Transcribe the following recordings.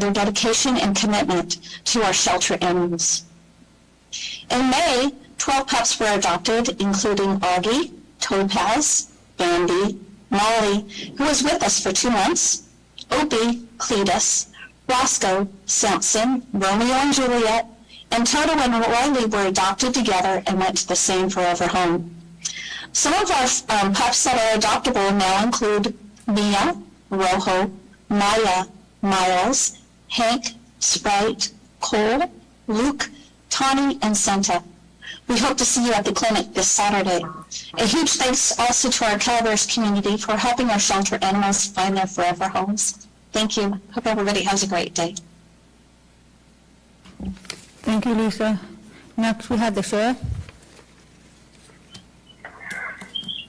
their dedication and commitment to our shelter animals. In May, 12 pups were adopted, including Augie, Topaz, Bambi, Molly, who was with us for 2 months, Opie, Cletus, Roscoe, Samson, Romeo and Juliet, and Toto and Riley were adopted together and went to the same forever home. Some of our pups that are adoptable now include Mia, Rojo, Maya, Miles, Hank, Sprite, Cole, Luke, Tawny, and Santa. We hope to see you at the clinic this Saturday. A huge thanks also to our Calaveras community for helping our shelter animals find their forever homes. Thank you. Hope everybody has a great day. Thank you, Lisa. Next, we have the sheriff.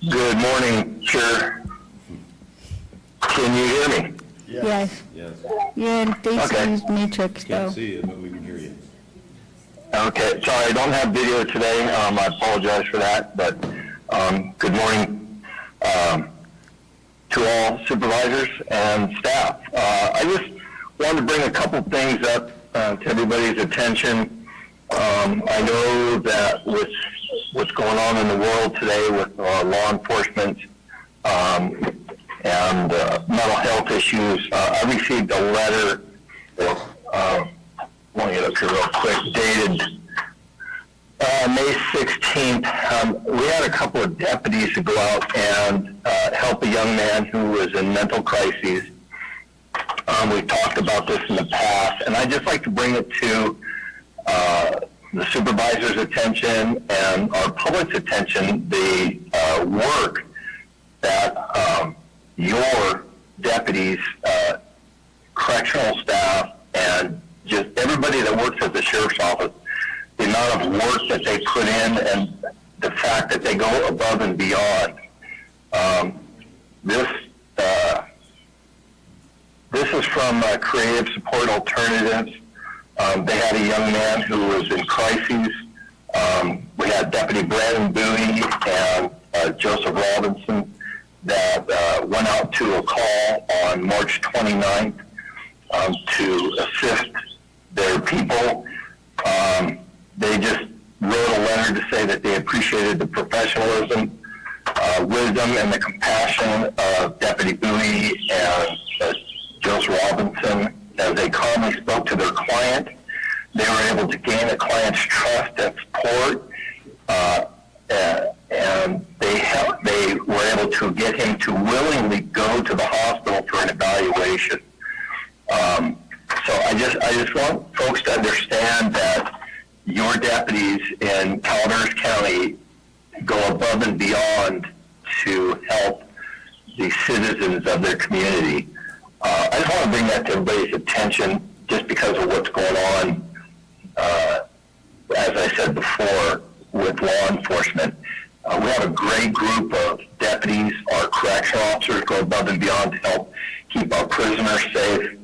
Good morning, Chair. Can you hear me? Yes. Yes. You're in Stacy's matrix, though. Can't see you, but we can hear you. Okay, sorry, I don't have video today. I apologize for that, but good morning to all supervisors and staff. I just wanted to bring a couple things up to everybody's attention. I know that with what's going on in the world today with law enforcement and mental health issues, I received a letter, I want to get up here real quick, dated May 16th. We had a couple of deputies to go out and help a young man who was in mental crises. We've talked about this in the past, and I'd just like to bring it to the supervisor's attention and our public's attention, the work that your deputies, correctional staff, and just everybody that works at the sheriff's office, the amount of work that they put in and the fact that they go above and beyond. This is from Creative Support Alternatives. They had a young man who was in crises. We had Deputy Brandon Bowie and Joseph Robinson that went out to a call on March 29th to assist their people. They just wrote a letter to say that they appreciated the professionalism, wisdom, and the compassion of Deputy Bowie and Joseph Robinson as they calmly spoke to their client. They were able to gain the client's trust and support, and they were able to get him to willingly go to the hospital for an evaluation. So I just want folks to understand that your deputies in Calaveras County go above and beyond to help the citizens of their community. I just want to bring that to everybody's attention just because of what's going on, as I said before, with law enforcement. We have a great group of deputies. Our correctional officers go above and beyond to help keep our prisoners safe.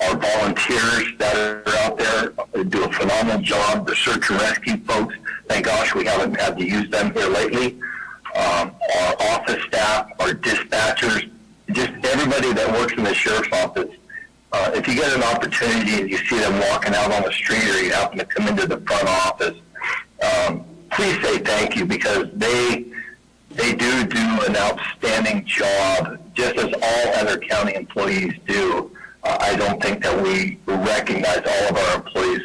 Our volunteers that are out there do a phenomenal job. The search and rescue folks, thank gosh we haven't had to use them here lately. Our office staff, our dispatchers, just everybody that works in the sheriff's office. If you get an opportunity and you see them walking out on the street or you happen to come into the front office, please say thank you, because they do an outstanding job, just as all other county employees do. I don't think that we recognize all of our employees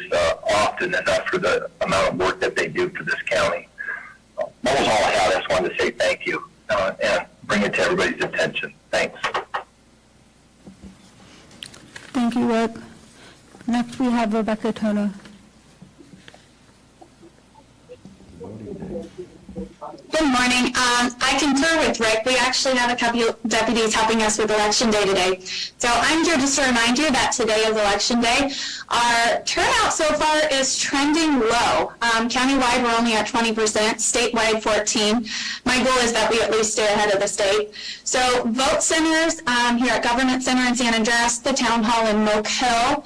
often enough for the amount of work that they do for this county. That was all I had. I just wanted to say thank you and bring it to everybody's attention. Thanks. Thank you, Rick. Next, we have Rebecca Toner. Good morning. I concur with Rick. We actually have a couple of deputies helping us with Election Day today. So I'm here just to remind you that today is Election Day. Our turnout so far is trending low. Countywide, we're only at 20%, statewide 14%. My goal is that we at least stay ahead of the state. So vote centers here at Government Center in San Andreas, the Town Hall in Moke Hill,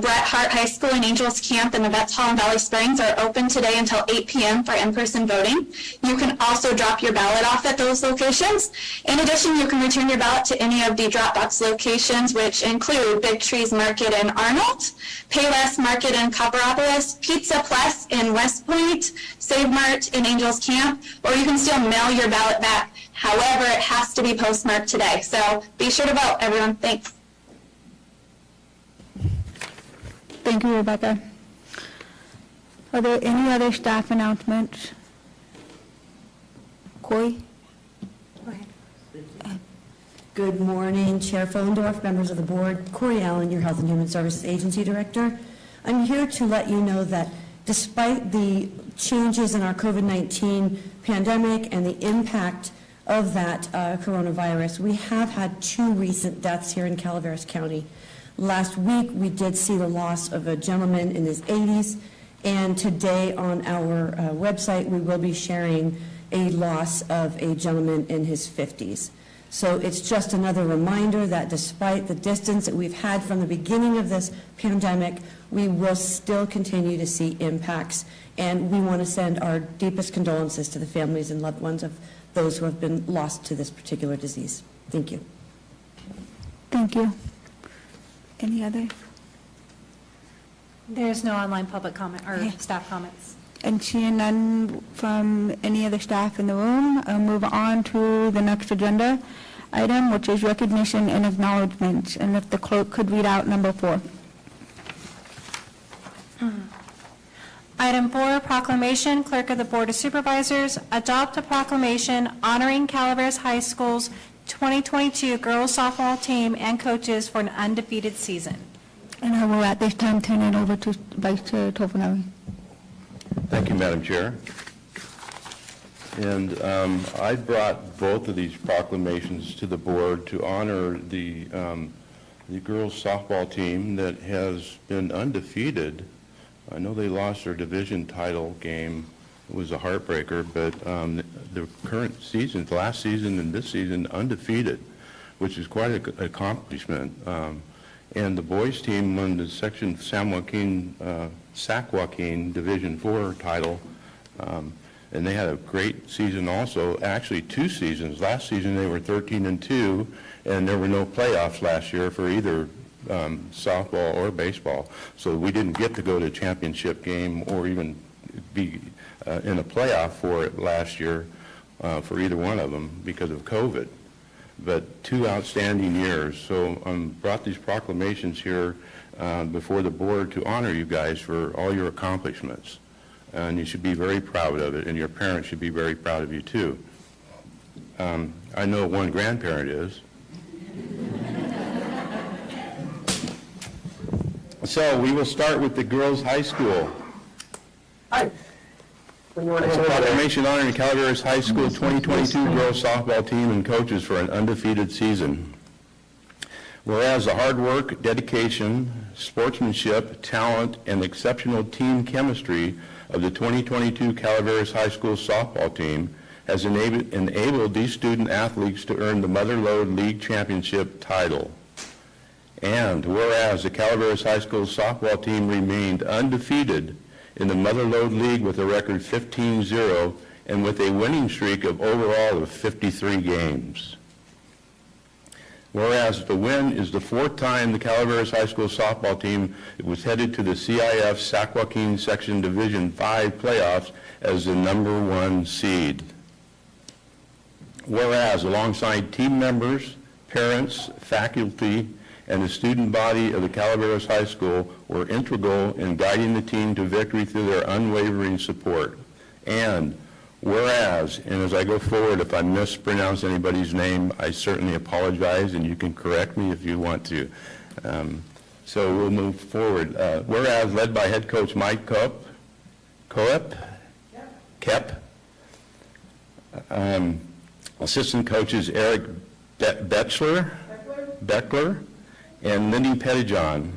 Brett Hart High School and Angels Camp in the Vets Hall in Valley Springs are open today until 8 p.m. for in-person voting. You can also drop your ballot off at those locations. In addition, you can return your ballot to any of the Dropbox locations, which include Big Trees Market in Arnold, Payless Market in Copperopolis, Pizza Plus in West Point, Save Mart in Angels Camp, or you can still mail your ballot back. However, it has to be postmarked today. So be sure to vote, everyone. Thanks. Thank you, Rebecca. Are there any other staff announcements? Corey? Go ahead. Good morning, Chair Follendorf, members of the board. Corey Allen, your Health and Human Services Agency Director. I'm here to let you know that despite the changes in our COVID-19 pandemic and the impact of that coronavirus, we have had 2 recent deaths here in Calaveras County. Last week, we did see the loss of a gentleman in his 80s, and today on our website, we will be sharing a loss of a gentleman in his 50s. So it's just another reminder that despite the distance that we've had from the beginning of this pandemic, we will still continue to see impacts, and we want to send our deepest condolences to the families and loved ones of those who have been lost to this particular disease. Thank you. Thank you. Any other? There's no online public comment or staff comments. And seeing none from any other staff in the room, I'll move on to the next agenda item, which is recognition and acknowledgement. And if the clerk could read out number 4. Item 4, proclamation. Clerk of the Board of Supervisors, adopt a proclamation honoring Calaveras High School's 2022 girls softball team and coaches for an undefeated season. And I will at this time turn it over to Vice Chair Tofunari. Thank you, Madam Chair. And I brought both of these proclamations to the board to honor the girls softball team that has been undefeated. I know they lost their division title game. It was a heartbreaker, but the current season, last season and this season, undefeated, which is quite an accomplishment. And the boys team won the Section San Joaquin, Sac Joaquin Division 4 title, and they had a great season also, actually 2 seasons. Last season they were 13-2, and there were no playoffs last year for either softball or baseball. So we didn't get to go to a championship game or even be in a playoff for it last year for either one of them because of COVID. But 2 outstanding years. So brought these proclamations here before the board to honor you guys for all your accomplishments. And you should be very proud of it, and your parents should be very proud of you too. I know one grandparent is. So we will start with the girls' high school. Hi. It's a proclamation honoring Calaveras High School 2022 girls softball team and coaches for an undefeated season. Whereas the hard work, dedication, sportsmanship, talent, and exceptional team chemistry of the 2022 Calaveras High School softball team has enabled these student athletes to earn the Motherlode League Championship title. And whereas the Calaveras High School softball team remained undefeated in the Motherlode League with a record 15-0 and with a winning streak of overall of 53 games. Whereas the win is the 4th time the Calaveras High School softball team was headed to the CIF Sac Joaquin Section Division 5 playoffs as the #1 seed. Whereas alongside team members, parents, faculty, and the student body of the Calaveras High School were integral in guiding the team to victory through their unwavering support. And whereas, and as I go forward, if I mispronounce anybody's name, I certainly apologize, and you can correct me if you want to. So we'll move forward. Whereas, led by head coach Mike Kep, assistant coaches Eric Beckler, and Lindy Pettijohn,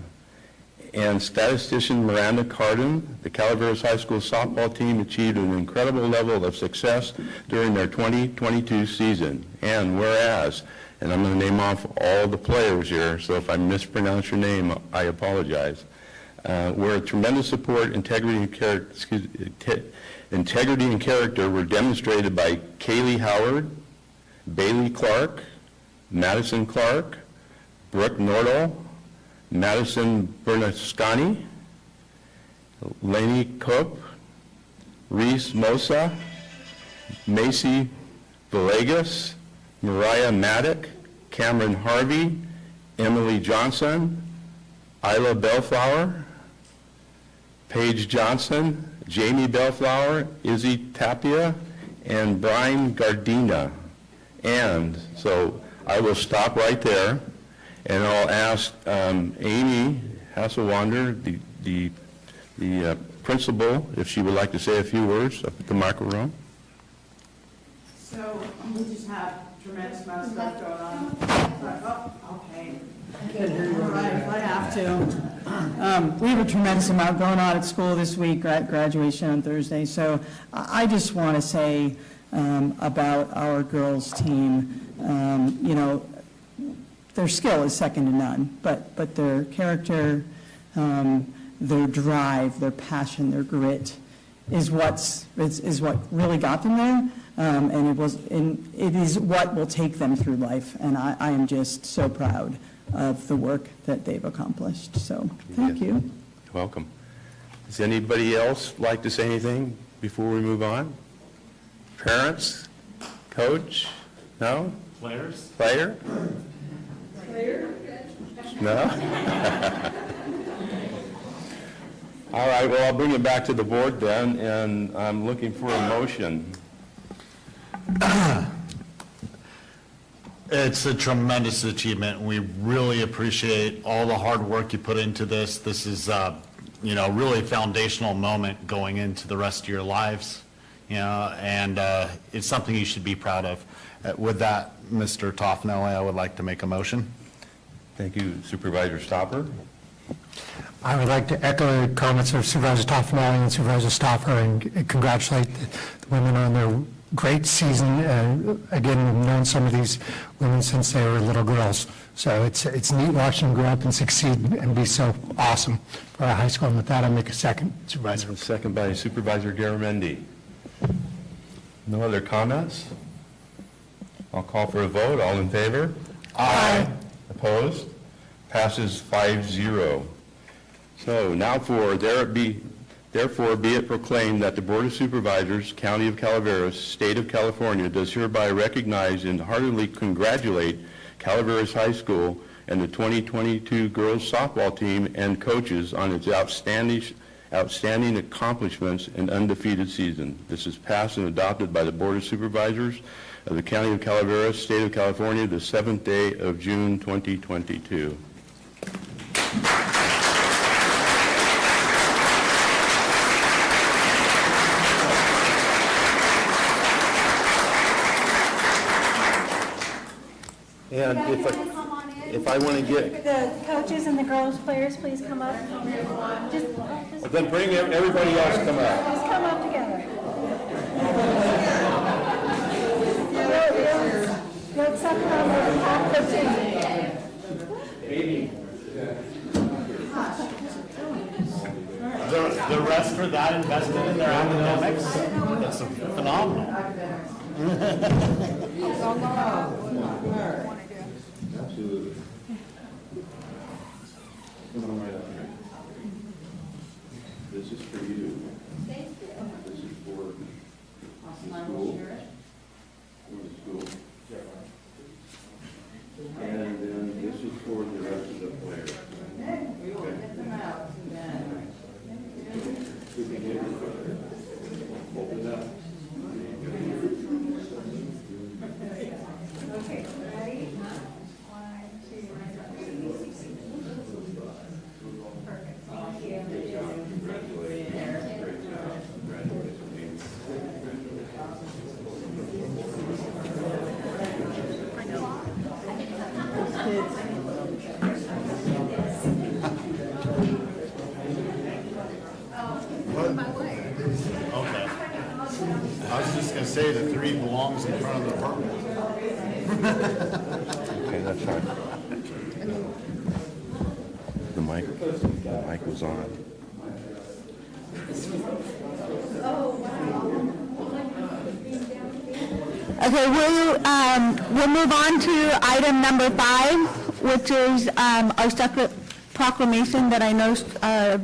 and statistician Miranda Carden, the Calaveras High School softball team achieved an incredible level of success during their 2022 season. And whereas, and I'm going to name off all the players here, so if I mispronounce your name, I apologize. Where tremendous support, integrity, and character were demonstrated by Kaylee Howard, Bailey Clark, Madison Clark, Brooke Nordell, Madison Bernasconi, Lainey Cope, Reese Mosa, Macy Villegas, Mariah Maddock, Cameron Harvey, Emily Johnson, Isla Bellflower, Paige Johnson, Jamie Bellflower, Izzy Tapia, and Brian Gardina. And so I will stop right there, and I'll ask Amy Hasselwander, the principal, if she would like to say a few words up at the microphone. So we just have tremendous amount of stuff going on. Oh, okay. All right, I have to. We have a tremendous amount going on at school this week, graduation on Thursday. So I just want to say about our girls' team, you know, their skill is second to none, but their character, their drive, their passion, their grit is what really got them there. And it is what will take them through life. And I am just so proud of the work that they've accomplished. So thank you. You're welcome. Does anybody else like to say anything before we move on? Parents? Coach? No? Players? Player? No? All right, well, I'll bring it back to the board then, and I'm looking for a motion. It's a tremendous achievement. We really appreciate all the hard work you put into this. This is, you know, really a foundational moment going into the rest of your lives, you know, and it's something you should be proud of. With that, Mr. Toffnelli, I would like to make a motion. Thank you, Supervisor Stopper. I would like to echo the comments of Supervisor Toffnelli and Supervisor Stopper and congratulate the women on their great season. Again, we've known some of these women since they were little girls. So it's neat watching them grow up and succeed and be so awesome for our high school. And with that, I make a second, Supervisor. Second by Supervisor Garamendi. No other comments? I'll call for a vote. All in favor? Aye. Opposed? Passes 5-0. So now therefore be it proclaimed that the Board of Supervisors, County of Calaveras, State of California, does hereby recognize and heartily congratulate Calaveras High School and the 2022 girls softball team and coaches on its outstanding accomplishments and undefeated season. This is passed and adopted by the Board of Supervisors of the County of Calaveras, State of California, the 7th day of June 2022. And if I want to get... The coaches and the girls players, please come up. Just Well, then bring everybody else come up. come up together. You'll accept them on half the team. The rest are that invested in their academics. That's phenomenal. Absolutely. Come on right up here. This is for you. Thank you. This is for the school. For the school. And then this is for the rest of the players. We will get them out. We can get it. Open it up. Okay, ready? 1, 2, perfect. Thank you. Okay. I was just going to say the 3 belongs in front of the purple. Sorry. The mic was on. Okay, we'll move on to item number 5, which is our separate proclamation that I know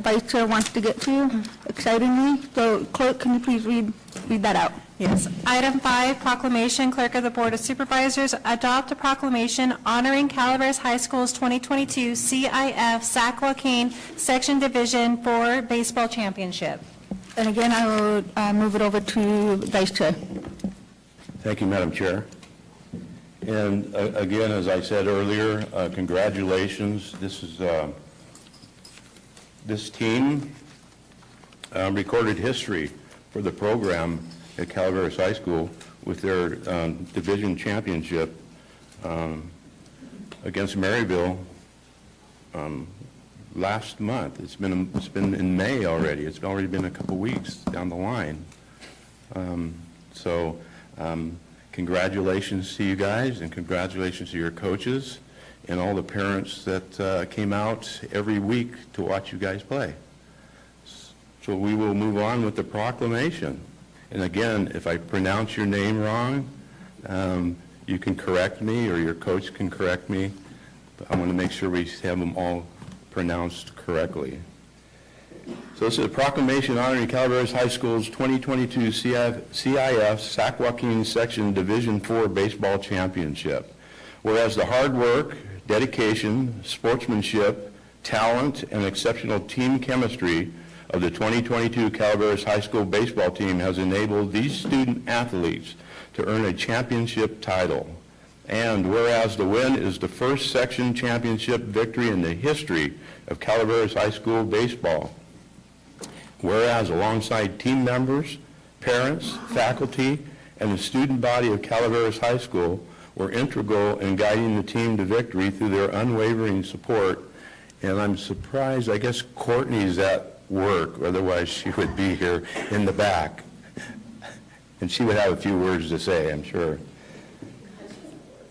Vice Chair wants to get to, excitingly. So clerk, can you please read that out? Yes. Item 5, proclamation, Clerk of the Board of Supervisors, adopt a proclamation honoring Calaveras High School's 2022 CIF Sac Joaquin Section Division 4 Baseball Championship. And again, I will move it over to Vice Chair. Thank you, Madam Chair. And again, as I said earlier, congratulations. This team recorded history for the program at Calaveras High School with their division championship against Maryville last month. It's been in May already. It's already been a couple weeks down the line. Congratulations to you guys, and congratulations to your coaches and all the parents that came out every week to watch you guys play. So we will move on with the proclamation. And again, if I pronounce your name wrong, you can correct me, or your coach can correct me. But I want to make sure we have them all pronounced correctly. So this is a proclamation honoring Calaveras High School's 2022 CIF Sac Joaquin Section Division 4 Baseball Championship. Whereas the hard work, dedication, sportsmanship, talent, and exceptional team chemistry of the 2022 Calaveras High School baseball team has enabled these student athletes to earn a championship title. And whereas the win is the first section championship victory in the history of Calaveras High School baseball. Whereas alongside team members, parents, faculty, and the student body of Calaveras High School were integral in guiding the team to victory through their unwavering support. And I'm surprised, I guess Courtney's at work, otherwise she would be here in the back. And she would have a few words to say, I'm sure.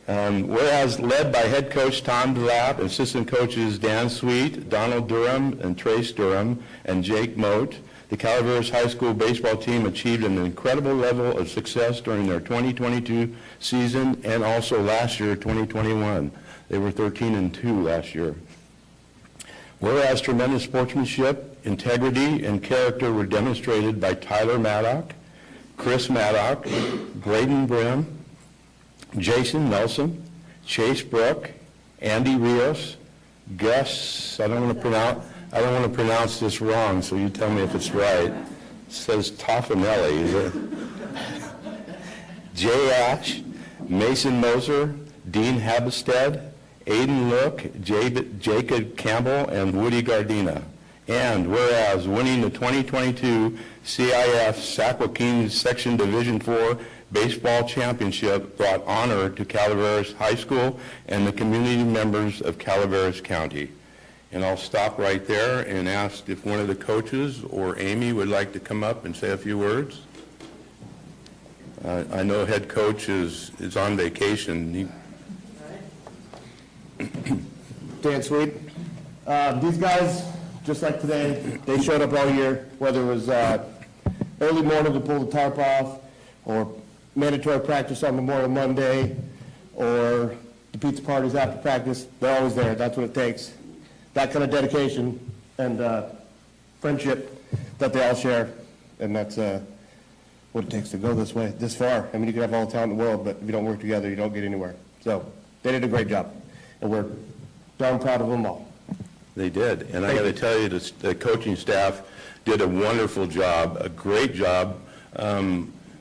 Whereas led by head coach Tom DeLapp, assistant coaches Dan Sweet, Donald Durham, and Trace Durham, and Jake Moat, the Calaveras High School baseball team achieved an incredible level of success during their 2022 season and also last year, 2021. They were 13-2 last year. Whereas tremendous sportsmanship, integrity, and character were demonstrated by Tyler Maddock, Chris Maddock, Braden Brim, Jason Nelson, Chase Brook, Andy Rios, Gus, I don't want to pronounce this wrong, so you tell me if it's right. It says Toffanelli, is it? Jay Ash, Mason Moser, Dean Habestead, Aiden Look, Jacob Campbell, and Woody Gardena. And whereas winning the 2022 CIF Sac Joaquin Section Division 4 Baseball Championship brought honor to Calaveras High School and the community members of Calaveras County. And I'll stop right there and ask if one of the coaches or Amy would like to come up and say a few words. I know head coach is on vacation. Dan Sweet. These guys, just like today, they showed up all year, whether it was early morning to pull the tarp off, or mandatory practice on Memorial Monday, or the pizza parties after practice. They're always there. That's what it takes. That kind of dedication and friendship that they all share, and that's what it takes to go this far. I mean, you can have all the talent in the world, but if you don't work together, you don't get anywhere. So they did a great job, and we're darn proud of them all. They did, and I got to tell you, the coaching staff did a wonderful job, a great job.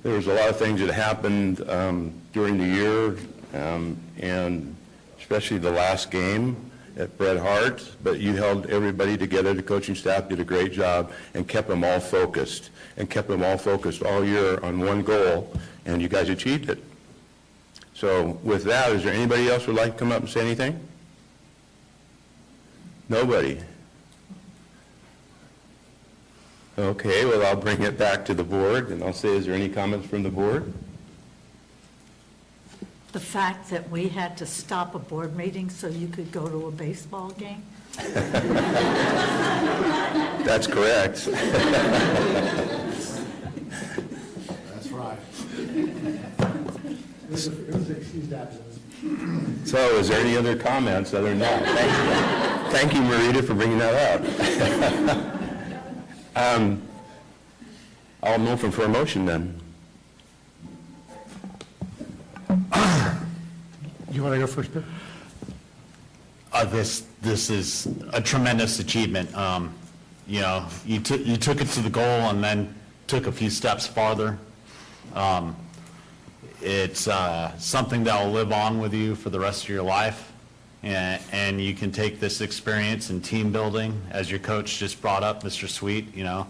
There was a lot of things that happened during the year, and especially the last game at Bret Hart, but you held everybody together. The coaching staff did a great job and kept them all focused, all year on one goal, and you guys achieved it. So with that, is there anybody else who would like to come up and say anything? Nobody? Okay, well, I'll bring it back to the board, and I'll say, is there any comments from the board? the fact that we had to stop a board meeting so you could go to a baseball game? That's correct. That's right. It was excused absence. So is there any other comments other than that? Thank you, Marita, for bringing that up. I'll move for a motion then. You want to go first, Bill? This is a tremendous achievement. You know, you took it to the goal and then took a few steps farther. It's something that will live on with you for the rest of your life, and you can take this experience in team building, as your coach just brought up, Mr. Sweet. You know,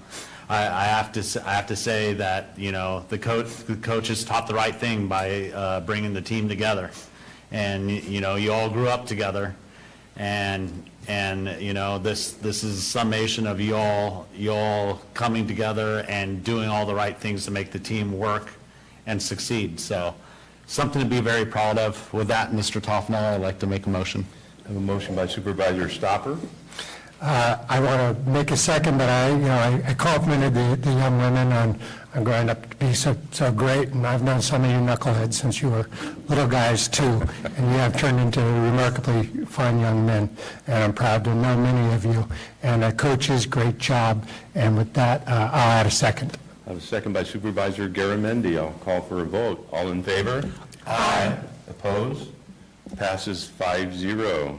I have to say that, you know, the coaches taught the right thing by bringing the team together, and you know, you all grew up together, and you know, this is a summation of you all coming together and doing all the right things to make the team work and succeed. So something to be very proud of. With that, Mr. Toffenall, I'd like to make a motion. I have a motion by Supervisor Stopper. I want to make a second, but I complimented the young women on growing up to be so great, and I've known some of you knuckleheads since you were little guys too, and you have turned into remarkably fine young men, and I'm proud to know many of you. And coaches, great job. And with that, I'll add a second. I have a second by Supervisor Garamendi. I'll call for a vote. All in favor? Aye. Opposed? Passes 5-0.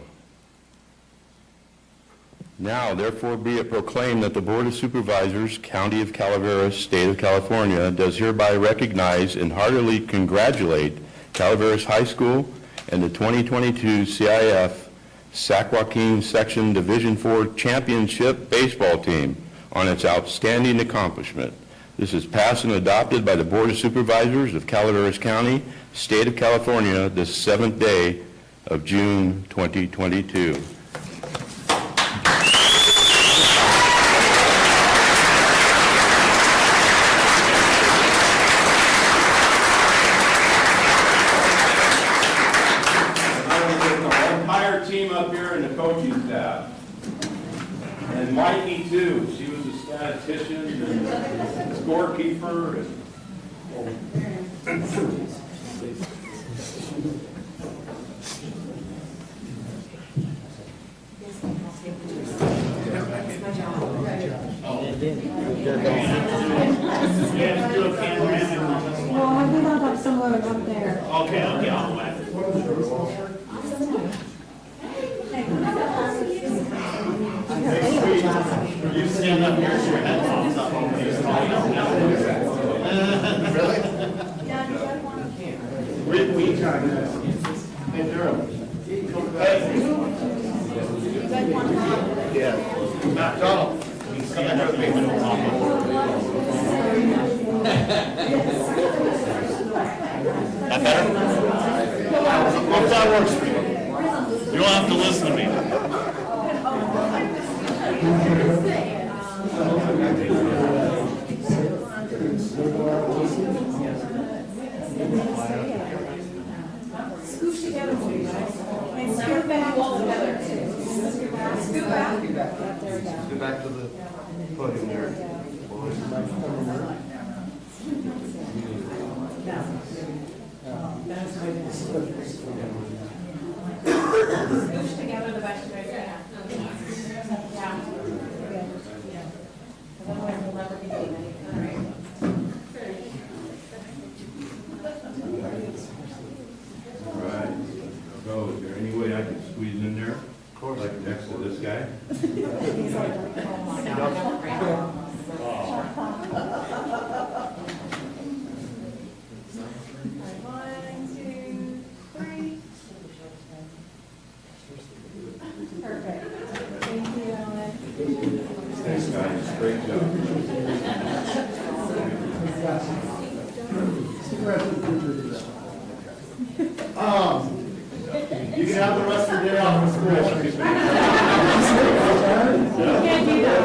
Now, therefore, be it proclaimed that the Board of Supervisors, County of Calaveras, State of California, does hereby recognize and heartily congratulate Calaveras High School and the 2022 CIF Sac Joaquin Section Division IV Championship Baseball Team on its outstanding accomplishment. This is passed and adopted by the Board of Supervisors of Calaveras County, State of California, this 7th day of June 2022. Team up here and the coaching staff. And Mikey too. She was a statistician and scorekeeper. Well, I do not have someone up there. Okay, I'll wait. You stand up here, your headphones up. Really? Hey, Durham. Yeah. Donald. Stand up here. That better? Hope that works for you. You don't have to listen to me. Scooch together, please. And scoot back all together. Scoot back. Scoot back. There we go. Go back to the podium there. Scooch together the best way you can. Otherwise we'll never be doing anything. All right. All right. So is there any way I can squeeze in there? Of course. Like next to this guy? One, two, three. Perfect. Thank you, Ellen. Thanks, guys. Great job. You can have the rest of your day off of school. Can't do that.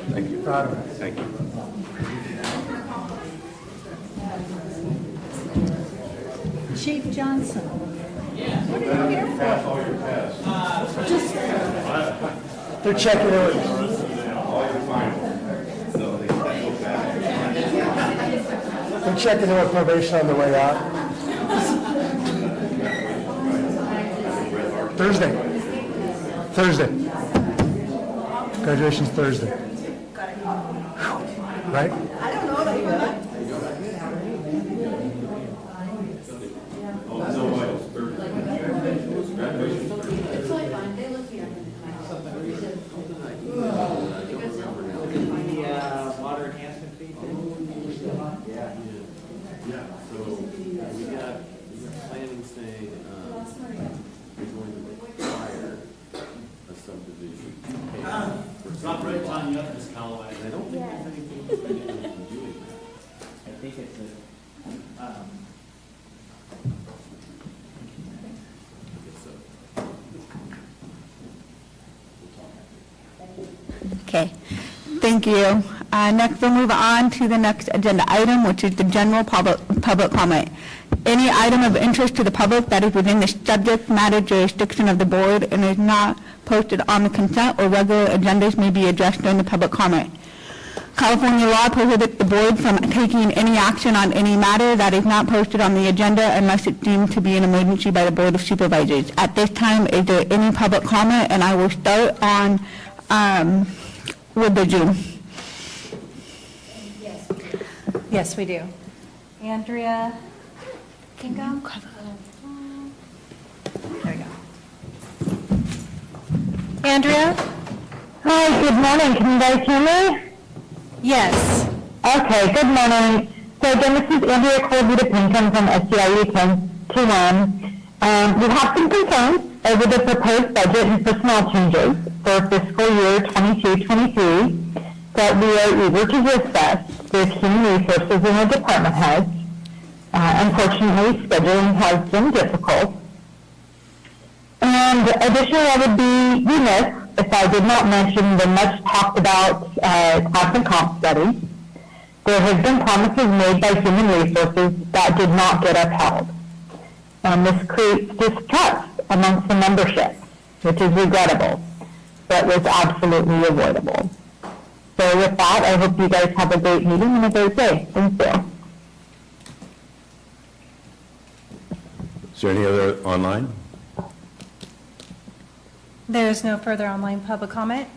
Thank you. Thank you. Chief Johnson. What are you here for? They're checking out. They're checking out probation on the way out. Thursday. Graduation's Thursday. Right? Water enhancement fee thing? Yeah, so we got planning saying, we're going to require a subdivision. It's not right on you up, Ms. Callaway. And I don't think there's anything preventing them from doing that. I think it's a, Okay, thank you. Next, we'll move on to the next agenda item, which is the general public comment. Any item of interest to the public that is within the subject matter jurisdiction of the board and is not posted on the consent or regular agendas may be addressed during the public comment. California law prohibits the board from taking any action on any matter that is not posted on the agenda unless it's deemed to be an emergency by the Board of Supervisors. At this time, is there any public comment? And I will start on with the Zoom. Yes, we do. Andrea Kingo? There we go. Andrea? Hi, good morning. Can you guys hear me? Yes. Okay, good morning. So again, this is Andrea Colby-Pinkham from SCIE 1021. We have some concerns over the proposed budget and personnel changes for fiscal year 22-23 that we are eager to discuss with human resources and the department heads. Unfortunately, scheduling has been difficult. And additionally, I would be remiss if I did not mention the much talked about class and comp study. There have been promises made by human resources that did not get upheld. And this creates distrust amongst the membership, which is regrettable, but was absolutely avoidable. So with that, I hope you guys have a great meeting and a great day. Thank you. Is there any other online? There is no further online public comment.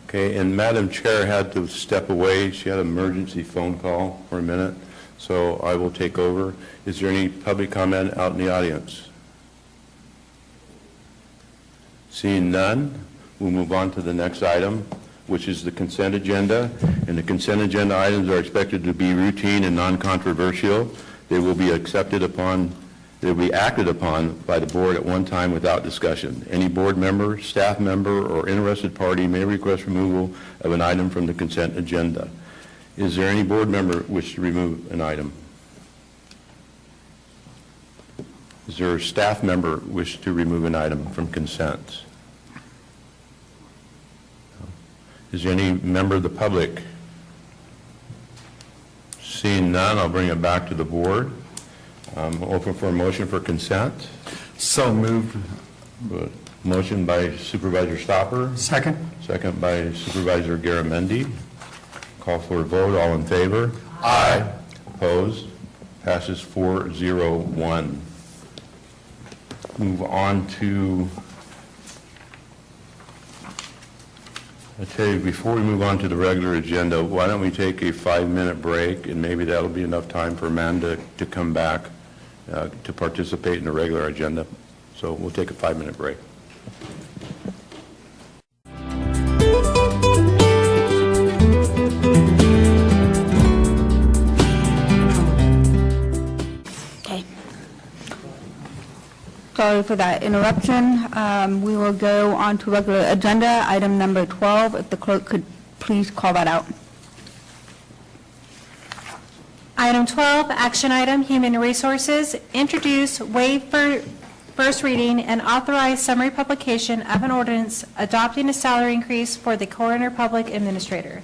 Okay, and Madam Chair had to step away. She had an emergency phone call for a minute, so I will take over. Is there any public comment out in the audience? Seeing none, we'll move on to the next item, which is the consent agenda. And the consent agenda items are expected to be routine and non-controversial. They will be acted upon by the board at one time without discussion. Any board member, staff member, or interested party may request removal of an item from the consent agenda. Is there any board member wish to remove an item? Is there a staff member wish to remove an item from consent? Is there any member of the public? Seeing none, I'll bring it back to the board. Open for a motion for consent. So moved. Good. Motion by Supervisor Stopper. Second. Second by Supervisor Garamendi. Call for a vote. All in favor? Aye. Opposed? Passes 4-0-1. Move on to, I tell you, before we move on to the regular agenda, why don't we take a 5-minute break, and maybe that'll be enough time for Amanda to come back to participate in the regular agenda. So we'll take a 5-minute break. Okay. Sorry for that interruption. We will go on to regular agenda, item number 12. If the clerk could please call that out. Item 12, action item, Human Resources, introduce waiver first reading, and authorize summary publication of an ordinance adopting a salary increase for the coroner public administrator.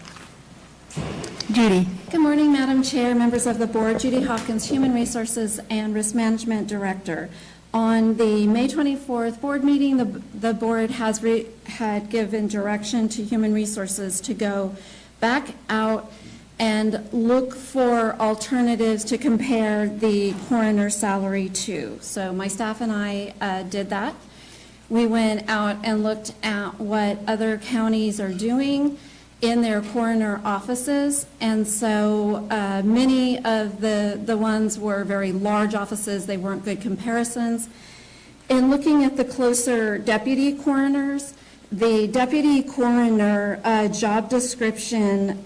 Judy. Good morning, Madam Chair, members of the board. Judy Hawkins, Human Resources and Risk Management Director. On the May 24th board meeting, the board had given direction to Human Resources to go back out and look for alternatives to compare the coroner's salary to. So my staff and I did that. We went out and looked at what other counties are doing in their coroner offices, and so many of the ones were very large offices. They weren't good comparisons. In looking at the closer deputy coroners, the deputy coroner job description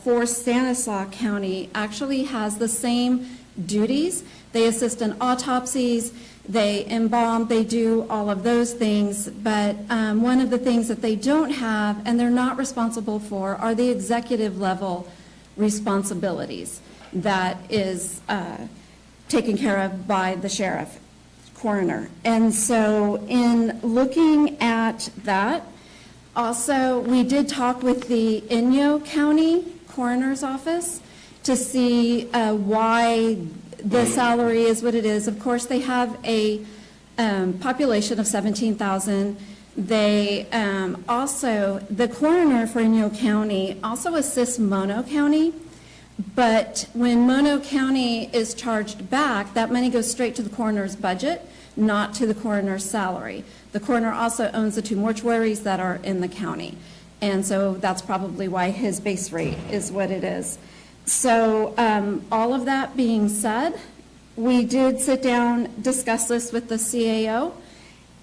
for Stanislaus County actually has the same duties. They assist in autopsies, they embalm, they do all of those things, but one of the things that they don't have and they're not responsible for are the executive level responsibilities that is taken care of by the sheriff coroner. And so in looking at that, also we did talk with the Inyo County Coroner's Office to see why the salary is what it is. Of course, they have a population of 17,000. They also, the coroner for Inyo County also assists Mono County, but when Mono County is charged back, that money goes straight to the coroner's budget, not to the coroner's salary. The coroner also owns the 2 mortuaries that are in the county, and so that's probably why his base rate is what it is. So all of that being said, we did sit down, discuss this with the CAO,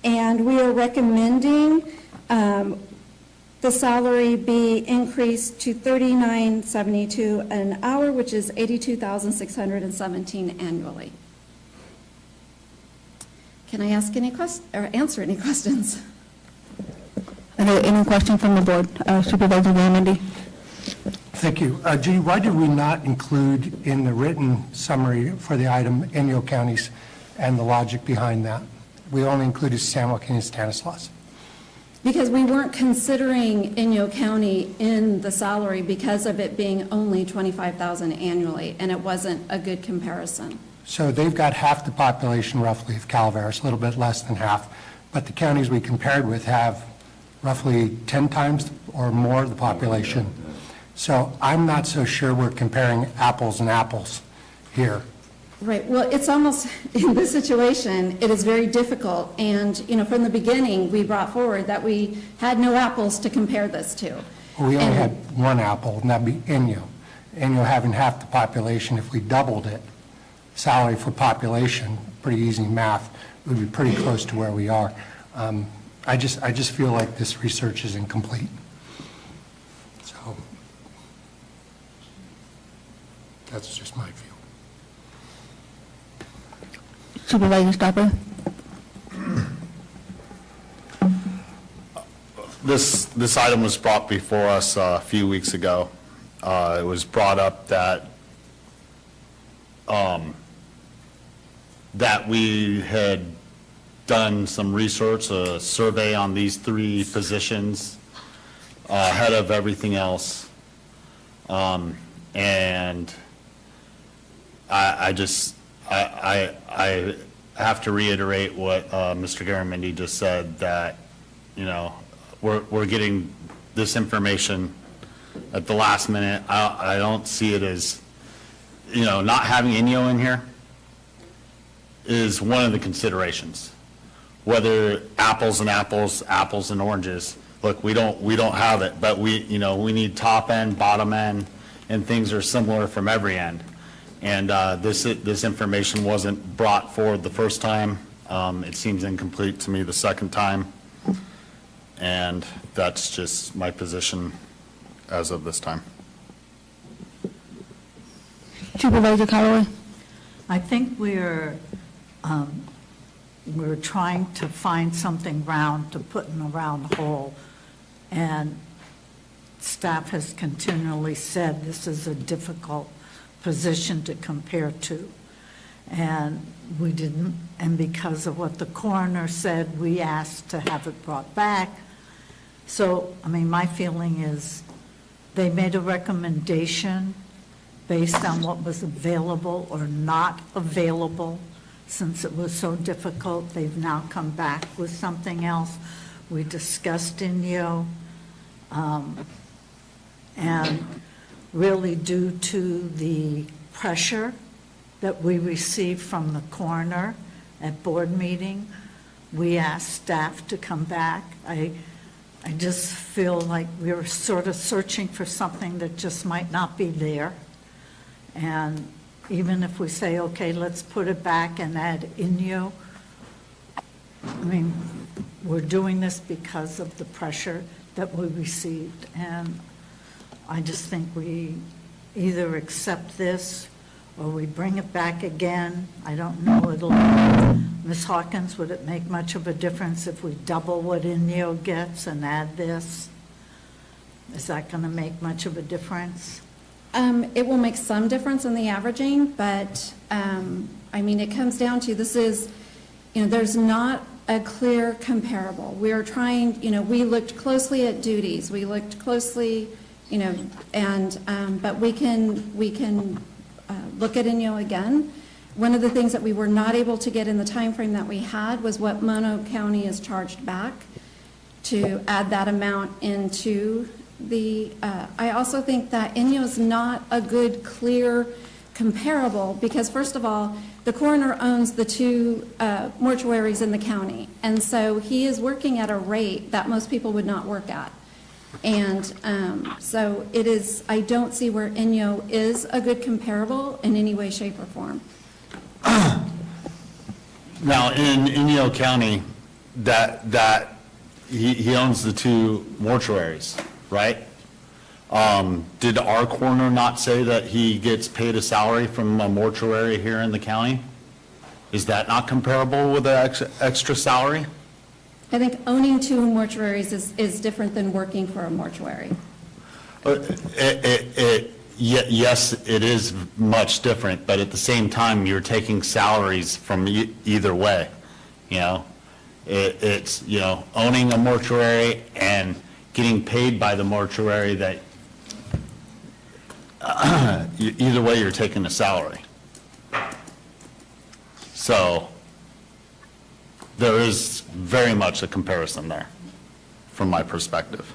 and we are recommending the salary be increased to $39.72 an hour, which is $82,617 annually. Can I ask any questions or answer any questions? Are there any questions from the board? Supervisor Raimondi? Thank you. Judy, why did we not include in the written summary for the item Inyo counties and the logic behind that? We only included San Joaquin and Stanislaus. Because we weren't considering Inyo County in the salary because of it being only $25,000 annually, and it wasn't a good comparison. So they've got half the population roughly of Calaveras, a little bit less than half, but the counties we compared with have roughly 10 times or more of the population. So I'm not so sure we're comparing apples and apples here. Right. Well, it's almost, in this situation, it is very difficult. And, you know, from the beginning, we brought forward that we had no apples to compare this to. Well, we only had one apple, and that'd be Inyo. Inyo having half the population, if we doubled it, salary for population, pretty easy math, would be pretty close to where we are. I just feel like this research is incomplete. So that's just my view. Supervisor Stopper? This item was brought before us a few weeks ago. It was brought up that that we had done some research, a survey on these 3 positions ahead of everything else. And I have to reiterate what Mr. Garamendi just said, that, you know, we're getting this information at the last minute. I don't see it as, you know, not having Inyo in here is one of the considerations. Whether apples and apples, apples and oranges. Look, we don't have it, but we need top end, bottom end, and things are similar from every end. And this information wasn't brought forward the first time. It seems incomplete to me the second time. And that's just my position as of this time. Supervisor Callaway? I think we're trying to find something round to put in a round hole, and staff has continually said this is a difficult position to compare to. And we didn't, and because of what the coroner said, we asked to have it brought back. So, I mean, my feeling is they made a recommendation based on what was available or not available. Since it was so difficult, they've now come back with something else. We discussed INYO, and really due to the pressure that we received from the coroner at board meeting, we asked staff to come back. I just feel like we were sort of searching for something that just might not be there. And even if we say, okay, let's put it back and add INYO, I mean, we're doing this because of the pressure that we received. And I just think we either accept this or we bring it back again. I don't know, Ms. Hawkins, would it make much of a difference if we double what INYO gets and add this? Is that going to make much of a difference? It will make some difference in the averaging, but, I mean, it comes down to, this is, there's not a clear comparable. We are trying, we looked closely at duties, we looked closely, but we can look at INYO again. One of the things that we were not able to get in the time frame that we had was what Mono County is charged back, to add that amount into the, I also think that INYO is not a good, clear comparable, because first of all, the coroner owns the two mortuaries in the county, and so he is working at a rate that most people would not work at. And so it is, I don't see where INYO is a good comparable in any way, shape, or form. Now, in INYO County, that he owns the two mortuaries, right? Did our coroner not say that he gets paid a salary from a mortuary here in the county? Is that not comparable with an extra salary? I think owning two mortuaries is different than working for a mortuary. Yes, it is much different, but at the same time, you're taking salaries from either way. It's owning a mortuary and getting paid by the mortuary. That either way, you're taking a salary. So there is very much a comparison there, from my perspective.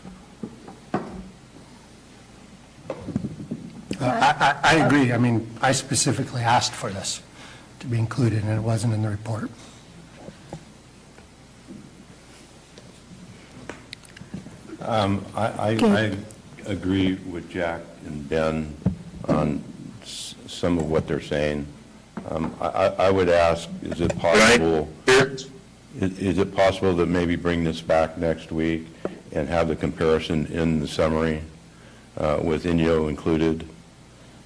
I agree. I mean, I specifically asked for this to be included, and it wasn't in the report. I agree with Jack and Ben on some of what they're saying. I would ask, is it possible? Is it possible to maybe bring this back next week and have the comparison in the summary with INYO included,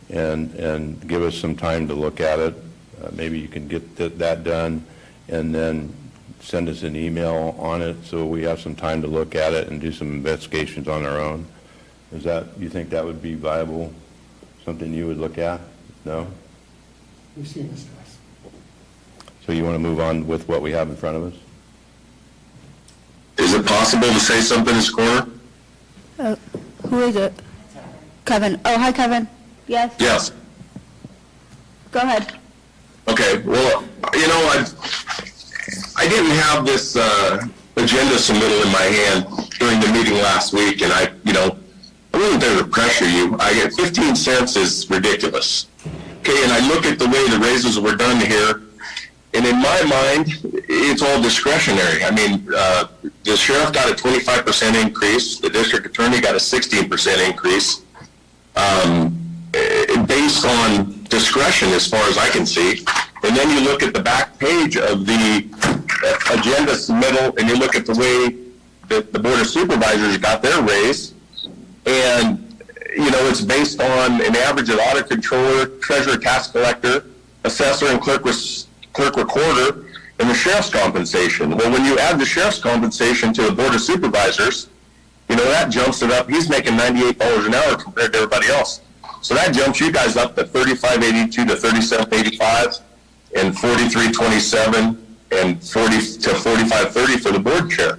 and give us some time to look at it? Maybe you can get that done and then send us an email on it so we have some time to look at it and do some investigations on our own. You think that would be viable, something you would look at? No? We've seen this twice. So you want to move on with what we have in front of us? Is it possible to say something, Ms. Corner? Who is it? Kevin. Oh, hi, Kevin. Yes? Yes. Go ahead. Okay, well, I didn't have this agenda submittal in my hand during the meeting last week, and I wasn't there to pressure you. I get 15 cents is ridiculous. Okay, and I look at the way the raises were done here, and in my mind, it's all discretionary. I mean, the sheriff got a 25% increase, the district attorney got a 16% increase, based on discretion as far as I can see. And then you look at the back page of the agenda submittal, and you look at the way that the Board of Supervisors got their raise, and it's based on an average of audit controller, treasurer, tax collector, assessor, and clerk recorder, and the sheriff's compensation. Well, when you add the sheriff's compensation to the Board of Supervisors, that jumps it up. He's making $98 an hour compared to everybody else. So that jumps you guys up to $35.82 to $37.85. and 43.27 and 40 to 45.30 for the board chair.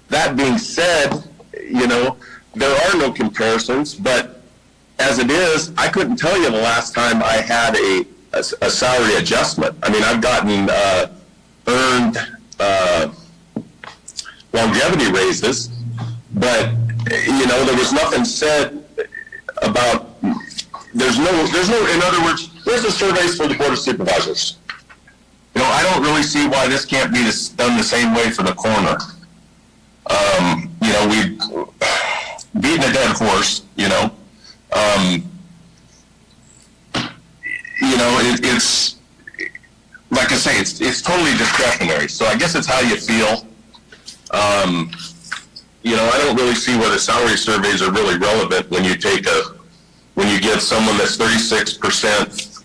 That being said, you know, there are no comparisons, but as it is, I couldn't tell you the last time I had a salary adjustment. I mean, I've gotten earned longevity raises, but you know, there was nothing said about. There's no. In other words, here's the surveys for the Board of Supervisors. You know, I don't really see why this can't be done the same way for the coroner. You know, we've beaten a dead horse. You know. You know, it's like I say, it's totally discretionary. So I guess it's how you feel. You know, I don't really see where the salary surveys are really relevant when you give someone that's 36%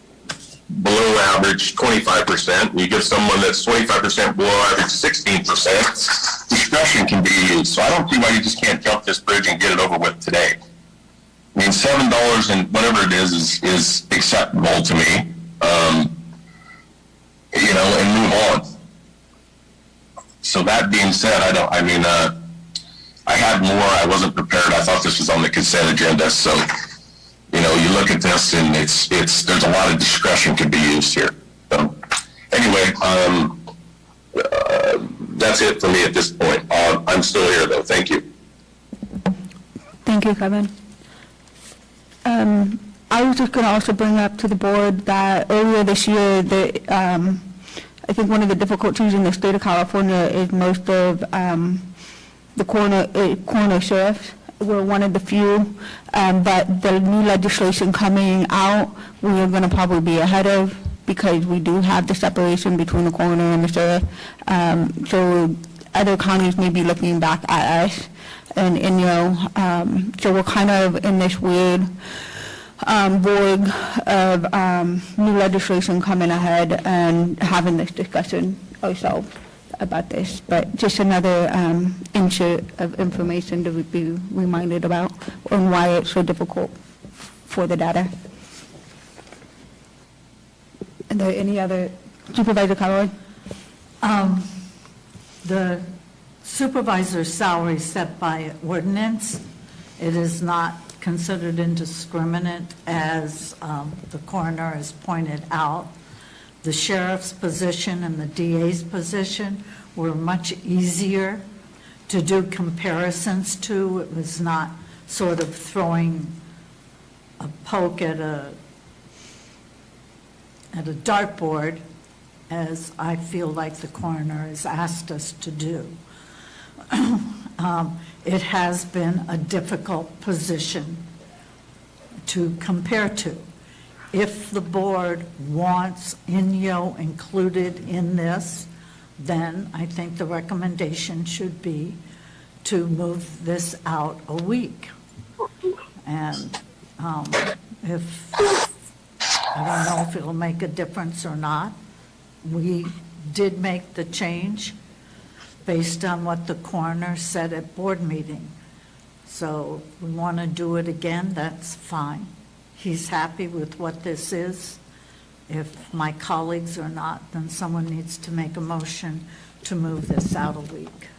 below average 25%, and you give someone that's 25% below average 16%. Discretion can be used. So I don't see why you just can't jump this bridge and get it over with today. I mean, $7 and whatever it is acceptable to me, you know, and move on. So that being said, I had more. I wasn't prepared. I thought this was on the consent agenda. So, you know, you look at this and there's a lot of discretion can be used here. So anyway, that's it for me at this point. I'm still here though. Thank you. Thank you, Kevin. I was just going to also bring up to the board that earlier this year, I think one of the difficulties in the state of California is most of the coroner sheriffs were one of the few, but the new legislation coming out, we are going to probably be ahead of, because we do have the separation between the coroner and the sheriff. So other counties may be looking back at us. And you know, so we're kind of in this weird void of new legislation coming ahead and having this discussion ourselves about this. But just another insert of information to be reminded about and why it's so difficult for the data. Are there any other? Supervisor Callaway? The supervisor's salary is set by ordinance. It is not considered indiscriminate, as the coroner has pointed out. The sheriff's position and the DA's position were much easier to do comparisons to. It was not sort of throwing a poke at a dartboard, as I feel like the coroner has asked us to do. It has been a difficult position to compare to. If the board wants INYO included in this, then I think the recommendation should be to move this out a week. And if, I don't know if it'll make a difference or not. We did make the change based on what the coroner said at board meeting. So if we want to do it again, that's fine. He's happy with what this is. If my colleagues are not, then someone needs to make a motion to move this out a week.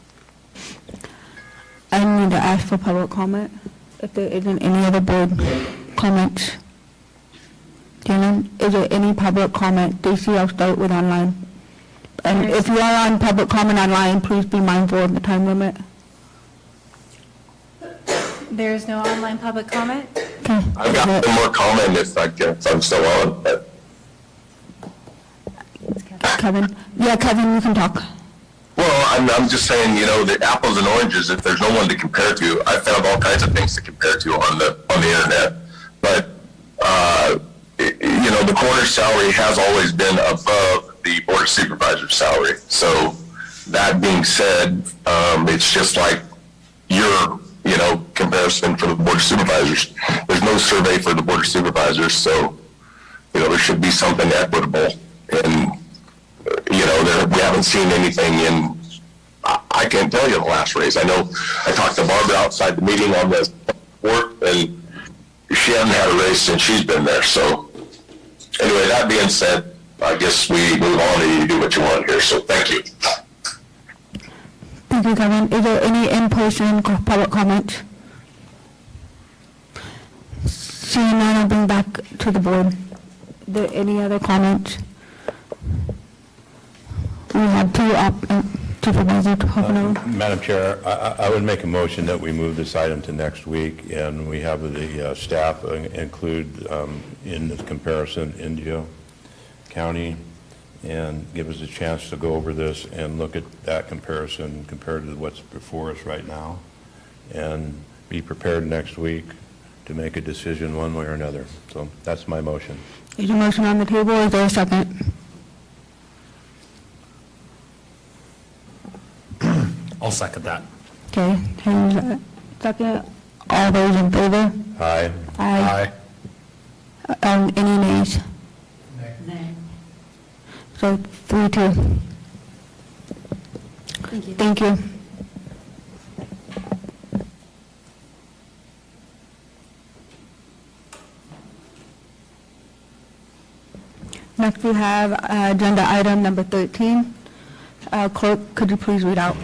I need to ask for public comment. If there isn't any other board comments. Jalen, is there any public comment? Daisy, I'll start with online. And if you are on public comment online, please be mindful of the time limit. There is no online public comment. Okay. I've got one more comment if I'm still on. But. Kevin? Yeah, Kevin, you can talk. Well, I'm just saying, you know, the apples and oranges, if there's no one to compare to, I found all kinds of things to compare to on the internet. But, you know, the coroner's salary has always been above the Board of Supervisors' salary. So that being said, it's just like your, you know, comparison for the Board of Supervisors. There's no survey for the Board of Supervisors, so, you know, there should be something equitable. And, you know, we haven't seen anything in, I can't tell you the last raise. I know I talked to Barbara outside the meeting on this work, and she hasn't had a raise since she's been there. So anyway, that being said, I guess we move on and you do what you want here. So thank you. Thank you, Kevin. Is there any in-person public comment? Seeing none, I'll bring back to the board. Are there any other comments? We have two supervisors. Madam Chair, I would make a motion that we move this item to next week, and we have the staff include in the comparison Indio County, and give us a chance to go over this and look at that comparison compared to what's before us right now, and be prepared next week to make a decision one way or another. So that's my motion. Is a motion on the table? Is there a second? I'll second that. Okay, second. All those in favor? Aye. Aye. Any nays? Nay. So 3-2. Thank you. Thank you. Next we have agenda item number 13. Clerk, could you please read out?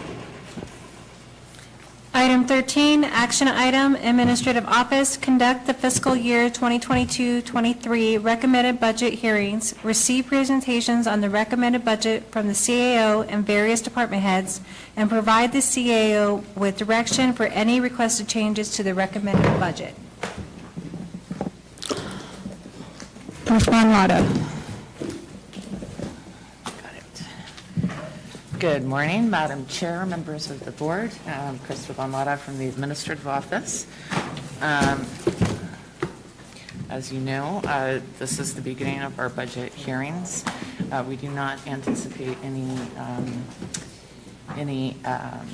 Item 13, action item, Administrative Office, conduct the fiscal year 2022-23 recommended budget hearings, receive presentations on the recommended budget from the CAO and various department heads, and provide the CAO with direction for any requested changes to the recommended budget. Ms. Manlada. Good morning, Madam Chair, members of the board. Christopher Bonlata from the Administrative Office. As you know, this is the beginning of our budget hearings. We do not anticipate any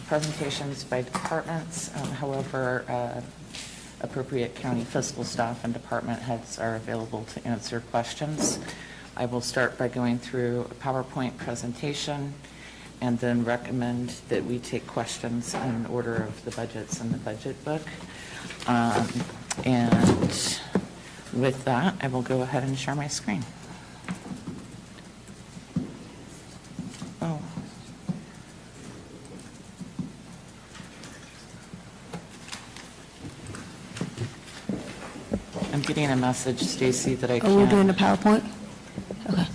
presentations by departments. However, appropriate county fiscal staff and department heads are available to answer questions. I will start by going through a PowerPoint presentation and then recommend that we take questions in order of the budgets in the budget book. And with that, I will go ahead and share my screen. Oh. I'm getting a message, Stacy, that I can't. Are we doing the PowerPoint? Okay.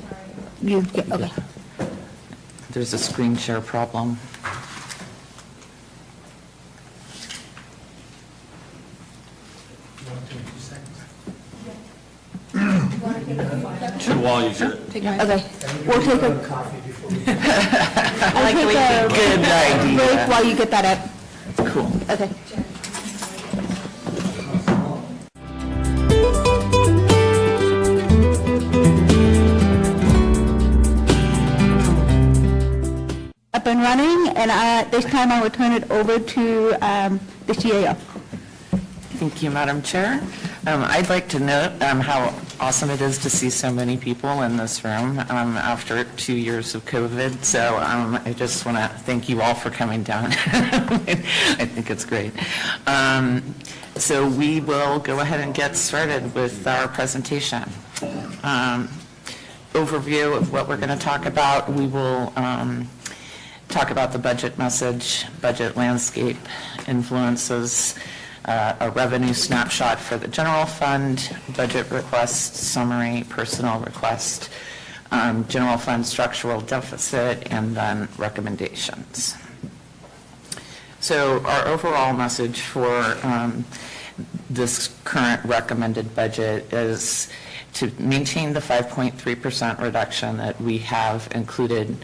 Okay. There's a screen share problem. Sure, while you share it. Okay. We'll take a coffee before we Good idea. break while you get that up. Cool. Okay. Up and running, and this time I will turn it over to the CAO. Thank you, Madam Chair. I'd like to note how awesome it is to see so many people in this room after 2 years of COVID. So I just want to thank you all for coming down. I think it's great. So we will go ahead and get started with our presentation. Overview of what we're going to talk about. We will talk about the budget message, budget landscape, influences, a revenue snapshot for the general fund, budget request summary, personal request, general fund structural deficit, and then recommendations. So our overall message for this current recommended budget is to maintain the 5.3% reduction that we have included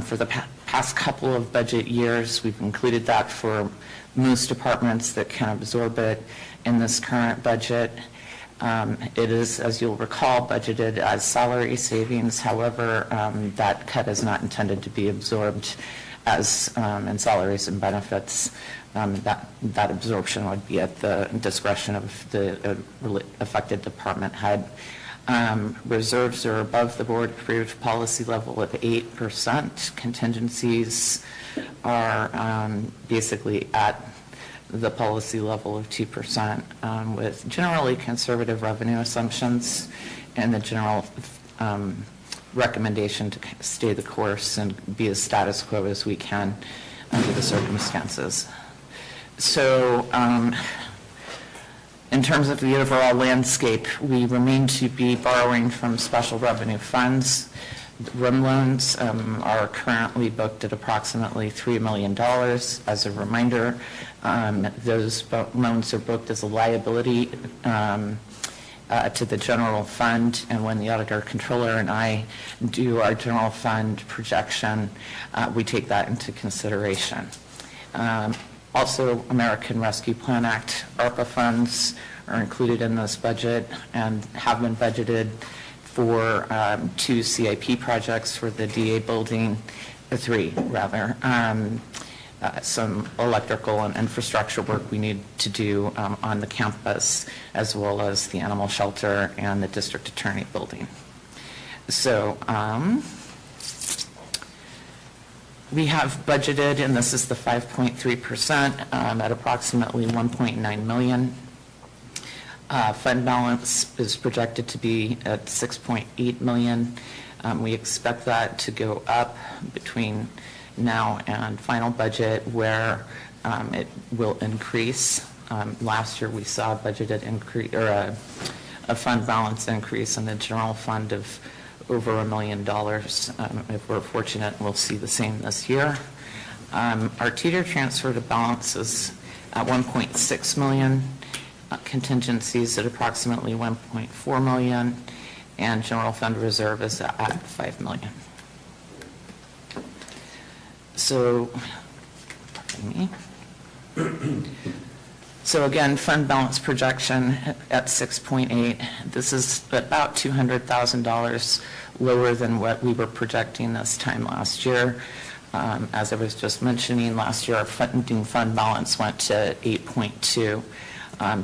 for the past couple of budget years. We've included that for most departments that can absorb it in this current budget. It is, as you'll recall, budgeted as salary savings. However, that cut is not intended to be absorbed as in salaries and benefits. That absorption would be at the discretion of the affected department head. Reserves are above the board approved policy level of 8%. Contingencies are basically at the policy level of 2%, with generally conservative revenue assumptions and the general recommendation to stay the course and be as status quo as we can under the circumstances. So in terms of the overall landscape, we remain to be borrowing from special revenue funds. Room loans are currently booked at approximately $3 million. As a reminder, those loans are booked as a liability to the general fund, and when the auditor controller and I do our general fund projection, we take that into consideration. Also, American Rescue Plan Act ARPA funds are included in this budget and have been budgeted for 2 CIP projects for the DA building, 3 rather. Some electrical and infrastructure work we need to do on the campus, as well as the animal shelter and the district attorney building. So we have budgeted, and this is the 5.3% at approximately $1.9 million. Fund balance is projected to be at $6.8 million. We expect that to go up between now and final budget, where it will increase. Last year we saw a budgeted increase, or a fund balance increase in the general fund of over $1 million. If we're fortunate, we'll see the same this year. Our teeter transfer to balance is at $1.6 million, contingencies at approximately $1.4 million, and general fund reserve is at $5 million. So, pardon me. So again, fund balance projection at 6.8. This is about $200,000 lower than what we were projecting this time last year. As I was just mentioning, last year our funding fund balance went to 8.2,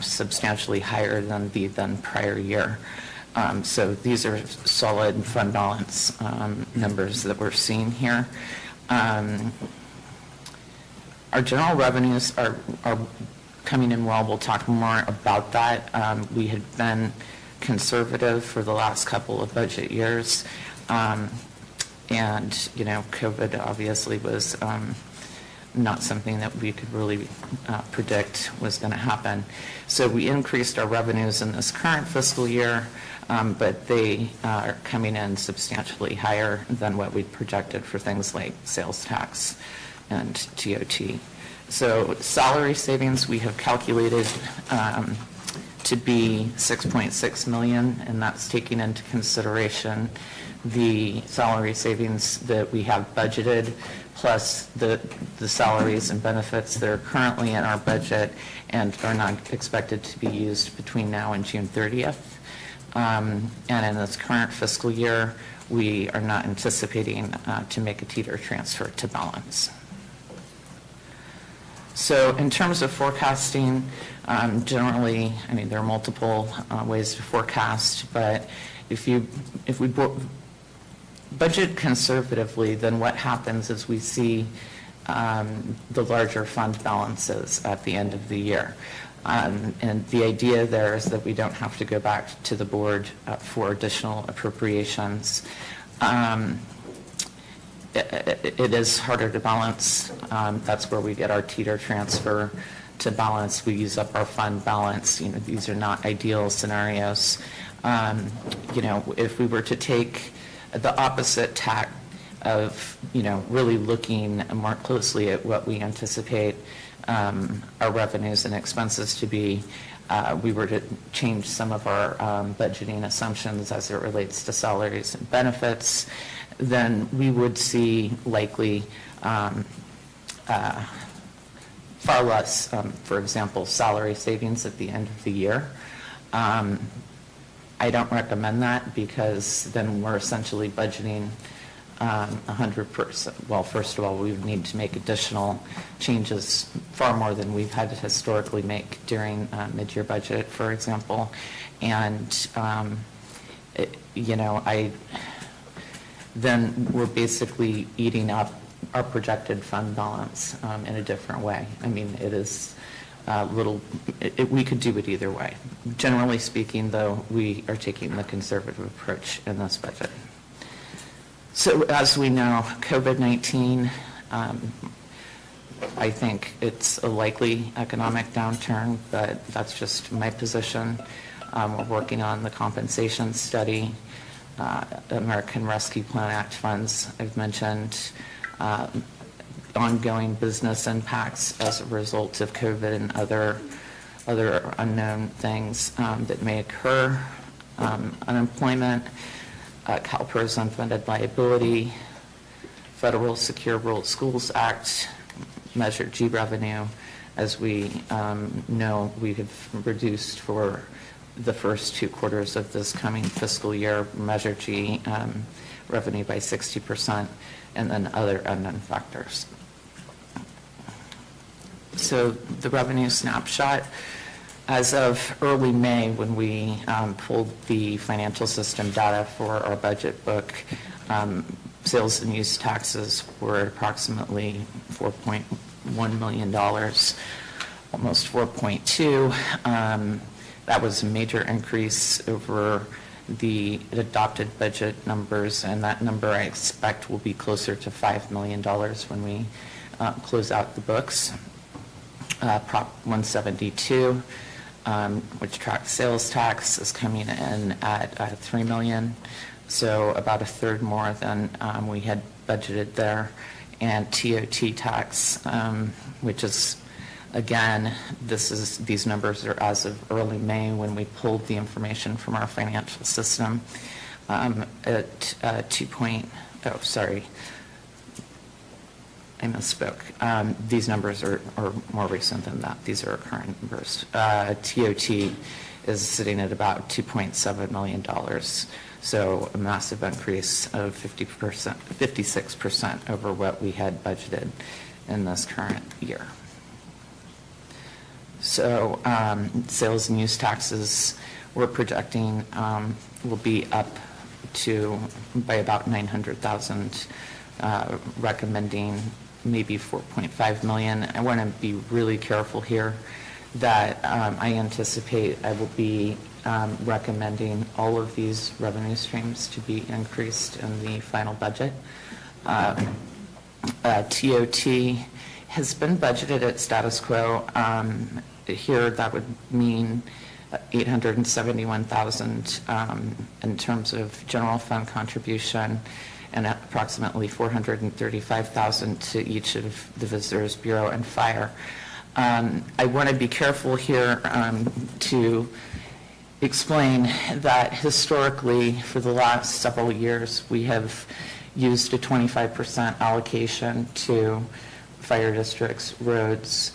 substantially higher than the prior year. So these are solid fund balance numbers that we're seeing here. Our general revenues are coming in well. We'll talk more about that. We had been conservative for the last couple of budget years. And, you know, COVID obviously was not something that we could really predict was going to happen. So we increased our revenues in this current fiscal year, but they are coming in substantially higher than what we projected for things like sales tax and TOT. So salary savings we have calculated to be $6.6 million, and that's taking into consideration the salary savings that we have budgeted, plus the salaries and benefits that are currently in our budget and are not expected to be used between now and June 30th. And in this current fiscal year, we are not anticipating to make a teeter transfer to balance. So in terms of forecasting, generally, I mean, there are multiple ways to forecast, but if we budget conservatively, then what happens is we see the larger fund balances at the end of the year. And the idea there is that we don't have to go back to the board for additional appropriations. It is harder to balance. That's where we get our teeter transfer to balance. We use up our fund balance. You know, these are not ideal scenarios. You know, if we were to take the opposite tack of, you know, really looking more closely at what we anticipate our revenues and expenses to be, we were to change some of our budgeting assumptions as it relates to salaries and benefits, then we would see likely far less, for example, salary savings at the end of the year. I don't recommend that, because then we're essentially budgeting 100%. Well, first of all, we would need to make additional changes, far more than we've had to historically make during mid-year budget, for example. And, you know, then we're basically eating up our projected fund balance in a different way. I mean, it is we could do it either way. Generally speaking, though, we are taking the conservative approach in this budget. So as we know, COVID-19, I think it's a likely economic downturn, but that's just my position. We're working on the compensation study, American Rescue Plan Act funds, I've mentioned, ongoing business impacts as a result of COVID and other unknown things that may occur, unemployment, CalPERS unfunded liability, Federal Secure Rural Schools Act, Measure G revenue. As we know, we have reduced for the first 2 quarters of this coming fiscal year, Measure G revenue by 60%, and then other unknown factors. So the revenue snapshot, as of early May, when we pulled the financial system data for our budget book, sales and use taxes were approximately $4.1 million, almost 4.2. That was a major increase over the adopted budget numbers, and that number I expect will be closer to $5 million when we close out the books. Prop 172, which tracks sales tax, is coming in at $3 million, so about a third more than we had budgeted there. And TOT tax, which is, again, these numbers are as of early May when we pulled the information from our financial system at I misspoke. These numbers are more recent than that. These are current numbers. TOT is sitting at about $2.7 million. So a massive increase of 56% over what we had budgeted in this current year. So sales and use taxes we're projecting will be up by about 900,000, recommending maybe 4.5 million. I want to be really careful here that I anticipate I will be recommending all of these revenue streams to be increased in the final budget. TOT has been budgeted at status quo. Here that would mean 871,000 in terms of general fund contribution, and approximately 435,000 to each of the Visitors Bureau and Fire. I want to be careful here to explain that historically, for the last several years, we have used a 25% allocation to fire districts, roads,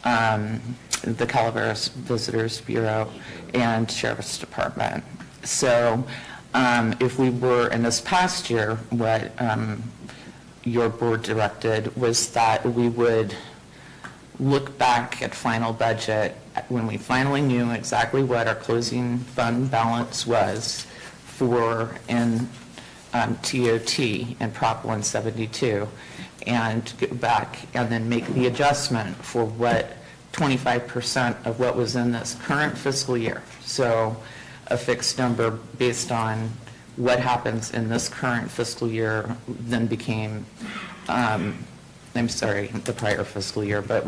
the Calaveras Visitors Bureau, and Sheriff's Department. So if we were, in this past year, what your board directed was that we would look back at final budget when we finally knew exactly what our closing fund balance was for in TOT and Prop 172, and go back and then make the adjustment for what 25% of what was in this current fiscal year. So a fixed number based on what happens in this current fiscal year then became, the prior fiscal year, but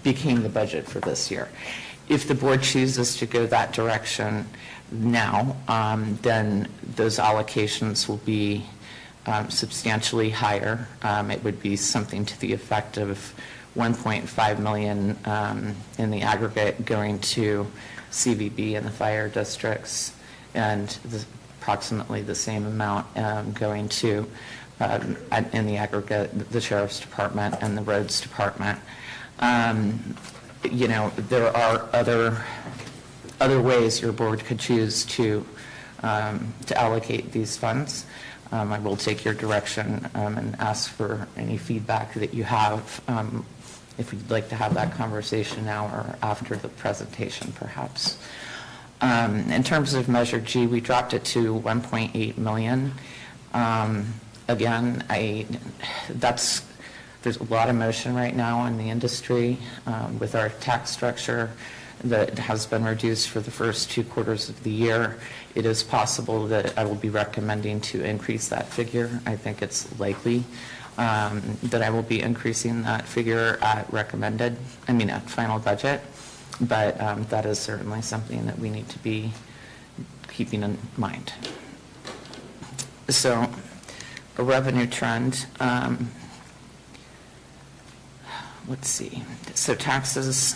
became the budget for this year. If the board chooses to go that direction now, then those allocations will be substantially higher. It would be something to the effect of 1.5 million in the aggregate going to CVB and the fire districts, and approximately the same amount going to, in the aggregate, the Sheriff's Department and the Roads Department. There are other ways your board could choose to allocate these funds. I will take your direction and ask for any feedback that you have, if you'd like to have that conversation now or after the presentation, perhaps. In terms of Measure G, we dropped it to 1.8 million. Again, there's a lot of motion right now in the industry with our tax structure, that has been reduced for the first 2 quarters of the year. It is possible that I will be recommending to increase that figure. I think it's likely that I will be increasing that figure at at final budget, but that is certainly something that we need to be keeping in mind. So, a revenue trend, let's see, so taxes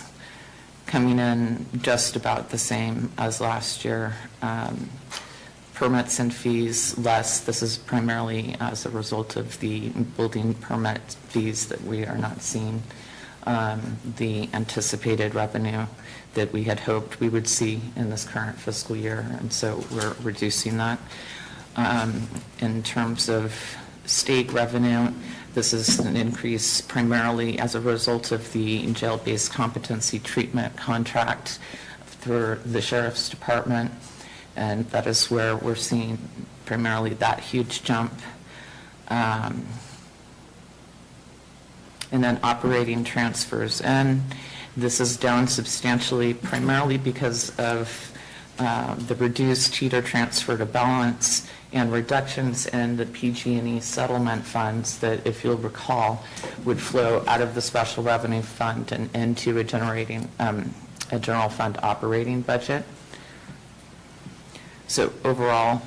coming in just about the same as last year. Permits and fees less. This is primarily as a result of the building permit fees that we are not seeing the anticipated revenue that we had hoped we would see in this current fiscal year, and so we're reducing that. In terms of state revenue, this is an increase primarily as a result of the jail-based competency treatment contract through the Sheriff's Department, and that is where we're seeing primarily that huge jump. And then operating transfers, and this is down substantially primarily because of the reduced Teeter transfer to balance and reductions in the PG&E settlement funds that, if you'll recall, would flow out of the special revenue fund and into a general fund operating budget. So overall,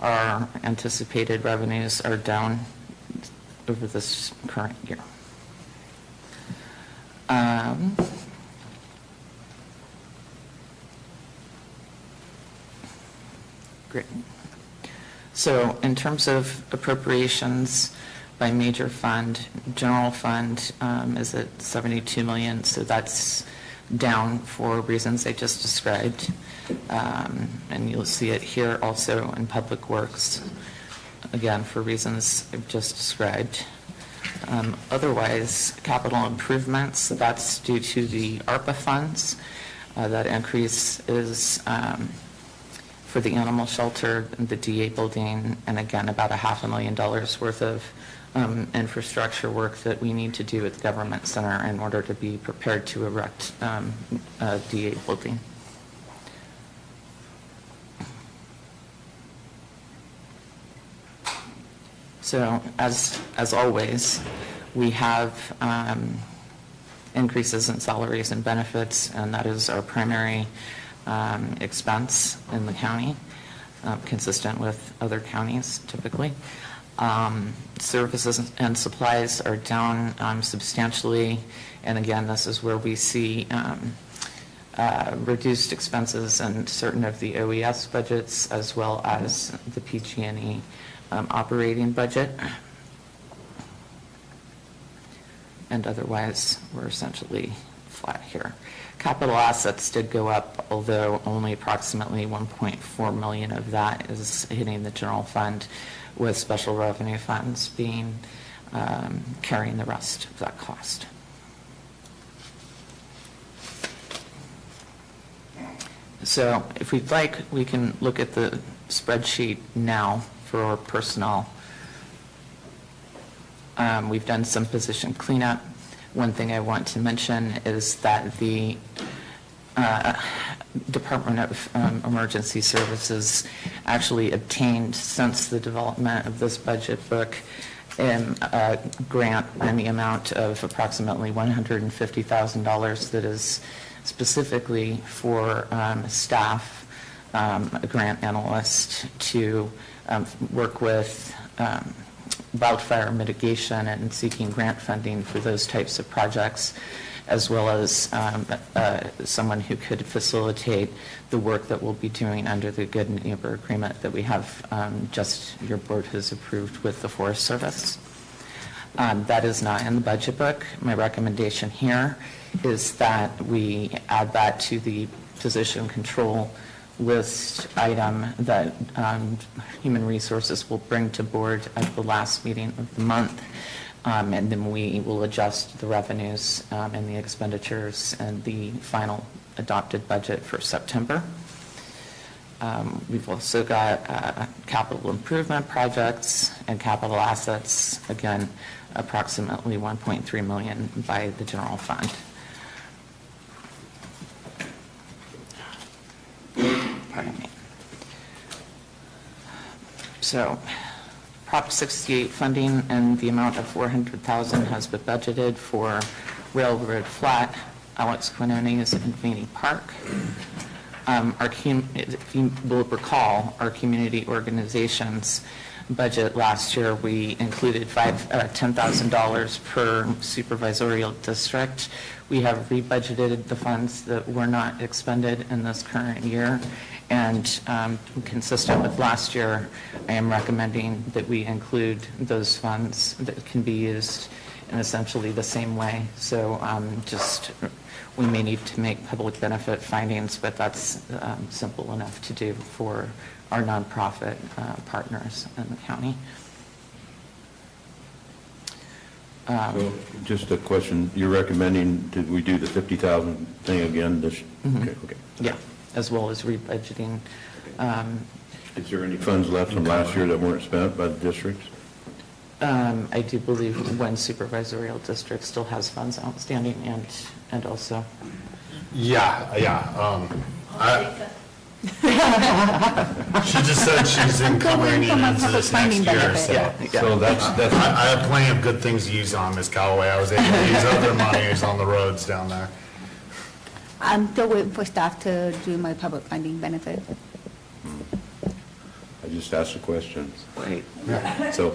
our anticipated revenues are down over this current year. Great. So in terms of appropriations by major fund, general fund is at 72 million, so that's down for reasons I just described. And you'll see it here also in Public Works, again, for reasons I've just described. Otherwise, capital improvements, that's due to the ARPA funds. That increase is for the animal shelter, the DA building, and again, about $500,000 worth of infrastructure work that we need to do at the Government Center in order to be prepared to erect a DA building. So, as always, we have increases in salaries and benefits, and that is our primary expense in the county, consistent with other counties typically. Services and supplies are down substantially, and again, this is where we see reduced expenses in certain of the OES budgets as well as the PG&E operating budget. And otherwise, we're essentially flat here. Capital assets did go up, although only approximately 1.4 million of that is hitting the general fund, with special revenue funds being carrying the rest of that cost. So if we'd like, we can look at the spreadsheet now for personnel. We've done some position cleanup. One thing I want to mention is that the Department of Emergency Services actually obtained, since the development of this budget book, a grant in the amount of approximately $150,000 that is specifically for staff, a grant analyst, to work with wildfire mitigation and seeking grant funding for those types of projects, as well as someone who could facilitate the work that we'll be doing under the Good Neighbor Agreement that we have your board has approved with the Forest Service. That is not in the budget book. My recommendation here is that we add that to the position control list item that Human Resources will bring to board at the last meeting of the month, and then we will adjust the revenues and the expenditures and the final adopted budget for September. We've also got capital improvement projects and capital assets, again, approximately 1.3 million by the general fund. So Prop 68 funding and the amount of $400,000 has been budgeted for Railroad Flat, Alex Quinones, and Vaney Park. If you will recall, our community organizations budget last year, we included $10,000 per supervisorial district. We have rebudgeted the funds that were not expended in this current year, and consistent with last year, I am recommending that we include those funds that can be used in essentially the same way. So we may need to make public benefit findings, but that's simple enough to do for our nonprofit partners in the county. So just a question, you're recommending, did we do the 50,000 thing again this? Okay. Yeah, as well as rebudgeting. Is there any funds left from last year that weren't spent by the districts? I do believe one supervisorial district still has funds outstanding and also. She just said she's encumbering it into this next year, so that's. I have plenty of good things to use on Ms. Callaway. I was able to use other monies on the roads down there. I'm still waiting for staff to do my public funding benefit. I just asked a question. Wait. So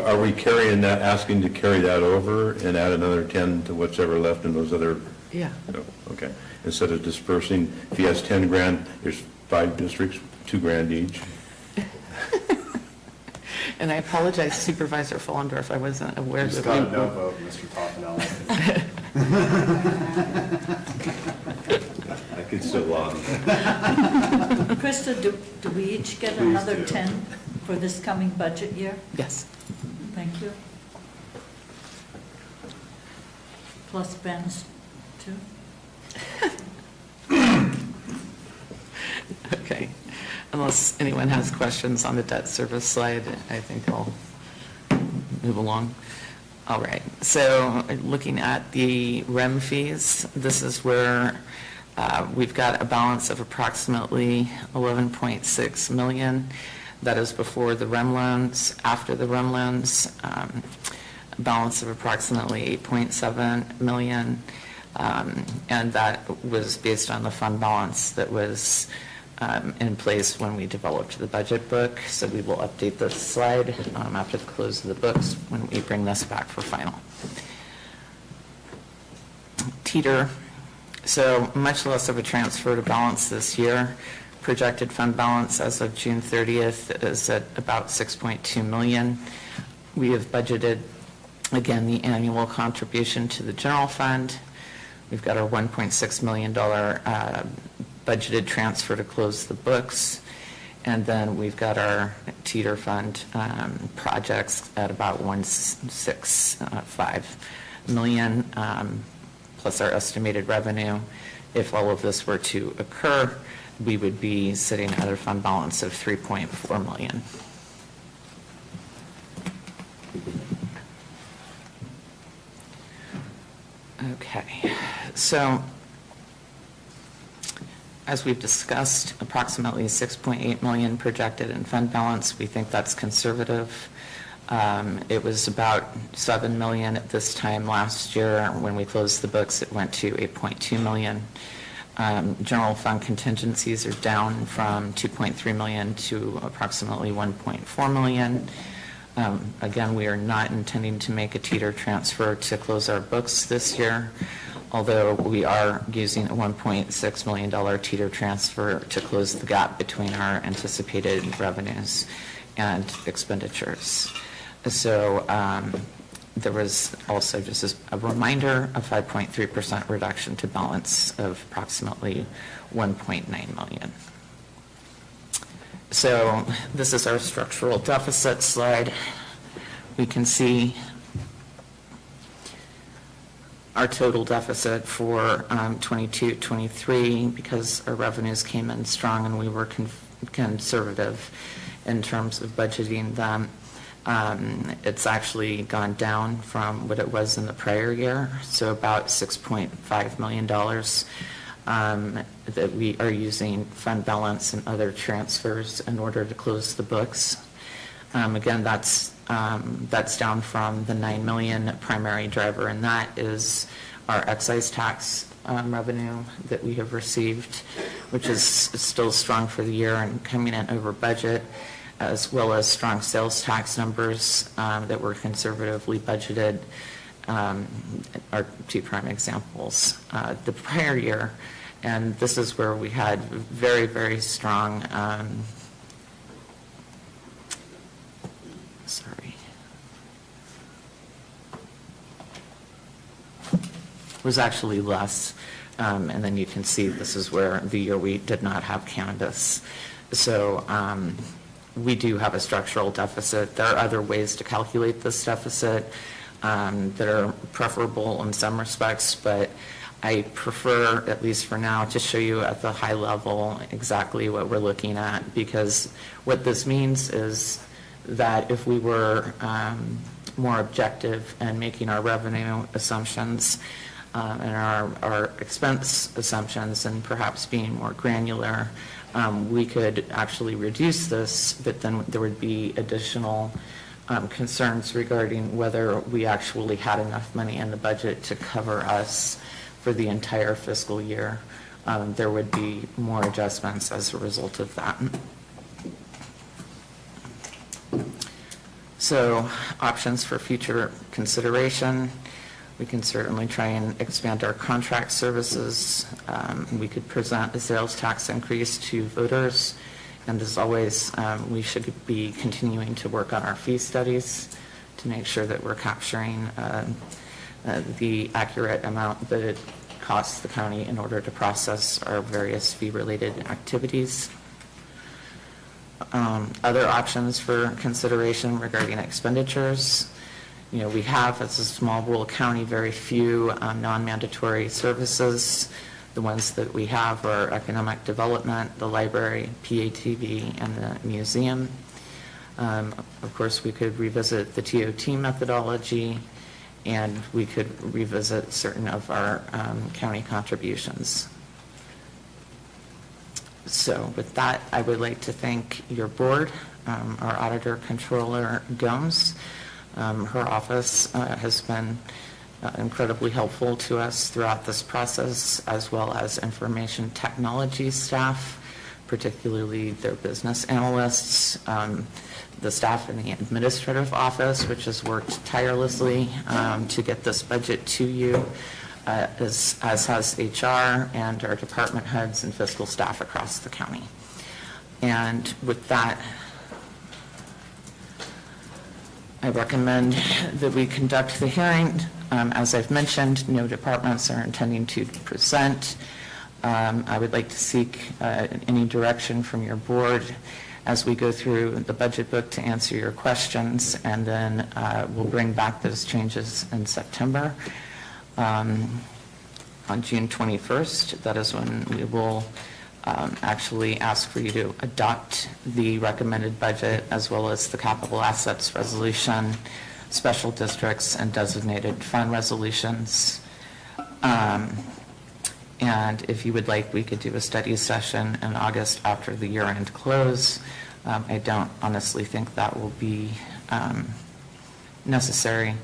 are we carrying that, asking to carry that over and add another 10 to what's ever left in those other? Yeah. No, okay. Instead of dispersing, if he has 10 grand, there's 5 districts, 2 grand each. And I apologize, Supervisor Fullendorf, I wasn't aware that. Just got a no vote, Mr. Toffenel. I could still log. Krista, do we each get another 10 for this coming budget year? Yes. Thank you. Plus Ben's too? Okay. Unless anyone has questions on the debt service slide, I think I'll move along. All right. So looking at the REM fees, this is where we've got a balance of approximately $11.6 million. That is before the REM loans. After the REM loans, balance of approximately $8.7 million. And that was based on the fund balance that was in place when we developed the budget book. So we will update this slide after the close of the books when we bring this back for final. Teeter. So much less of a transfer to balance this year. Projected fund balance as of June 30th is at about $6.2 million. We have budgeted, again, the annual contribution to the general fund. We've got our $1.6 million budgeted transfer to close the books. And then we've got our Teeter fund projects at about $1.65 million, plus our estimated revenue. If all of this were to occur, we would be sitting at a fund balance of $3.4 million. Okay, so as we've discussed, approximately $6.8 million projected in fund balance. We think that's conservative. It was about $7 million at this time last year. When we closed the books, it went to $8.2 million. General fund contingencies are down from $2.3 million to approximately $1.4 million. Again, we are not intending to make a Teeter transfer to close our books this year, although we are using a $1.6 million Teeter transfer to close the gap between our anticipated revenues and expenditures. So there was also, just as a reminder, a 5.3% reduction to balance of approximately $1.9 million. So this is our structural deficit slide. We can see our total deficit for 22-23 because our revenues came in strong and we were conservative in terms of budgeting them. It's actually gone down from what it was in the prior year, so about $6.5 million that we are using fund balance and other transfers in order to close the books. Again, that's down from the 9 million primary driver, and that is our excise tax revenue that we have received, which is still strong for the year and coming in over budget, as well as strong sales tax numbers that were conservatively budgeted, are two prime examples. The prior year, and this is where we had very, very strong, was actually less. And then you can see this is where the year we did not have cannabis. So we do have a structural deficit. There are other ways to calculate this deficit that are preferable in some respects, but I prefer, at least for now, to show you at the high level exactly what we're looking at, because what this means is that if we were more objective in making our revenue assumptions and our expense assumptions, and perhaps being more granular, we could actually reduce this, but then there would be additional concerns regarding whether we actually had enough money in the budget to cover us for the entire fiscal year. There would be more adjustments as a result of that. So, options for future consideration. We can certainly try and expand our contract services. We could present a sales tax increase to voters. And as always, we should be continuing to work on our fee studies to make sure that we're capturing the accurate amount that it costs the county in order to process our various fee-related activities. Other options for consideration regarding expenditures. You know, we have, as a small rural county, very few non-mandatory services. The ones that we have are economic development, the library, PATV, and the museum. Of course, we could revisit the TOT methodology, and we could revisit certain of our county contributions. So with that, I would like to thank your board, our auditor controller, Gomes. Her office has been incredibly helpful to us throughout this process, as well as information technology staff, particularly their business analysts, the staff in the administrative office, which has worked tirelessly to get this budget to you, as has HR and our department heads and fiscal staff across the county. And with that, I recommend that we conduct the hearing. As I've mentioned, no departments are intending to present. I would like to seek any direction from your board as we go through the budget book to answer your questions, and then we'll bring back those changes in September. On June 21st, that is when we will actually ask for you to adopt the recommended budget, as well as the capital assets resolution, special districts, and designated fund resolutions. And if you would like, we could do a study session in August after the year-end close. I don't honestly think that will be necessary,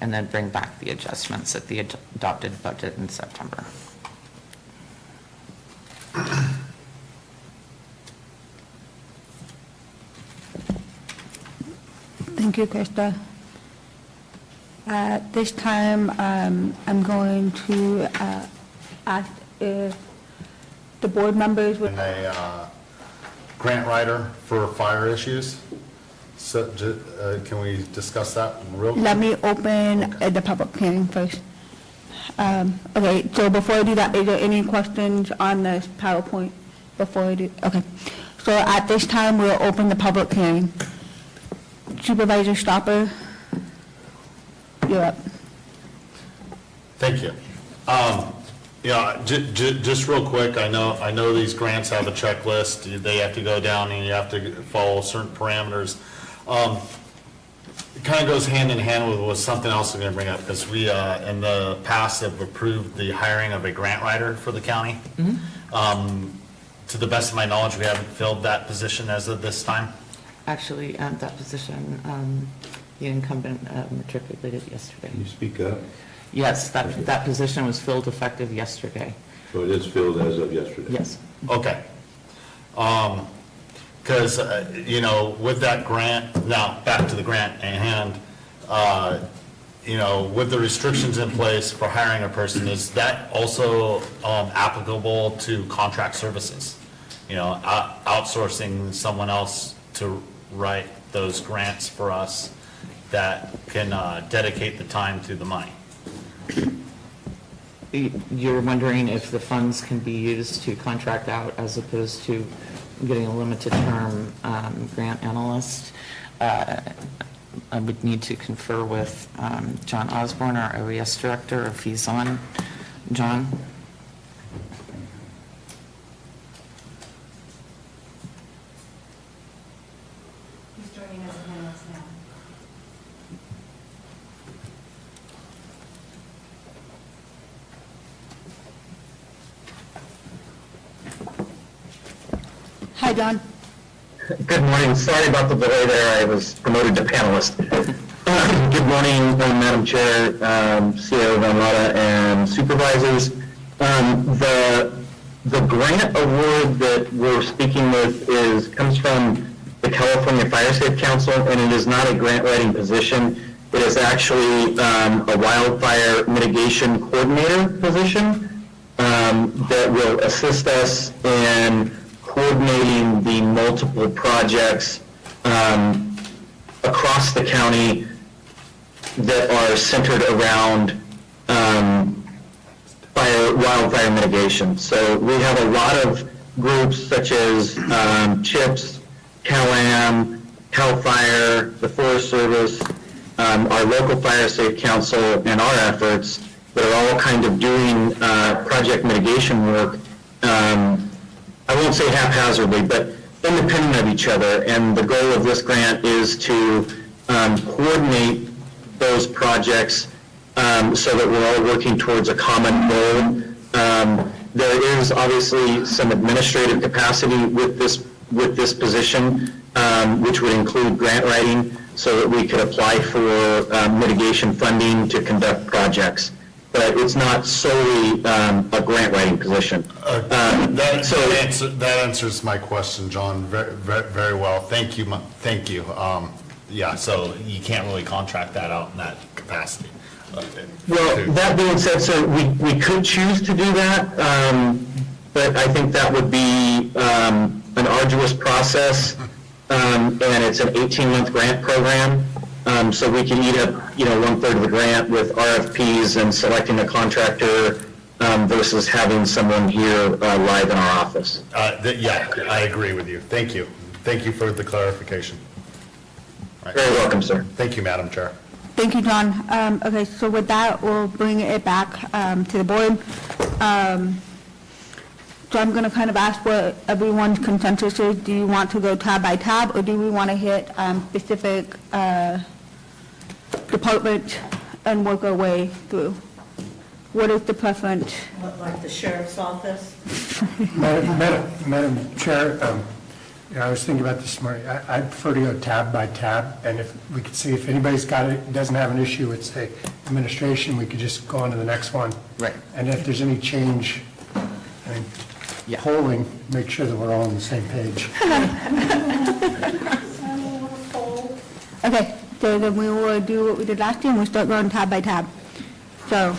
and then bring back the adjustments at the adopted budget in September. Thank you, Krista. At this time, I'm going to ask if the board members would... And a grant writer for fire issues. So can we discuss that real quick? Let me open the public hearing first. Okay, so before I do that, is there any questions on this PowerPoint before I do? Okay, so at this time, we'll open the public hearing. Supervisor Stopper, you're up. Thank you. Yeah, just real quick, I know these grants have a checklist. They have to go down and you have to follow certain parameters. It kind of goes hand in hand with something else I'm going to bring up, because we in the past have approved the hiring of a grant writer for the county. Mm-hmm. To the best of my knowledge, we haven't filled that position as of this time. Actually, that position, the incumbent matriculated yesterday. Can you speak up? Yes, that position was filled effective yesterday. So it is filled as of yesterday? Yes. Okay. Because, with that grant, now, back to the grant at hand, with the restrictions in place for hiring a person, is that also applicable to contract services? Outsourcing someone else to write those grants for us that can dedicate the time to the money? You're wondering if the funds can be used to contract out as opposed to getting a limited term grant analyst? I would need to confer with John Osborne, our OES director, if he's on. John? He's joining as an analyst now. Hi, John. Good morning. Sorry about the delay there. I was promoted to panelist. Good morning, Madam Chair, CEO Van Lotta, and supervisors. The grant award that we're speaking with comes from the California Fire Safe Council, and it is not a grant writing position. It is actually a wildfire mitigation coordinator position that will assist us in coordinating the multiple projects across the county that are centered around wildfire mitigation. So we have a lot of groups such as CHIPS, CalAm, CAL FIRE, the Forest Service, our local Fire Safe Council, and our efforts that are all kind of doing project mitigation work. I won't say haphazardly, but independent of each other. And the goal of this grant is to coordinate those projects so that we're all working towards a common goal. There is obviously some administrative capacity with this position, which would include grant writing, so that we could apply for mitigation funding to conduct projects. But it's not solely a grant writing position. That answers my question, John, very, very, very well. Thank you. Thank you. Yeah, so you can't really contract that out in that capacity. Well, that being said, sir, we could choose to do that, but I think that would be an arduous process, and it's an 18-month grant program. So we can eat up, 1/3 of the grant with RFPs and selecting a contractor versus having someone here live in our office. Yeah, I agree with you. Thank you. Thank you for the clarification. Right. Very welcome, sir. Thank you, Madam Chair. Thank you, John. Okay, so with that, we'll bring it back to the board. So I'm going to kind of ask what everyone's consensus is. Do you want to go tab by tab, or do we want to hit specific departments and work our way through? What is the preference? Like the sheriff's office? Madam Chair, I was thinking about this morning. I'd prefer to go tab by tab, and if we could see if anybody's got it, doesn't have an issue with, say, administration, we could just go on to the next one. Right. And if there's any change, polling, make sure that we're all on the same page. Okay, so then we will do what we did last year, and we'll start going tab by tab. So,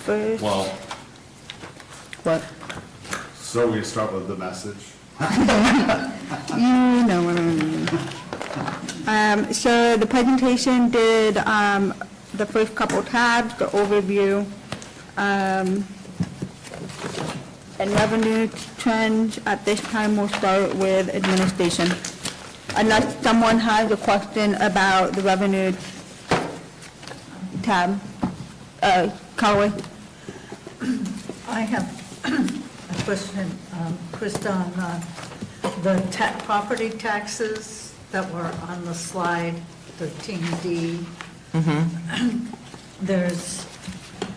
first, Well, what? so we start with the message. You know what I mean. So the presentation did the first couple tabs, the overview, and revenue trends. At this time, we'll start with administration. Unless someone has a question about the revenue tab. Callaway? I have a question, Krista, on the property taxes that were on the slide, 13D. There's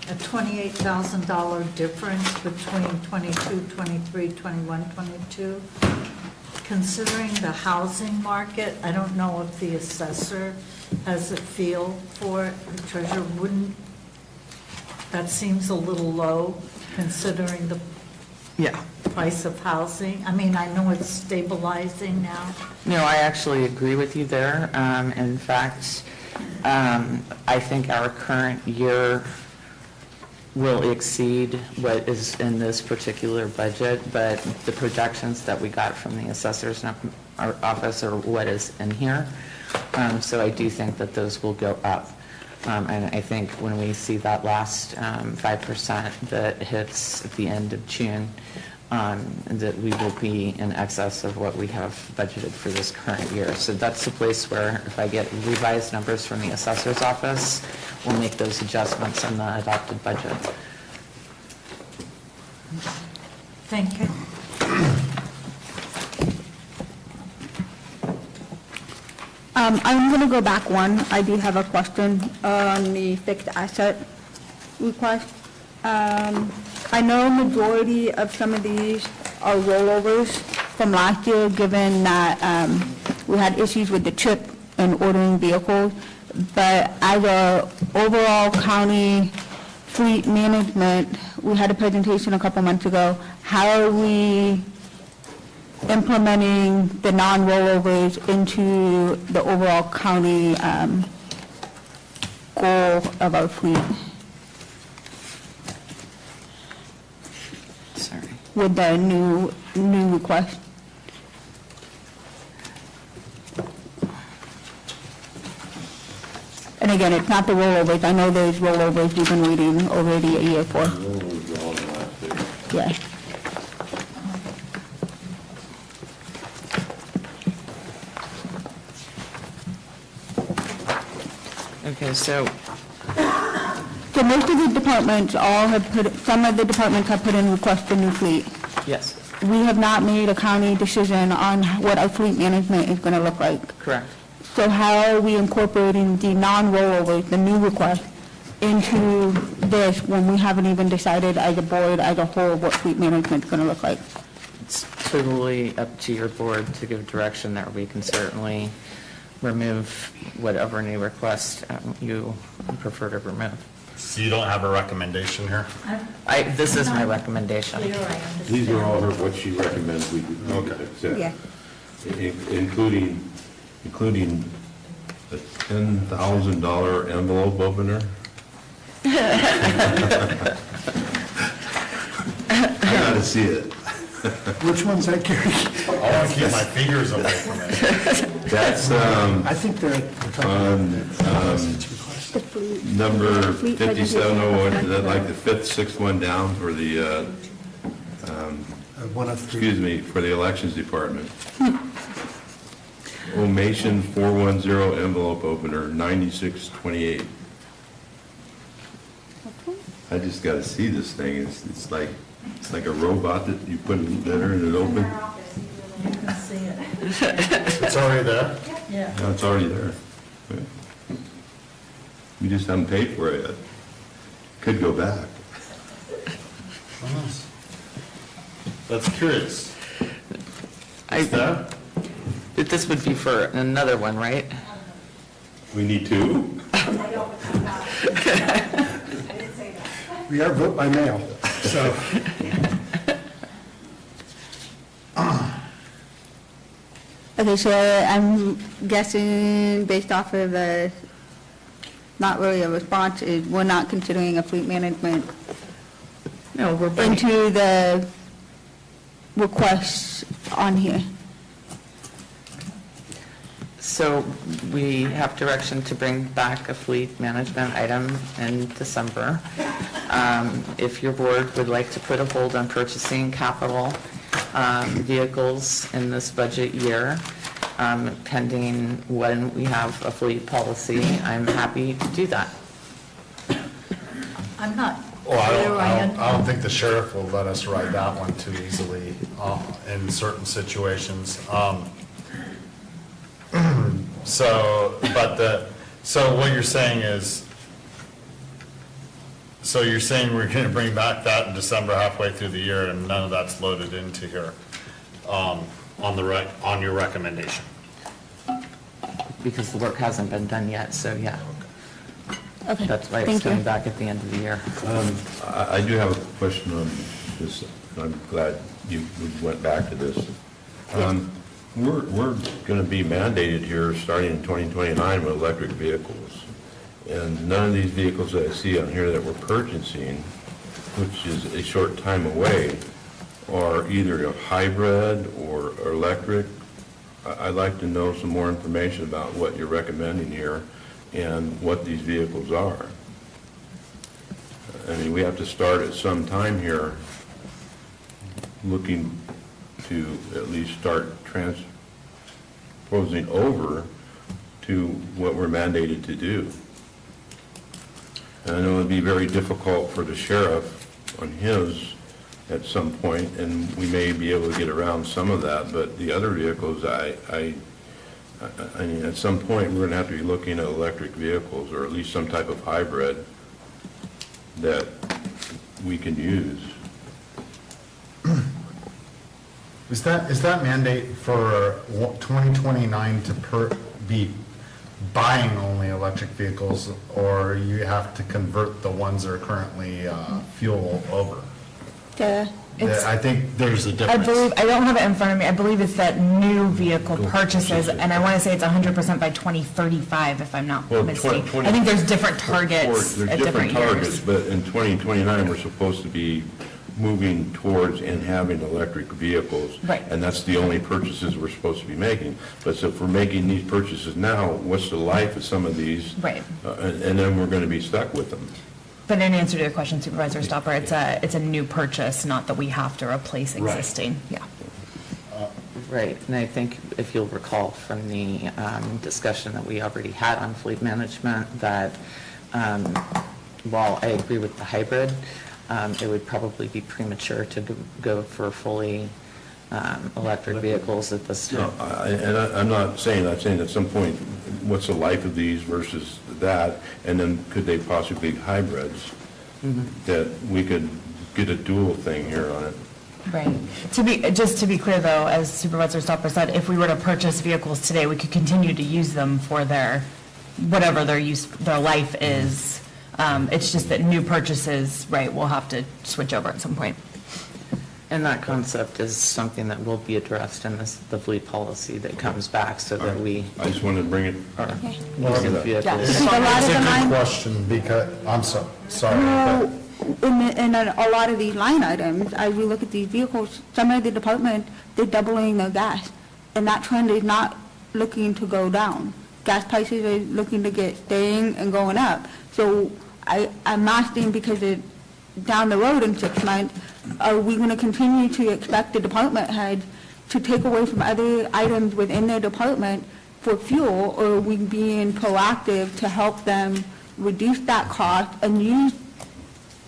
a $28,000 difference between 22, 23, 21, 22. Considering the housing market, I don't know if the assessor has a feel for it. The treasurer wouldn't, that seems a little low considering the price of housing. I mean, I know it's stabilizing now. No, I actually agree with you there. In fact, I think our current year will exceed what is in this particular budget, but the projections that we got from the assessor's office are what is in here. So I do think that those will go up. And I think when we see that last 5% that hits at the end of June, that we will be in excess of what we have budgeted for this current year. So that's the place where if I get revised numbers from the assessor's office, we'll make those adjustments in the adopted budget. Thank you. I'm going to go back one. I do have a question on the fixed asset request. I know majority of some of these are rollovers from last year, given that we had issues with the chip and ordering vehicles. But as a overall county fleet management, we had a presentation a couple months ago. How are we implementing the non-rollovers into the overall county goal of our fleet? Sorry. With the new request? And again, it's not the rollovers. I know there's rollovers we've been waiting already a year for. Yeah. Okay, so most of the departments some of the departments have put in requests for new fleet. yes, We have not made a county decision on what our fleet management is going to look like. correct. So how are we incorporating the non-rollovers, the new request, into this when we haven't even decided as a board, as a whole, what fleet management is going to look like? It's totally up to your board to give direction there. We can certainly remove whatever new request you prefer to remove. So you don't have a recommendation here? This is my recommendation. These are all what she recommends we accept. Yeah. Including a $10,000 envelope opener. I gotta see it. Which one's that, Gary? I want to keep my fingers away from it. That's, I think they're number 5701, is that like the fifth, sixth one down for the, excuse me, for the elections department? Omation 410 envelope opener, 9628. I just gotta see this thing. It's like a robot that you put in there and it opens. You can see it. It's already there? Yeah. No, it's already there. We just haven't paid for it yet. Could go back. That's curious. This would be for another one, right? We need two? We are vote by mail, so. Okay, so I'm guessing based off of the, not really a response, is we're not considering a fleet management No, we're into the requests on here. So we have direction to bring back a fleet management item in December. If your board would like to put a hold on purchasing capital vehicles in this budget year, pending when we have a fleet policy, I'm happy to do that. I'm not Well, clear. I don't think the sheriff will let us ride that one too easily in certain situations. So what you're saying is, So you're saying we're going to bring back that in December, halfway through the year, and none of that's loaded into here on your recommendation? Because the work hasn't been done yet, so yeah. Okay, That's why it's thank you. coming back at the end of the year. I do have a question on this. I'm glad we went back to this. We're going to be mandated here starting in 2029 with electric vehicles. And none of these vehicles that I see on here that we're purchasing, which is a short time away, are either a hybrid or electric. I'd like to know some more information about what you're recommending here and what these vehicles are. I mean, we have to start at some time here looking to at least start transposing over to what we're mandated to do. And I know it'd be very difficult for the sheriff on his at some point, and we may be able to get around some of that, but the other vehicles, I mean, at some point, we're going to have to be looking at electric vehicles, or at least some type of hybrid that we can use. Is that mandate for 2029 to be buying only electric vehicles, or you have to convert the ones that are currently fuel over? I think there's a difference. I believe, I don't have it in front of me, I believe it's that new vehicle purchases, and I want to say it's 100% by 2035, if I'm not mistaken. I think there's different targets at different years. But in 2029, we're supposed to be moving towards and having electric vehicles. Right. And that's the only purchases we're supposed to be making. But so if we're making these purchases now, what's the life of some of these? Right. And then we're going to be stuck with them. But in answer to your question, Supervisor Stopper, it's a new purchase, not that we have to replace existing. Yeah. Right, and I think if you'll recall from the discussion that we already had on fleet management, that while I agree with the hybrid, it would probably be premature to go for fully electric vehicles at this time. No, I'm not saying, I'm saying at some point, what's the life of these versus that, and then could they possibly be hybrids? That we could get a dual thing here on it. Right. Just to be clear, though, as Supervisor Stopper said, if we were to purchase vehicles today, we could continue to use them for their, whatever their life is. It's just that new purchases, right, we'll have to switch over at some point. And that concept is something that will be addressed in the fleet policy that comes back, so that we. I just wanted to bring it. Using vehicles. It's a good question, because, I'm sorry. No, in a lot of these line items, as we look at these vehicles, some of the department, they're doubling their gas, and that trend is not looking to go down. Gas prices are looking to staying and going up. So I'm asking, because down the road in 6 months, are we going to continue to expect the department head to take away from other items within their department for fuel, or are we being proactive to help them reduce that cost and use,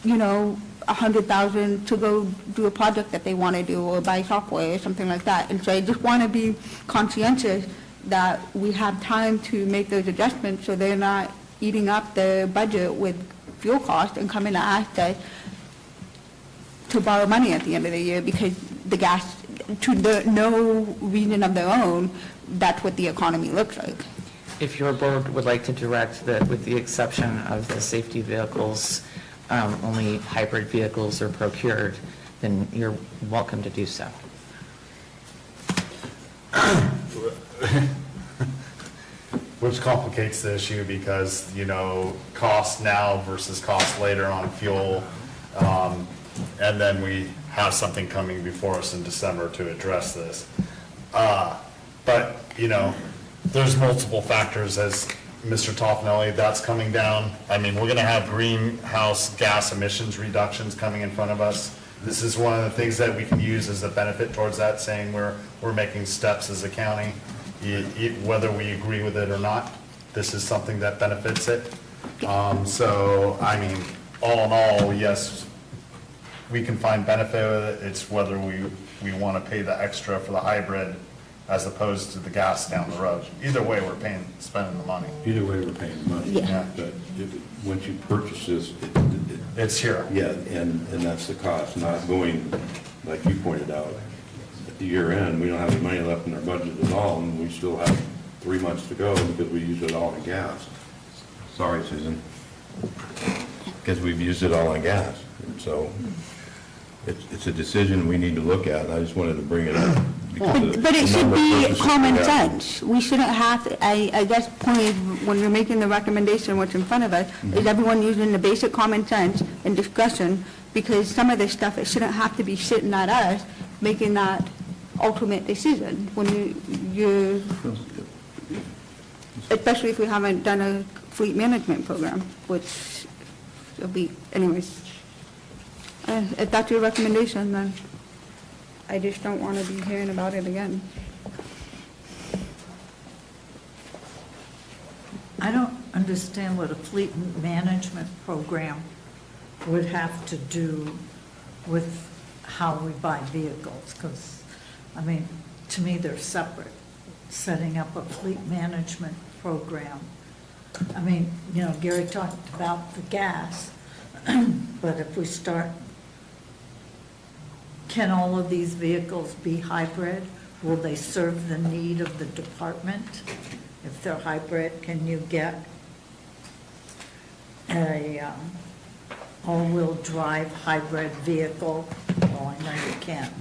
$100,000 to go do a project that they want to do, or buy software or something like that? And so I just want to be conscientious that we have time to make those adjustments, so they're not eating up the budget with fuel costs and coming to ask us to borrow money at the end of the year, because the gas, no reason of their own, that's what the economy looks like. If your board would like to direct that, with the exception of the safety vehicles, only hybrid vehicles are procured, then you're welcome to do so. Which complicates the issue, because, cost now versus cost later on fuel. And then we have something coming before us in December to address this. But, there's multiple factors, as Mr. Toffenelli, that's coming down. I mean, we're going to have greenhouse gas emissions reductions coming in front of us. This is one of the things that we can use as a benefit towards that, saying we're making steps as a county. Whether we agree with it or not, this is something that benefits it. So, I mean, all in all, yes, we can find benefit with it. It's whether we want to pay the extra for the hybrid as opposed to the gas down the road. Either way, we're spending the money. Either way, we're paying money. Yeah. But once you purchase this, It's here. Yeah, and that's the cost, not going, like you pointed out, at the year end, we don't have any money left in our budget at all, and we still have 3 months to go because we used it all in gas. Sorry, Susan. Because we've used it all on gas. And so it's a decision we need to look at. I just wanted to bring it up. But it should be common sense. We shouldn't have, I guess, pointed, when we're making the recommendation, what's in front of us, is everyone using the basic common sense and discussion, because some of this stuff, it shouldn't have to be sitting at us making that ultimate decision when you, especially if we haven't done a fleet management program, which will be, anyways. If that's your recommendation, then I just don't want to be hearing about it again. I don't understand what a fleet management program would have to do with how we buy vehicles, because, I mean, to me, they're separate. Setting up a fleet management program. I mean, you know, Gary talked about the gas, but if we start, can all of these vehicles be hybrid? Will they serve the need of the department? If they're hybrid, can you get a all-wheel drive hybrid vehicle? Oh, I know you can.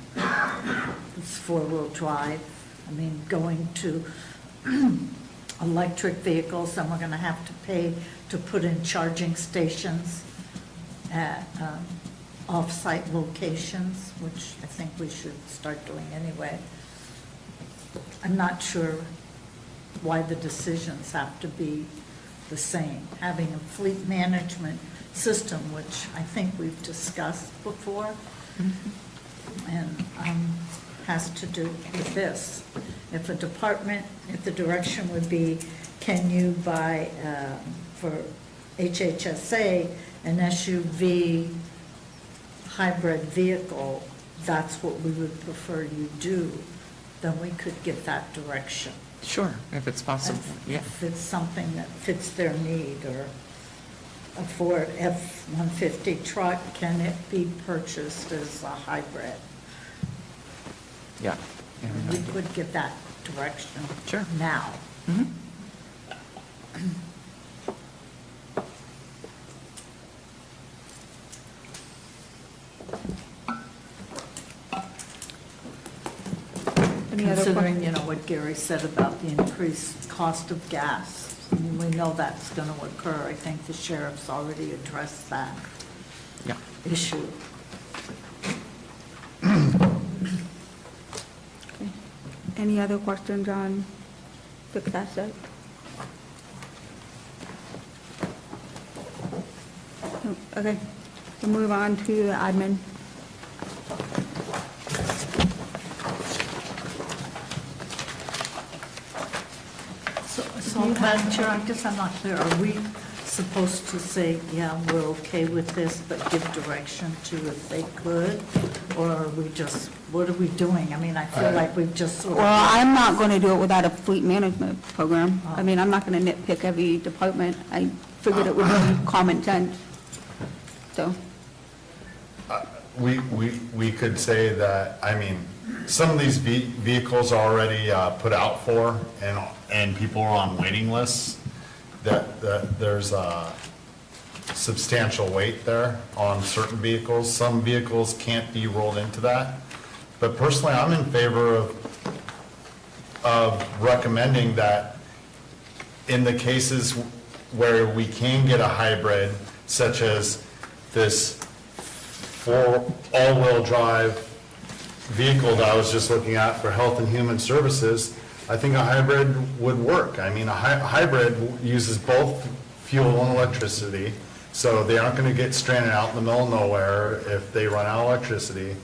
It's four-wheel drive. I mean, going to electric vehicles, then we're going to have to pay to put in charging stations at off-site locations, which I think we should start doing anyway. I'm not sure why the decisions have to be the same. Having a fleet management system, which I think we've discussed before, and has to do with this. If a department, if the direction would be, can you buy for HHSA an SUV hybrid vehicle, that's what we would prefer you do, then we could give that direction. Sure, if it's possible, yeah. If it's something that fits their need, or a Ford F-150 truck, can it be purchased as a hybrid? Yeah. We could give that direction. Sure. Now. Considering, you know, what Gary said about the increased cost of gas, I mean, we know that's going to occur. I think the sheriff's already addressed that issue. Any other questions on fixed asset? Okay, we'll move on to admin. So, Madam Chair, I guess I'm not clear. Are we supposed to say, yeah, we're okay with this, but give direction to if they could? Or are we just, what are we doing? I mean, I feel like we've just sort of... Well, I'm not going to do it without a fleet management program. I mean, I'm not going to nitpick every department. I figured it would be common sense, so. We could say that, I mean, some of these vehicles are already put out for, and people are on waiting lists, that there's a substantial wait there on certain vehicles. Some vehicles can't be rolled into that. But personally, I'm in favor of recommending that in the cases where we can get a hybrid, such as this all-wheel drive vehicle that I was just looking at for Health and Human Services, I think a hybrid would work. I mean, a hybrid uses both fuel and electricity, so they aren't going to get stranded out in the middle of nowhere if they run out of electricity.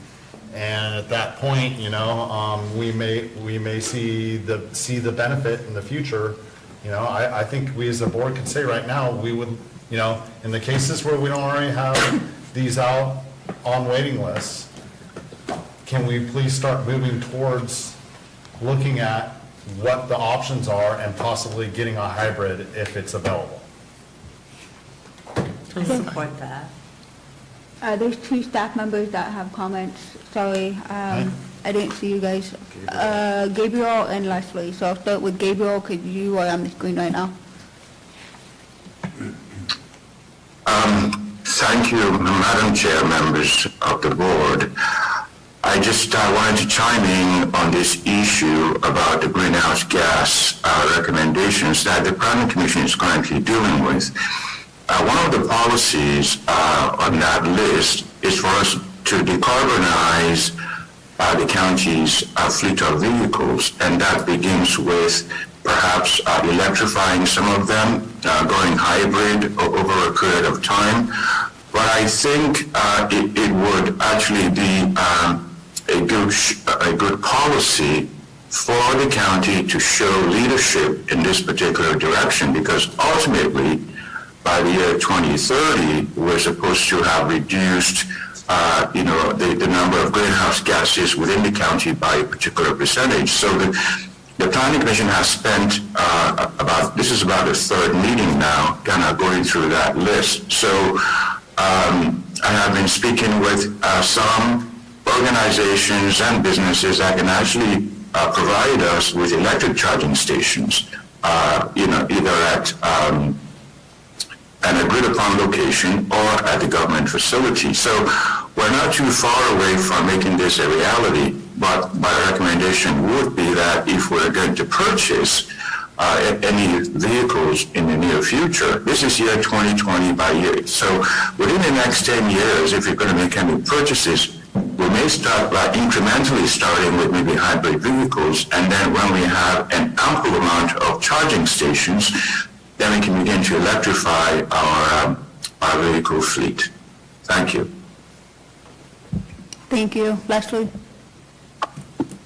And at that point, you know, we may see the benefit in the future. You know, I think we as a board could say right now, we would, you know, in the cases where we don't already have these out on waiting lists, can we please start moving towards looking at what the options are and possibly getting a hybrid if it's available? I support that. There's two staff members that have comments. Sorry, I didn't see you guys. Gabriel and Leslie. So I'll start with Gabriel because you are on the screen right now. Thank you, Madam Chair, members of the board. I just wanted to chime in on this issue about the greenhouse gas recommendations that the Planning Commission is currently dealing with. One of the policies on that list is for us to decarbonize the county's fleet of vehicles, and that begins with perhaps electrifying some of them, going hybrid over a period of time. But I think it would actually be a good policy for the county to show leadership in this particular direction, because ultimately, by the year 2030, we're supposed to have reduced the number of greenhouse gases within the county by a particular percentage. So the Planning Commission has spent this is about the third meeting now, kind of going through that list. So I have been speaking with some organizations and businesses that can actually provide us with electric charging stations, either at an agreed upon location or at the government facility. So we're not too far away from making this a reality, but my recommendation would be that if we're going to purchase any vehicles in the near future, this is year 2020 by year. So within the next 10 years, if you're going to make any purchases, we may start by incrementally starting with maybe hybrid vehicles, and then when we have an ample amount of charging stations, then we can begin to electrify our vehicle fleet. Thank you. Thank you. Leslie?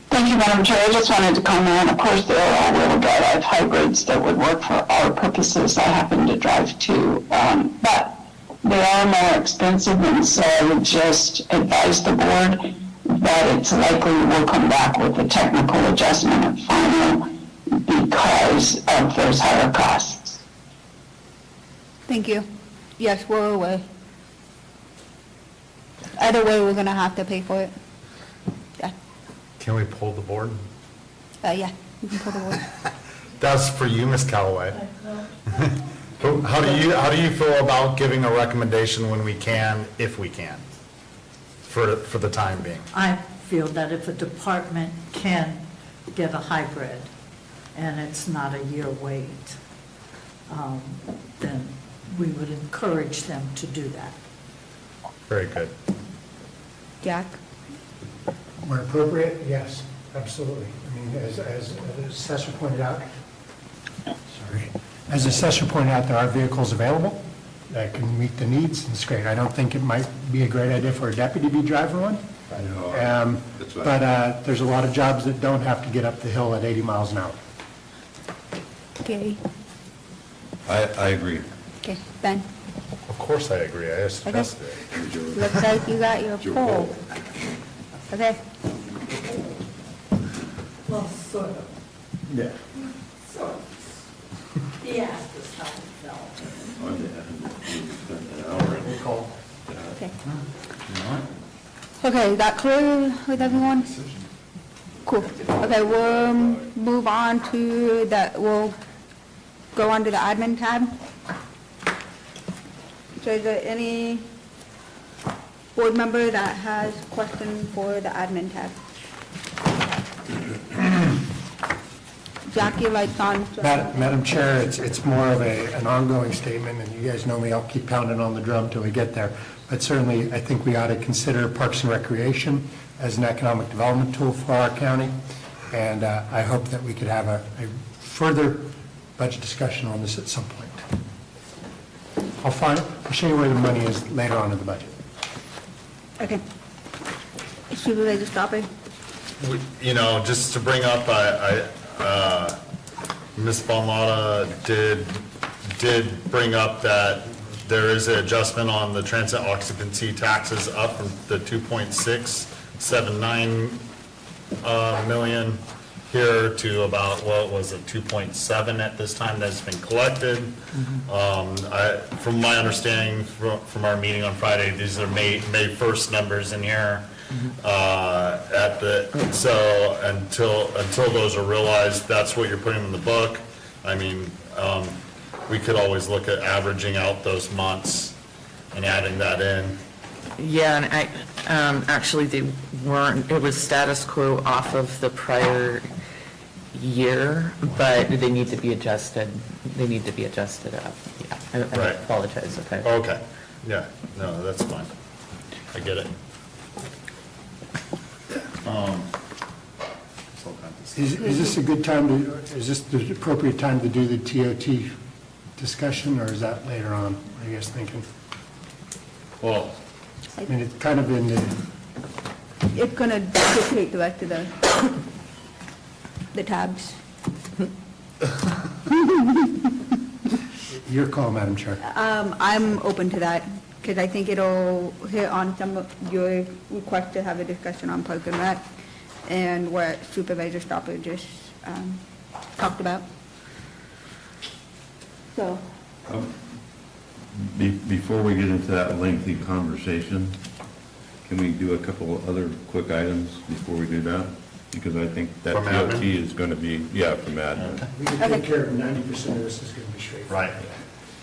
Thank you, Madam Chair. I just wanted to comment. Of course, they're all really good. I have hybrids that would work for our purposes. I happen to drive two, but they are more expensive, and so I would just advise the board that it's likely we'll come back with a technical adjustment at final because of those higher costs. Thank you. Yes, we're away. Either way, we're going to have to pay for it. Yeah. Can we pull the board? Yeah, you can pull the board. That's for you, Ms. Callaway. How do you feel about giving a recommendation when we can, if we can, for the time being? I feel that if a department can get a hybrid and it's not a year wait, then we would encourage them to do that. Very good. Jack? Where appropriate, yes, absolutely. I mean, as the assessor pointed out, as the assessor pointed out, there are vehicles available that can meet the needs, and it's great. I don't think it might be a great idea for a deputy to be driving one. I know. But there's a lot of jobs that don't have to get up the hill at 80 miles an hour. Okay. I agree. Okay, Ben? Of course I agree. I just suggested it. Looks like you got your poll. Okay. Well, sort of. Yeah. Sort of. He asked us how it felt. Okay. Okay, that clear with everyone? Cool. Okay, we'll move on to that. We'll go on to the admin tab. So is there any board member that has a question for the admin tab? Jack, your light's on. Madam Chair, it's more of an ongoing statement, and you guys know me, I'll keep pounding on the drum till we get there. But certainly, I think we ought to consider Parks and Recreation as an economic development tool for our county. And I hope that we could have a further budget discussion on this at some point. I'll show you where the money is later on in the budget. Okay. Supervisor Stopper? Just to bring up, Ms. Bonlata did bring up that there is an adjustment on the transit occupancy taxes up from the 2.679 million here to about, what was it, 2.7 at this time that's been collected. From my understanding from our meeting on Friday, these are May 1st numbers in here. So until those are realized, that's what you're putting in the book. I mean, we could always look at averaging out those months and adding that in. Yeah, and actually, they weren't, it was status quo off of the prior year, but they need to be adjusted. They need to be adjusted up. Yeah, I Right. apologize, okay. Okay, yeah, no, that's fine. I get it. Is this a good time to, is this the appropriate time to do the TOT discussion, or is that later on? What are you guys thinking? Well, I mean, it's kind of in the, It's going to dictate the rest of the tabs. your call, Madam Chair. I'm open to that, because I think it'll hit on some of your request to have a discussion on Park and Rec and what Supervisor Stopper just talked about. So, Before we get into that lengthy conversation, can we do a couple of other quick items before we do that? Because I think that From TOT admin? is going to be, from admin. We can take care of 90% of this is going to be straight. Right.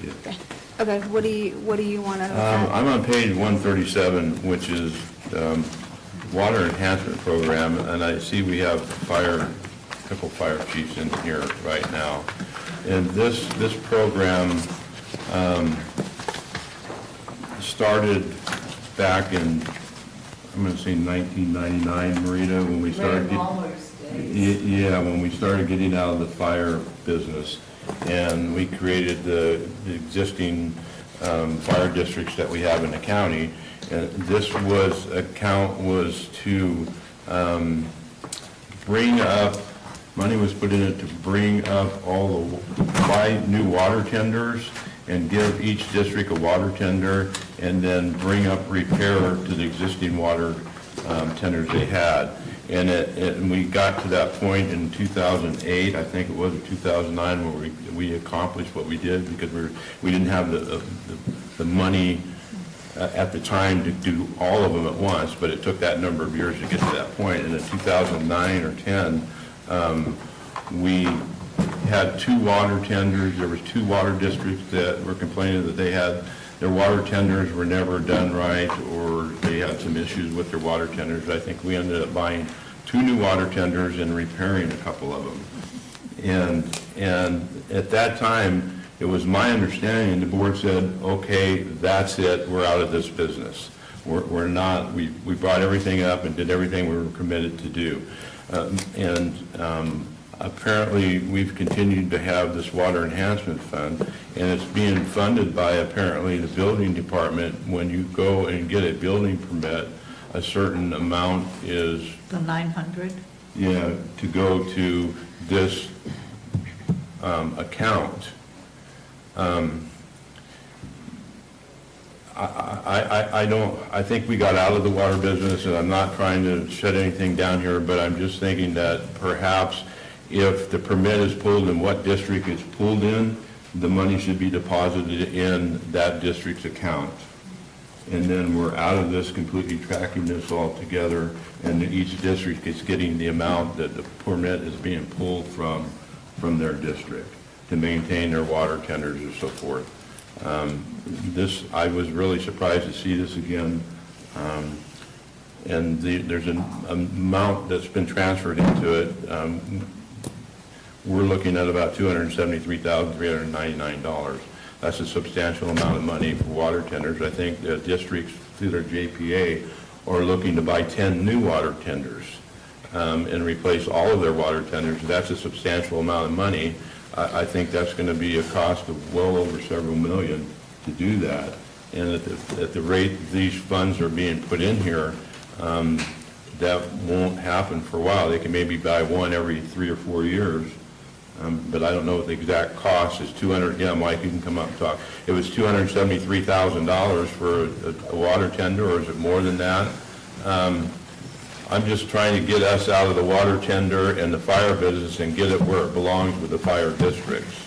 Yeah. okay, what do you want to look at? I'm on page 137, which is Water Enhancement Program, and I see we have a couple fire chiefs in here right now. And this program started back in, I'm going to say 1999, Marita, when we started. Yeah, when we started getting out of the fire business, and we created the existing fire districts that we have in the county. And this was to bring up, money was put in it to bring up buy new water tenders and give each district a water tender, and then bring up repair to the existing water tenders they had. And we got to that point in 2008, I think it was, or 2009, where we accomplished what we did, because we didn't have the money at the time to do all of them at once, but it took that number of years to get to that point. And in 2009 or 10, we had 2 water tenders. There was 2 water districts that were complaining that their water tenders were never done right, or they had some issues with their water tenders. I think we ended up buying 2 new water tenders and repairing a couple of them. And at that time, it was my understanding, the board said, okay, that's it, we're out of this business. We're not, we brought everything up and did everything we were committed to do. Apparently, we've continued to have this water enhancement fund, and it's being funded by apparently the building department. When you go and get a building permit, a certain amount is, The 900? yeah, to go to this account. I think we got out of the water business, and I'm not trying to shut anything down here, but I'm just thinking that perhaps if the permit is pulled in what district it's pulled in, the money should be deposited in that district's account. And then we're out of this, completely tracking this all together, and each district is getting the amount that the permit is being pulled from their district to maintain their water tenders and so forth. I was really surprised to see this again. And there's an amount that's been transferred into it. We're looking at about $273,399. That's a substantial amount of money for water tenders. I think the districts through their JPA are looking to buy 10 new water tenders and replace all of their water tenders. That's a substantial amount of money. I think that's going to be a cost of well over several million to do that. And at the rate these funds are being put in here, that won't happen for a while. They can maybe buy one every 3 or 4 years. But I don't know what the exact cost is. Mike, you can come up and talk. It was $273,000 for a water tender, or is it more than that? I'm just trying to get us out of the water tender and the fire business and get it where it belongs with the fire districts.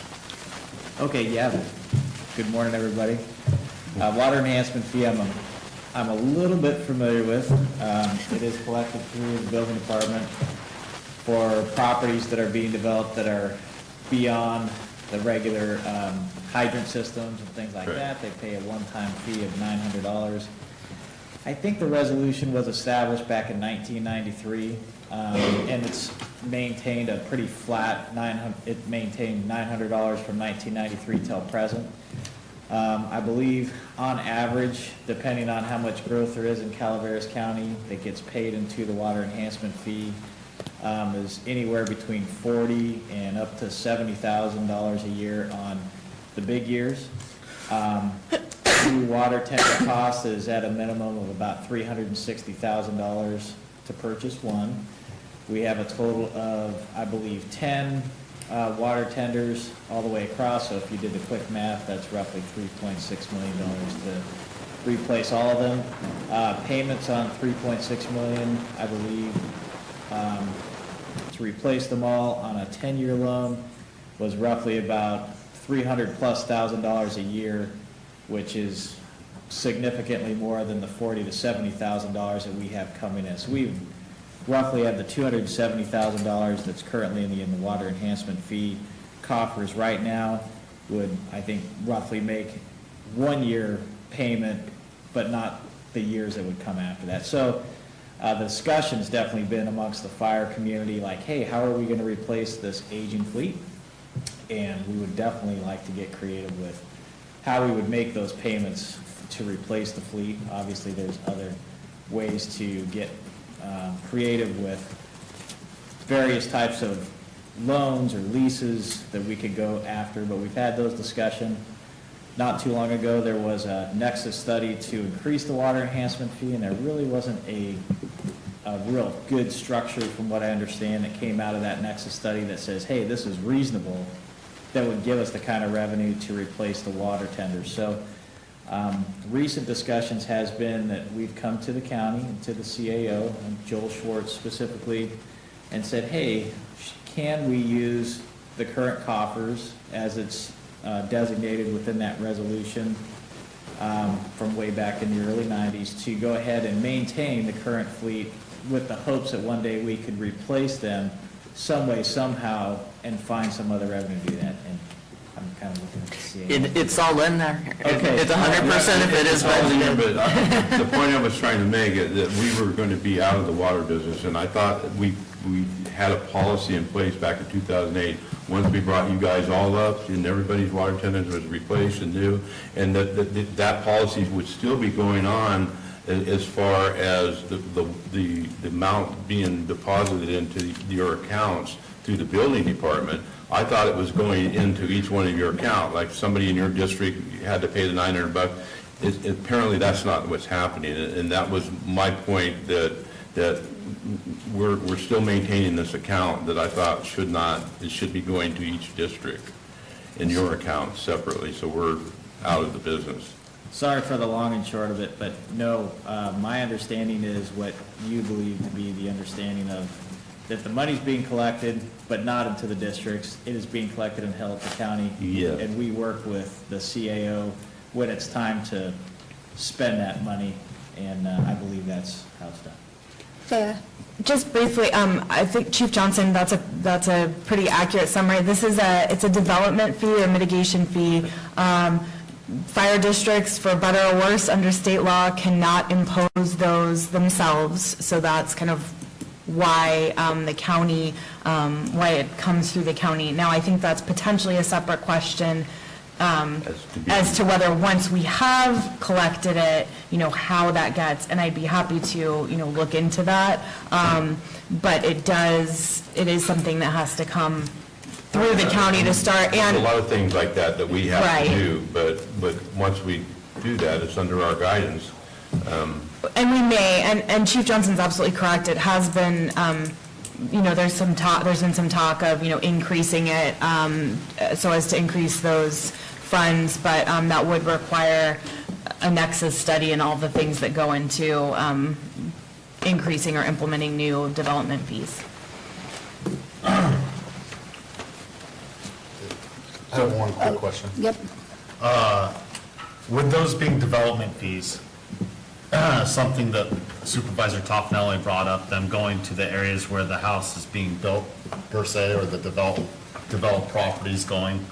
Okay, yeah. Good morning, everybody. Water enhancement fee, I'm a little bit familiar with. It is collected through the building department for properties that are being developed that are beyond the regular hydrant systems and things like that. They pay a one-time fee of $900. I think the resolution was established back in 1993, and it's maintained a pretty flat it maintained $900 from 1993 till present. I believe on average, depending on how much growth there is in Calaveras County that gets paid into the water enhancement fee, is anywhere between $40,000 and up to $70,000 a year on the big years. New water tender cost is at a minimum of about $360,000 to purchase one. We have a total of, I believe, 10 water tenders all the way across, so if you did the quick math, that's roughly $3.6 million to replace all of them. Payments on $3.6 million, I believe, to replace them all on a 10-year loan was roughly about $300,000+ a year, which is significantly more than the $40,000 to $70,000 that we have coming in. So we roughly have the $270,000 that's currently in the water enhancement fee coffers right now would, I think, roughly make 1 year payment, but not the years that would come after that. So the discussion's definitely been amongst the fire community, like, hey, how are we going to replace this aging fleet? And we would definitely like to get creative with how we would make those payments to replace the fleet. Obviously, there's other ways to get creative with various types of loans or leases that we could go after, but we've had those discussions. Not too long ago, there was a nexus study to increase the water enhancement fee, and there really wasn't a real good structure, from what I understand, that came out of that nexus study that says, hey, this is reasonable, that would give us the kind of revenue to replace the water tenders. So recent discussions has been that we've come to the county and to the CAO, and Joel Schwartz specifically, and said, hey, can we use the current coffers as it's designated within that resolution from way back in the early 90s to go ahead and maintain the current fleet with the hopes that one day we could replace them some way, somehow, and find some other revenue to do that. And I'm kind of looking at the CAO. It's all in there. Okay. It's 100% if it is budgeted. But the point I was trying to make is that we were going to be out of the water business, and I thought we had a policy in place back in 2008. Once we brought you guys all up and everybody's water tenders was replaced and new, and that policy would still be going on as far as the amount being deposited into your accounts through the building department. I thought it was going into each one of your account, like somebody in your district had to pay the $900. Apparently that's not what's happening, and that was my point, that we're still maintaining this account that I thought it should be going to each district in your account separately, so we're out of the business. Sorry for the long and short of it, but no, my understanding is what you believe to be the understanding of, that the money's being collected, but not into the districts. It is being collected and held at the county. Yeah. And we work with the CAO when it's time to spend that money, and I believe that's how it's done. Just briefly, I think Chief Johnson, that's a pretty accurate summary. It's a development fee or mitigation fee. Fire districts, for better or worse, under state law, cannot impose those themselves. So that's kind of why the county, why it comes through the county. Now, I think that's potentially a separate question as to whether once we have collected it, how that gets, and I'd be happy to, look into that. But it is something that has to come through the county to start. And a lot of things like that we have to do, but once we do that, it's under our guidance. And we may, and Chief Johnson's absolutely correct. It has been, there's been some talk of, increasing it so as to increase those funds, but that would require a nexus study and all the things that go into increasing or implementing new development fees. I have one quick question. Yep. With those being development fees, something that Supervisor Toffenelli brought up, them going to the areas where the house is being built per se, or the developed properties going.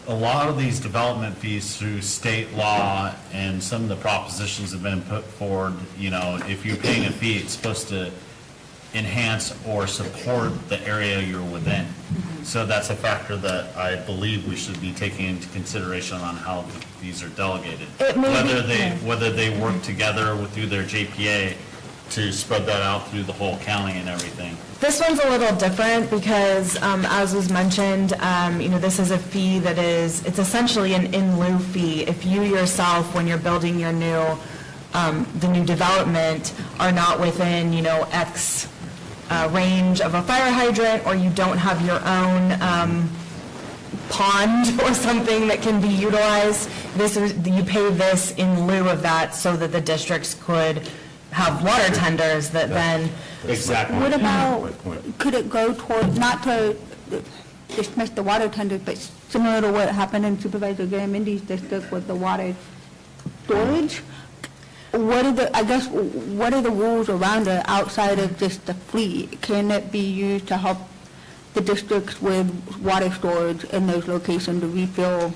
A lot of these development fees through state law and some of the propositions have been put forward, you know, if you're paying a fee, it's supposed to enhance or support the area you're within. So that's a factor that I believe we should be taking into consideration on how these are delegated. Whether they work together through their JPA to spread that out through the whole county and everything. This one's a little different because, as was mentioned, this is a fee that it's essentially an in lieu fee. If you yourself, when you're building your the new development, are not within, X range of a fire hydrant, or you don't have your own pond or something that can be utilized, you pay this in lieu of that so that the districts could have water tenders that then... Exactly. What about, could it go toward, not to dismiss the water tenders, but similar to what happened in Supervisor Garamindi's district with the water storage? What are the rules around it outside of just the fleet? Can it be used to help the districts with water storage in those locations to refill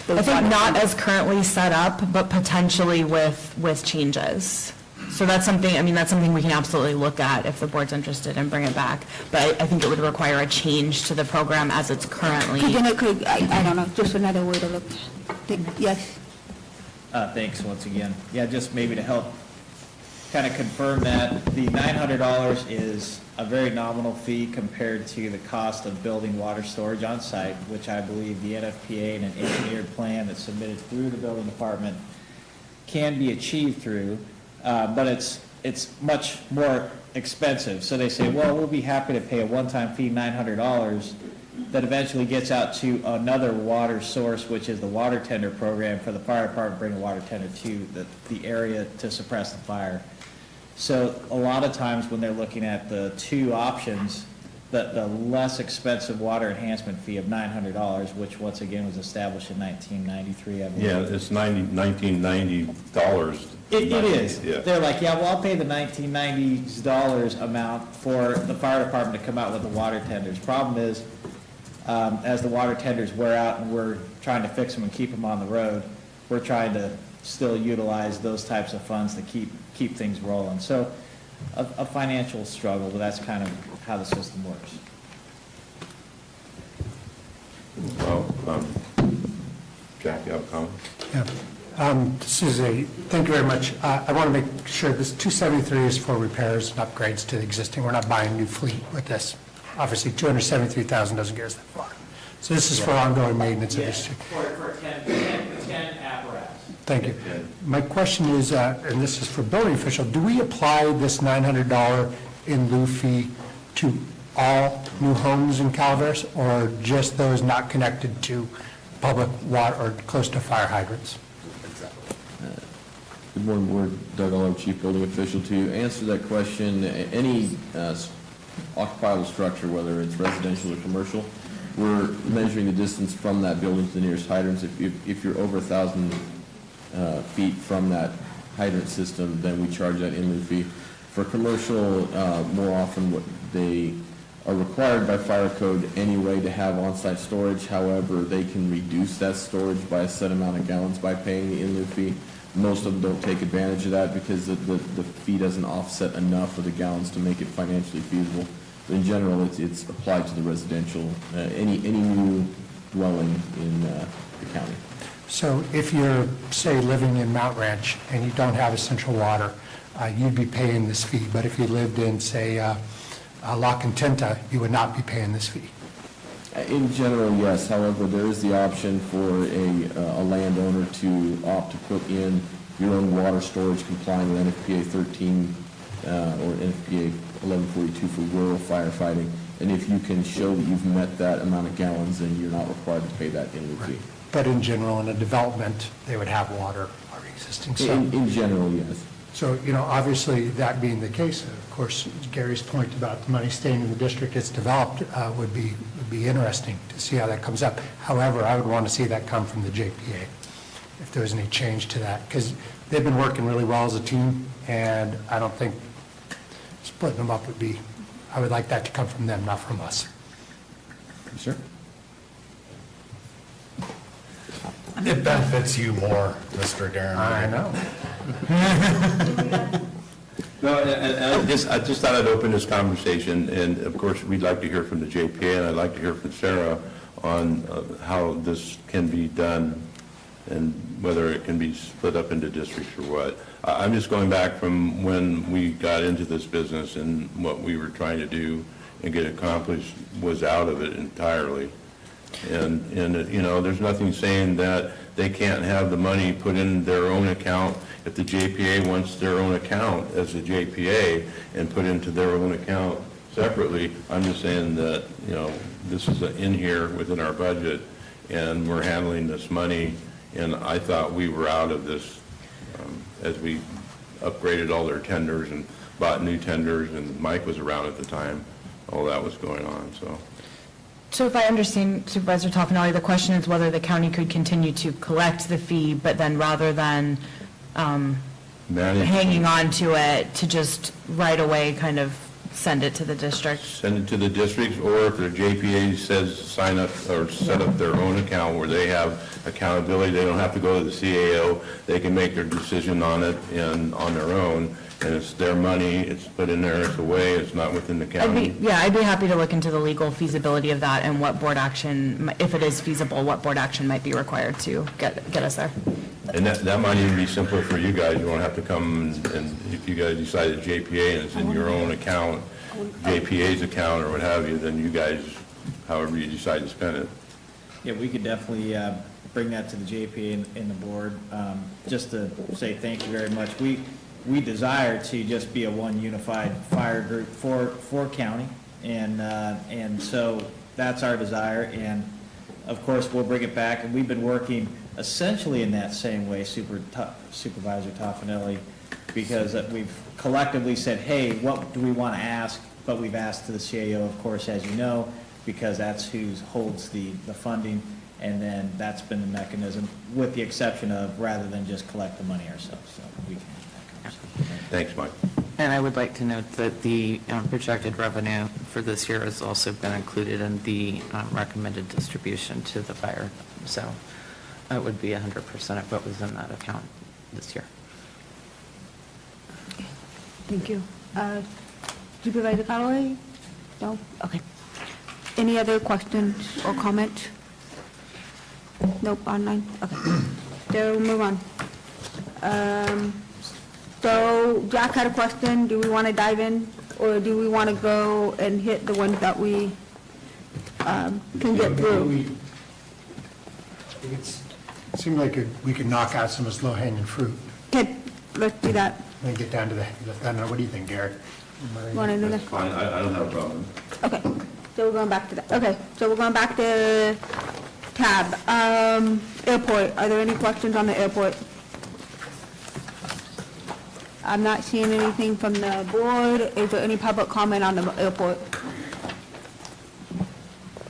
those? I think not as currently set up, but potentially with changes. So that's something we can absolutely look at if the board's interested and bring it back. But I think it would require a change to the program as it's currently. I don't know, just another way to look. Yes. Thanks once again. Yeah, just maybe to help kind of confirm that the $900 is a very nominal fee compared to the cost of building water storage on site, which I believe the NFPA and an engineered plan that's submitted through the building department can be achieved through, but it's much more expensive. So they say, well, we'll be happy to pay a one-time fee, $900, that eventually gets out to another water source, which is the water tender program for the fire department, bring a water tender to the area to suppress the fire. So a lot of times when they're looking at the two options, the less expensive water enhancement fee of $900, which once again was established in 1993, I believe. Yeah, it's $1990. It is. Yeah. They're like, yeah, well, I'll pay the $1990 amount for the fire department to come out with the water tenders. Problem is, as the water tenders wear out and we're trying to fix them and keep them on the road, we're trying to still utilize those types of funds to keep things rolling. So a financial struggle, but that's kind of how the system works. Well, Jack, you have a comment? Yeah. Thank you very much. I want to make sure this 273 is for repairs and upgrades to the existing. We're not buying new fleet with this. Obviously, $273,000 doesn't get us that far. So this is for ongoing maintenance of this. For 10 apparatus. Thank you. My question is, and this is for building official, do we apply this $900 in lieu fee to all new homes in Calaveras, or just those not connected to public water or close to fire hydrants? Good morning, Board. Doug Aller, Chief Building Official. To answer that question, any occupiable structure, whether it's residential or commercial, we're measuring the distance from that building to the nearest hydrants. If you're over 1,000 feet from that hydrant system, then we charge that in lieu fee. For commercial, more often they are required by fire code anyway to have on-site storage. However, they can reduce that storage by a set amount of gallons by paying the in lieu fee. Most of them don't take advantage of that because the fee doesn't offset enough of the gallons to make it financially feasible. But in general, it's applied to the residential, any new dwelling in the county. So if you're, say, living in Mount Ranch and you don't have essential water, you'd be paying this fee. But if you lived in, say, La Contenta, you would not be paying this fee. In general, yes. However, there is the option for a landowner to opt to put in your own water storage complying with NFPA 13 or NFPA 1142 for rural firefighting. And if you can show that you've met that amount of gallons, then you're not required to pay that in lieu fee. But in general, in a development, they would have water already existing. So In general, yes. So, obviously, that being the case, of course, Gary's point about the money staying in the district it's developed would be interesting to see how that comes up. However, I would want to see that come from the JPA, if there was any change to that, because they've been working really well as a team, and I don't think splitting them up would be, I would like that to come from them, not from us. Sure. It benefits you more, Mr. Darren. I know. No, and I just thought I'd open this conversation, and of course, we'd like to hear from the JPA, and I'd like to hear from Sarah on how this can be done and whether it can be split up into districts or what. I'm just going back from when we got into this business and what we were trying to do and get accomplished was out of it entirely. And there's nothing saying that they can't have the money put in their own account if the JPA wants their own account as a JPA and put into their own account separately. I'm just saying that, this is in here within our budget and we're handling this money, and I thought we were out of this as we upgraded all their tenders and bought new tenders, and Mike was around at the time. All that was going on, so. So if I understand Supervisor Toffenelli, the question is whether the county could continue to collect the fee, but then rather than hanging on to it, to just right away kind of send it to the district. Send it to the districts, or if their JPA says sign up or set up their own account where they have accountability, they don't have to go to the CAO, they can make their decision on it and on their own, and it's their money, it's put in there, it's away, it's not within the county. I'd be happy to look into the legal feasibility of that and what board action, if it is feasible, what board action might be required to get us there. And that might even be simpler for you guys. You won't have to come and if you guys decide a JPA and it's in your own account, JPA's account or what have you, then you guys, however you decide to spend it. Yeah, we could definitely bring that to the JPA and the board, just to say thank you very much. We desire to just be a one unified fire group for county, and so that's our desire, and of course, we'll bring it back, and we've been working essentially in that same way, Supervisor Toffenelli, because we've collectively said, hey, what do we want to ask? But we've asked to the CAO, of course, as you know, because that's who holds the funding, and then that's been the mechanism, with the exception of rather than just collect the money ourselves. So we can have that conversation. Thanks, Mike. And I would like to note that the projected revenue for this year has also been included in the recommended distribution to the fire. So it would be 100% of what was in that account this year. Thank you. Supervisor Callaway? No? Okay. Any other questions or comments? Nope, online? Okay. So we'll move on. So Jack had a question. Do we want to dive in, or do we want to go and hit the ones that we can get through? It seemed like we could knock out some of this low-hanging fruit Okay, let's do that. and get down to the, I don't know, what do you think, Gary? Want to do that? Fine, I don't have a problem. Okay, so we're going back to that. Okay, so we're going back to tab. Airport, are there any questions on the airport? I'm not seeing anything from the board. Is there any public comment on the airport?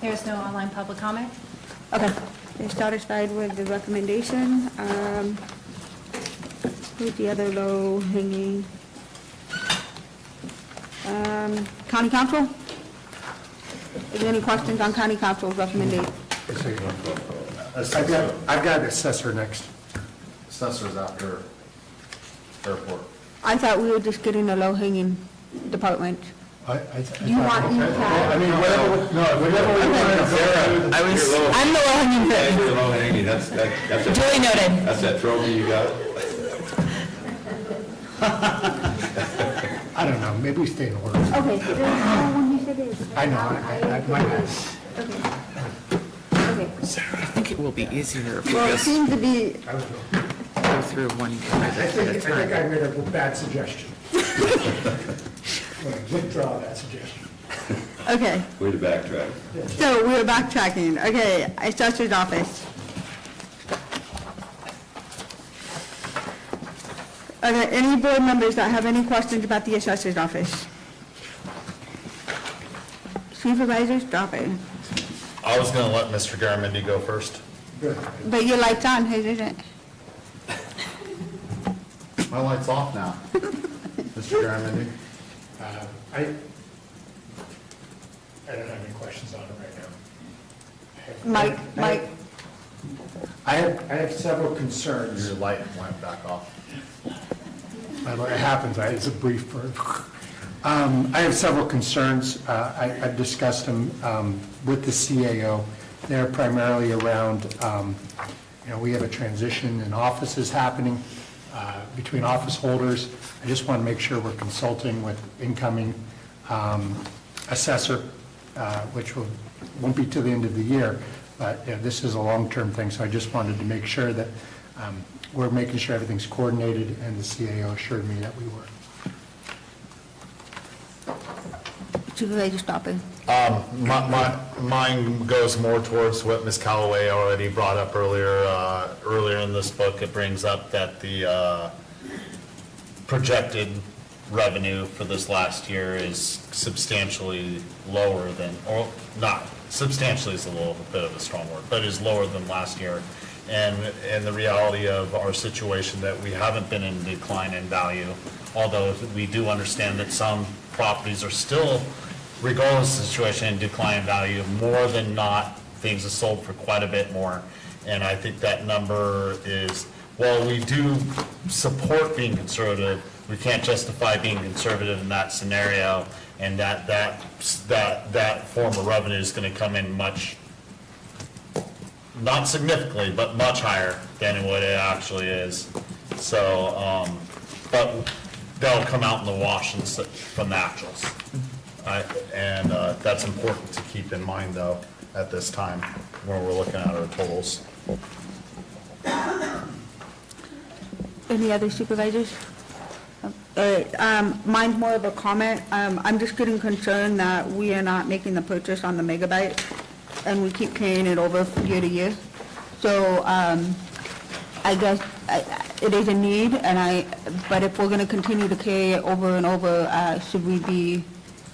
There's no online public comment? Okay, they're satisfied with the recommendation. Who's the other low hanging? County Council? Is there any questions on County Council's recommendation? I've got assessor next. Assessors after airport. I thought we were just getting the low hanging department. Do you want me to? I mean, whatever we want to do. I'm the low-hanging fruit. You're low-hanging, that's Duly noted. That's that trophy you got? I don't know, maybe we stay in order. Okay, when you said it. I know, my bad. Okay. I think it will be easier if we Well, it just seems to be, go through one I at a think time. I made a bad suggestion. Withdraw that suggestion. okay, Way to backtrack. so we're backtracking. Okay, Assessor's Office. Are there any board members that have any questions about the assessor's office? Supervisors, drop it. I was going to let Mr. Garamendi go first. But your light's on, isn't it? My light's off now. Mr. Garamendi? I don't have any questions on it right now. Mike. I have several concerns. Your light went back off. It happens, it's a brief burn. I have several concerns. I've discussed them with the CAO. They're primarily around, we have a transition in offices happening between office holders. I just want to make sure we're consulting with incoming assessor, which won't be to the end of the year, but this is a long-term thing, so I just wanted to make sure that we're making sure everything's coordinated, and the CAO assured me that we were. Supervisor, stop it. Mine goes more towards what Ms. Callaway already brought up earlier in this book. It brings up that the projected revenue for this last year is substantially lower than, or not, substantially is a little bit of a strong word, but is lower than last year. And the reality of our situation that we haven't been in decline in value, although we do understand that some properties are still, regardless of the situation, in decline in value. More than not, things have sold for quite a bit more. And I think that number is, while we do support being conservative, we can't justify being conservative in that scenario, and that form of revenue is going to come in much, not significantly, but much higher than what it actually is. So, but they'll come out in the wash from the actuals. And that's important to keep in mind, though, at this time when we're looking at our totals. Any other supervisors? Mine's more of a comment. I'm just getting concerned that we are not making the purchase on the megabyte, and we keep carrying it over year to year. So I guess it is a need, but if we're going to continue to carry it over and over, should we be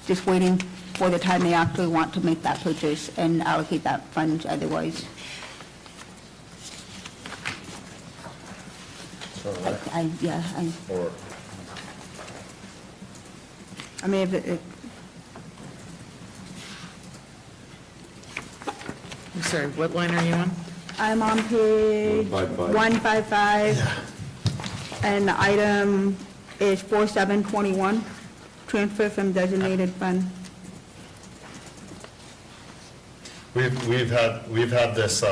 just waiting for the time they actually want to make that purchase and allocate that funds otherwise? I mean, if it, I'm sorry, what line are you on? I'm on page 155, and the item is 4721, transfer from designated fund. We've had this,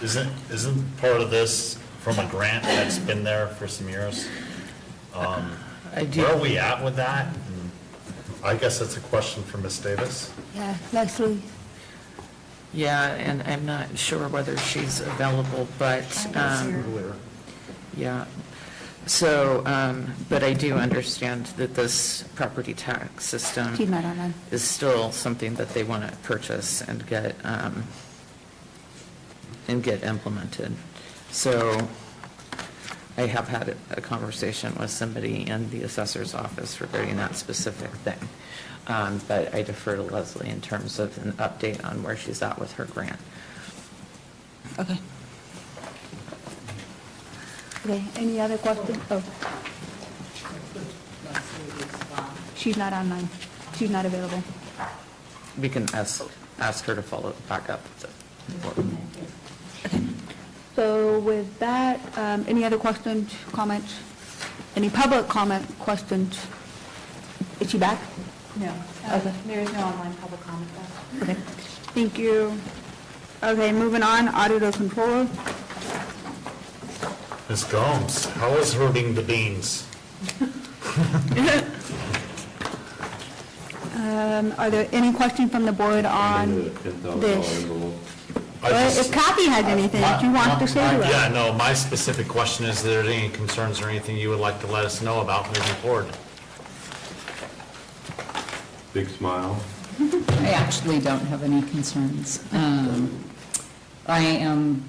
isn't part of this from a grant that's been there for some years? Where are we at with that? I guess that's a question for Ms. Davis. Yeah, Leslie. Yeah, and I'm not sure whether she's available, but, yeah. So, but I do understand that this property tax system is still something that they want to purchase and get implemented. So I have had a conversation with somebody in the assessor's office regarding that specific thing. But I defer to Leslie in terms of an update on where she's at with her grant. Okay. Okay, any other questions? Oh. She's not online. She's not available. We can ask her to follow back up with it. Okay. So with that, any other questions, comments? Any public comment, questions? Is she back? No. Okay. There is no online public comment, though. Okay, thank you. Okay, moving on, auditor controller. Ms. Gomes, how is herding the beans? Are there any questions from the board on this? If Kathy has anything that you want to say to us. Yeah, no, my specific question is, are there any concerns or anything you would like to let us know about moving forward? Big smile. I actually don't have any concerns. I am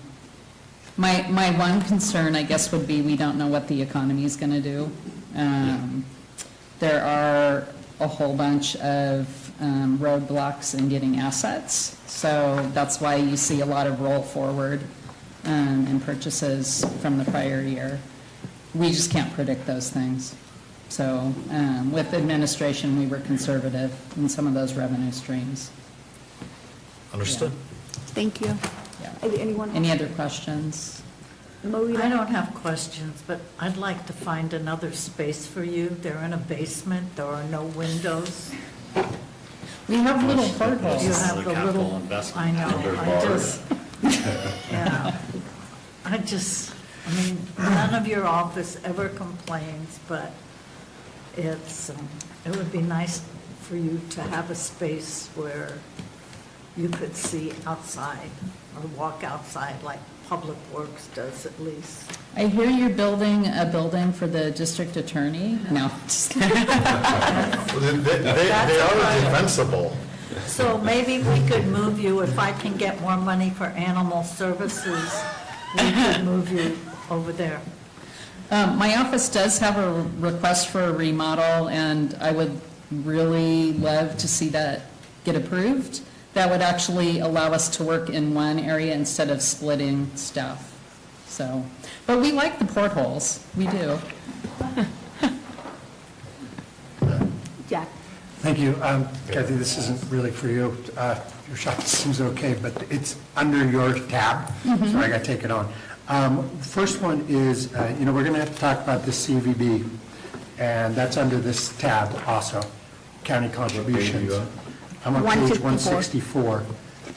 My one concern, I guess, would be we don't know what the economy is going to do. There are a whole bunch of roadblocks in getting assets, so that's why you see a lot of roll forward in purchases from the prior year. We just can't predict those things. So with administration, we were conservative in some of those revenue streams. Understood. Thank you. Anyone? Any other questions? I don't have questions, but I'd like to find another space for you. They're in a basement, there are no windows. We have little portholes. You have the little, I know, I mean, none of your office ever complains, but it would be nice for you to have a space where you could see outside or walk outside like Public Works does at least. I hear you're building a building for the district attorney. No, just kidding. They are defensible. So maybe we could move you, if I can get more money for animal services, we could move you over there. My office does have a request for a remodel, and I would really love to see that get approved. That would actually allow us to work in one area instead of splitting stuff. So, but we like the portholes. We do. Jack. Thank you. Kathy, this isn't really for you. Your shop seems okay, but it's under your tab, so I got to take it on. First one is, we're going to have to talk about the CVB, and that's under this tab also, county contributions. I'm on page 164,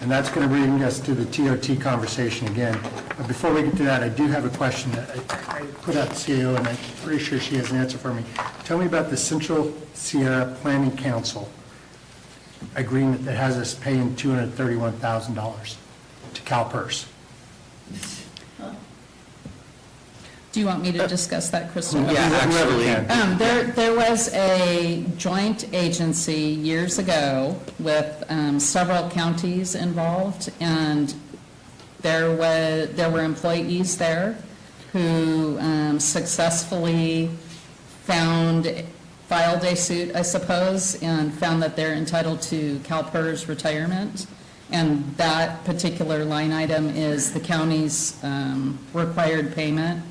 and that's going to bring us to the TOT conversation again. But before we get to that, I do have a question. I put out the CEO, and I'm pretty sure she has an answer for me. Tell me about the Central Sierra Planning Council agreement that has us paying $231,000 to CalPERS. Do you want me to discuss that, Crystal? Yeah, actually. There was a joint agency years ago with several counties involved, and there were employees there who successfully filed a suit, I suppose, and found that they're entitled to CalPERS retirement. And that particular line item is the county's required payment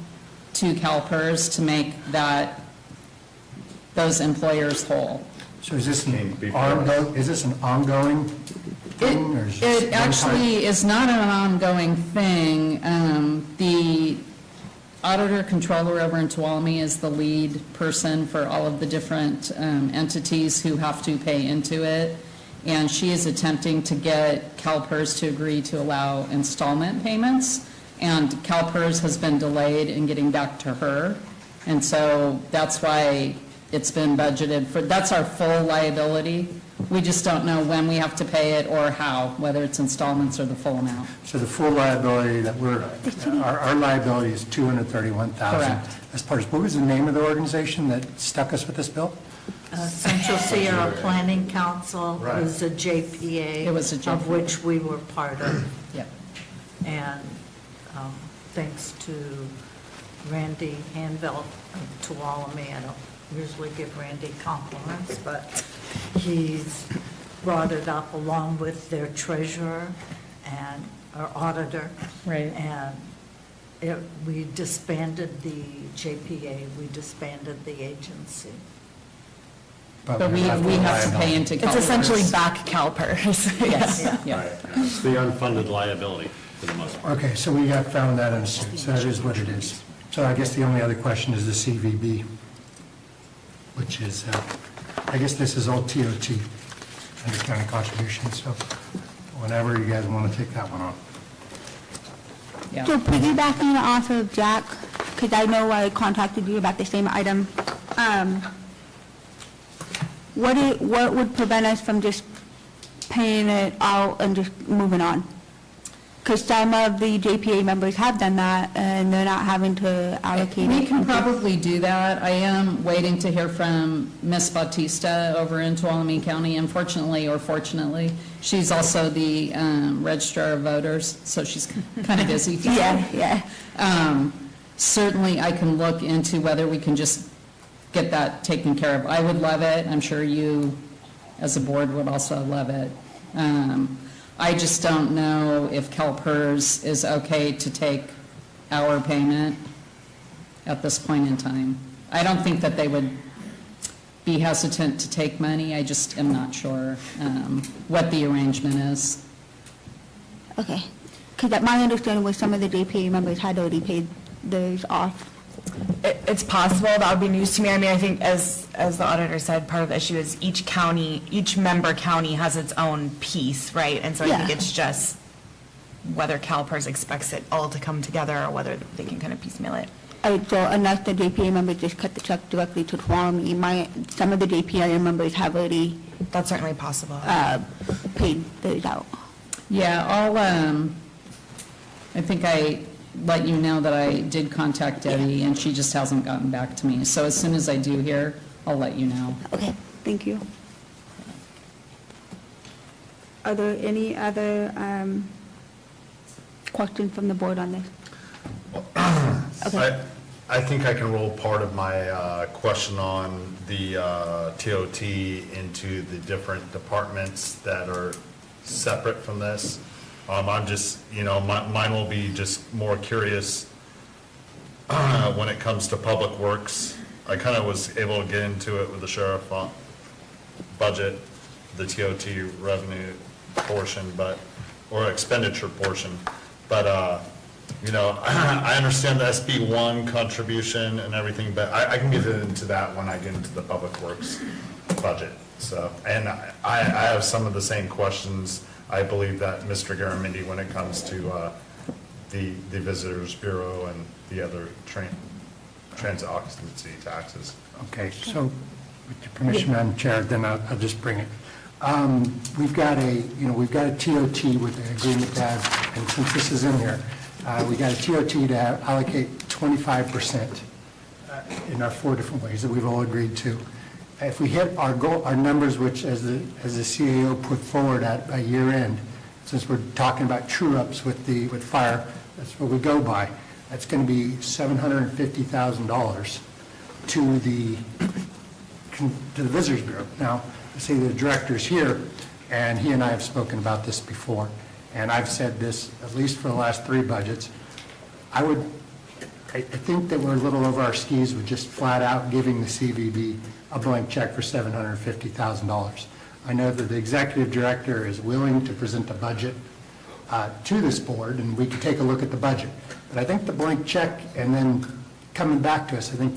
to CalPERS to make those employers whole. So is this an ongoing thing? Or is this It actually is not an ongoing thing. The auditor controller over in Tuolumne is the lead person for all of the different entities who have to pay into it. And she is attempting to get CalPERS to agree to allow installment payments. And CalPERS has been delayed in getting back to her. And so that's why it's been budgeted for, that's our full liability. We just don't know when we have to pay it or how, whether it's installments or the full amount. So the full liability that our liability is $231,000. Correct. As part of, what was the name of the organization that stuck us with this bill? Central Sierra Planning Council was a JPA. It was a JPA. Of which we were part of. Yep. And thanks to Randy Hanvelt of Tuolumne, I don't usually give Randy compliments, but he's brought it up along with their treasurer and our auditor. Right. And we disbanded the JPA, we disbanded the agency. But we have to pay into CalPERS. It's essentially back CalPERS. Yes. Yeah. It's the unfunded liability for the most part. Okay, so we got found that in a suit, so that is what it is. So I guess the only other question is the CVB, which is, I guess this is all TOT, under county contributions, so whenever you guys want to take that one on. Yeah. So piggybacking off of Jack, because I know I contacted you about the same item, what would prevent us from just paying it out and just moving on? Because some of the JPA members have done that, and they're not having to allocate. We it. can probably do that. I am waiting to hear from Ms. Bautista over in Tuolumne County. Unfortunately, or fortunately, she's also the registrar of voters, so she's kind of busy. Yeah. Certainly, I can look into whether we can just get that taken care of. I would love it. I'm sure you, as a board, would also love it. I just don't know if CalPERS is okay to take our payment at this point in time. I don't think that they would be hesitant to take money. I just am not sure what the arrangement is. Okay. Because my understanding was some of the JPA members had already paid theirs off. It's possible. That would be news to me. I mean, I think as the auditor said, part of the issue is each member county has its own piece, right? And so I think it's just whether CalPERS expects it all to come together or whether they can kind of piecemeal it. So unless the JPA members just cut the check directly to Tuolumne, some of the JPA members have already. That's certainly possible. Paid those out. Yeah, I think I let you know that I did contact Debbie, and she just hasn't gotten back to me. So as soon as I do hear, I'll let you know. Okay, thank you. Are there any other questions from the board on this? Okay. I think I can roll part of my question on the TOT into the different departments that are separate from this. I'm just, mine will be just more curious when it comes to public works. I kind of was able to get into it with the sheriff budget, the TOT revenue portion, or expenditure portion. But, I understand the SB1 contribution and everything, but I can get into that when I get into the public works budget. So, and I have some of the same questions, I believe, that Mr. Garamendi when it comes to the Visitors Bureau and the other transit occupancy taxes. Okay, so with your permission, Madam Chair, then I'll just bring it. We've got a TOT with an agreement to have, and since this is in here, we got a TOT to allocate 25% in our 4 different ways that we've all agreed to. If we hit our goal, our numbers, which as the CAO put forward at year end, since we're talking about true ups with fire, that's what we go by. That's going to be $750,000 to the Visitors Bureau. Now, I see the director's here, and he and I have spoken about this before, and I've said this at least for the last 3 budgets. I think that we're a little over our skis with just flat out giving the CVB a blank check for $750,000. I know that the executive director is willing to present a budget to this board, and we can take a look at the budget. But I think the blank check and then coming back to us, I think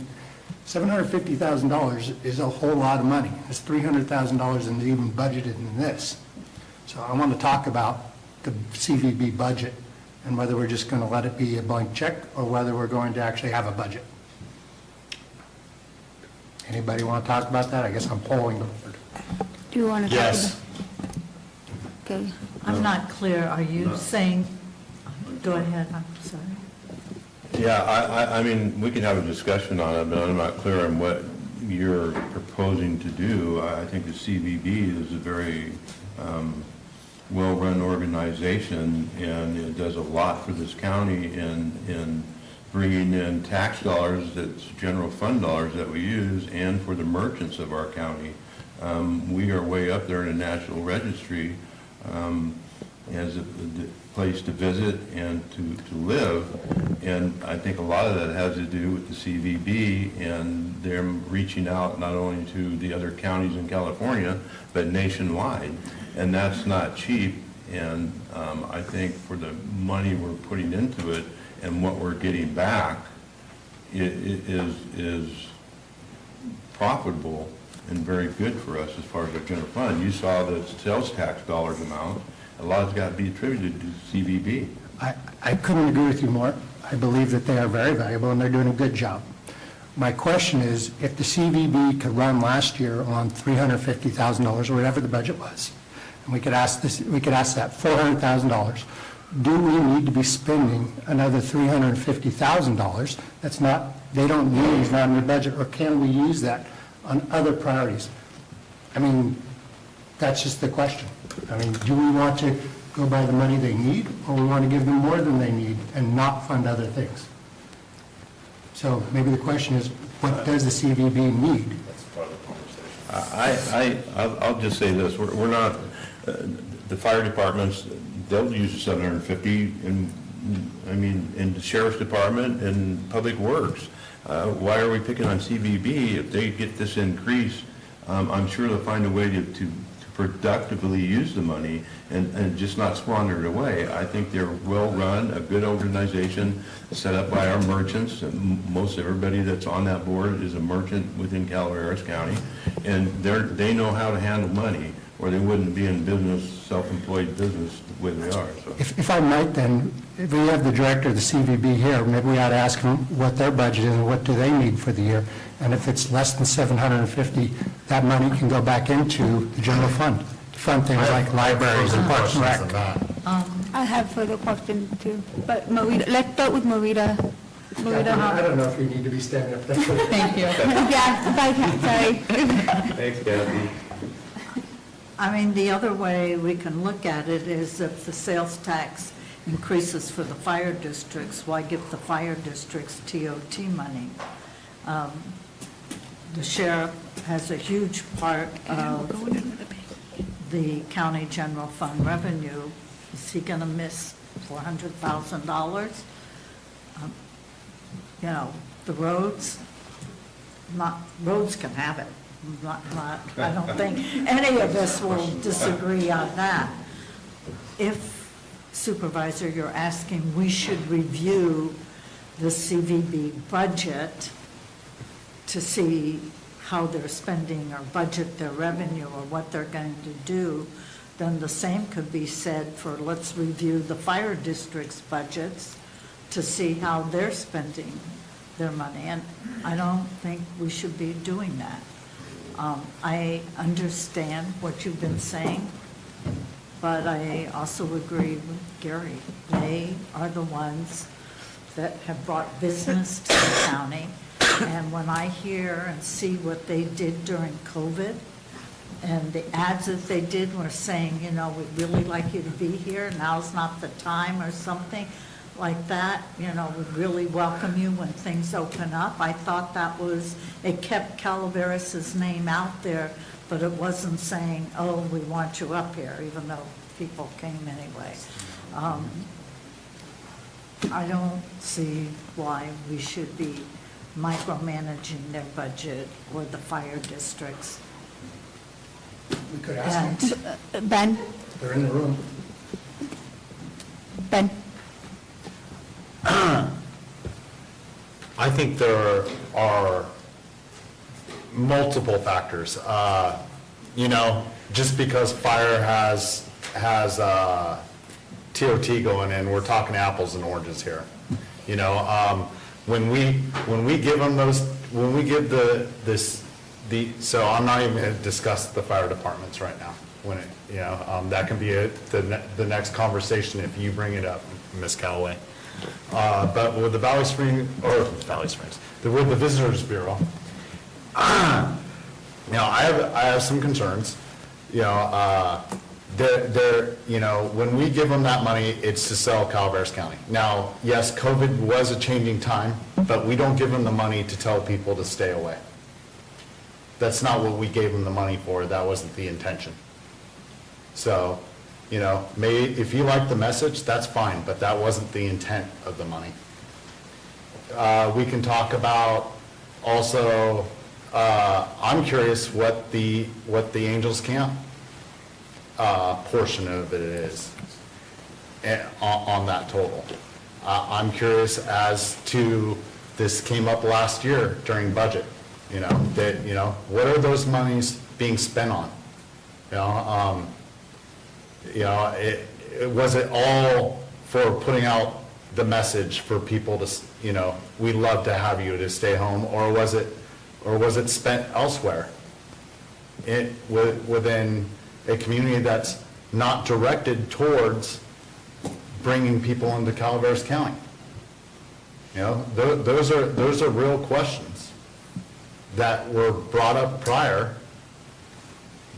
$750,000 is a whole lot of money. It's $300,000 and even budgeted in this. So I want to talk about the CVB budget and whether we're just going to let it be a blank check or whether we're going to actually have a budget. Anybody want to talk about that? I guess I'm polling the board. Do you want to? Yes. Okay. I'm not clear. Are you saying, go ahead, I'm sorry. Yeah, I mean, we can have a discussion on it, but I'm not clear on what you're proposing to do. I think the CVB is a very well-run organization, and it does a lot for this county in bringing in tax dollars, that's general fund dollars that we use, and for the merchants of our county. We are way up there in the National Registry as a place to visit and to live, and I think a lot of that has to do with the CVB and them reaching out not only to the other counties in California, but nationwide, and that's not cheap, and I think for the money we're putting into it and what we're getting back, it is profitable and very good for us as far as our general fund. You saw the sales tax dollars amount. A lot has got to be attributed to CVB. I couldn't agree with you more. I believe that they are very valuable and they're doing a good job. My question is, if the CVB could run last year on $350,000 or whatever the budget was, and we could ask that $400,000, do we need to be spending another $350,000? That's not, they don't use, not in their budget, or can we use that on other priorities? I mean, that's just the question. I mean, do we want to go by the money they need, or we want to give them more than they need and not fund other things? So maybe the question is, what does the CVB need? That's part of the conversation. I'll just say this, we're not, the fire departments, they'll use the 750, in the sheriff's department and public works. Why are we picking on CVB? If they get this increase, I'm sure they'll find a way to productively use the money and just not squander it away. I think they're well-run, a good organization set up by our merchants. Most everybody that's on that board is a merchant within Calaveras County, and they know how to handle money, or they wouldn't be in business, self-employed business the way they are. So. If I might then, if we have the director of the CVB here, maybe we ought to ask them what their budget is and what do they need for the year. And if it's less than 750, that money can go back into the general fund, to fund things like libraries and parks and rec. I have further questions too, but Marita, let's start with Marita. I don't know if you need to be standing up there. Thank you. Yeah, if I can, sorry. Thanks, Kathy. I mean, the other way we can look at it is if the sales tax increases for the fire districts, why give the fire districts TOT money? The sheriff has a huge part of the county general fund revenue. Is he going to miss $400,000? You know, the roads can have it. I don't think any of us will disagree on that. If, Supervisor, you're asking we should review the CVB budget to see how they're spending or budget their revenue or what they're going to do, then the same could be said for let's review the fire district's budgets to see how they're spending their money. And I don't think we should be doing that. I understand what you've been saying, but I also agree with Gary. They are the ones that have brought business to the county. And when I hear and see what they did during COVID, and the ads that they did were saying, you know, we'd really like you to be here, now's not the time or something like that, you know, we'd really welcome you when things open up. I thought that was, it kept Calaveras' name out there, but it wasn't saying, oh, we want you up here, even though people came anyway. I don't see why we should be micromanaging their budget or the fire districts. We could ask them. Ben? They're in the room. Ben? I think there are multiple factors. You know, just because fire has TOT going in, we're talking apples and oranges here. You know, when we give them those, when we give so I'm not even going to discuss the fire departments right now. When it, you know, that can be the next conversation if you bring it up, Ms. Callaway. But with the with the Visitors Bureau, you know, I have some concerns. You know, you know, when we give them that money, it's to sell Calaveras County. Now, yes, COVID was a changing time, but we don't give them the money to tell people to stay away. That's not what we gave them the money for. That wasn't the intention. So, you know, if you like the message, that's fine, but that wasn't the intent of the money. We can talk about also, I'm curious what the Angels Camp portion of it is on that total. I'm curious as to, this came up last year during budget, you know, that, you know, what are those monies being spent on? You know, was it all for putting out the message for people to, you know, we'd love to have you to stay home, or was it spent elsewhere within a community that's not directed towards bringing people into Calaveras County? You know, those are real questions that were brought up prior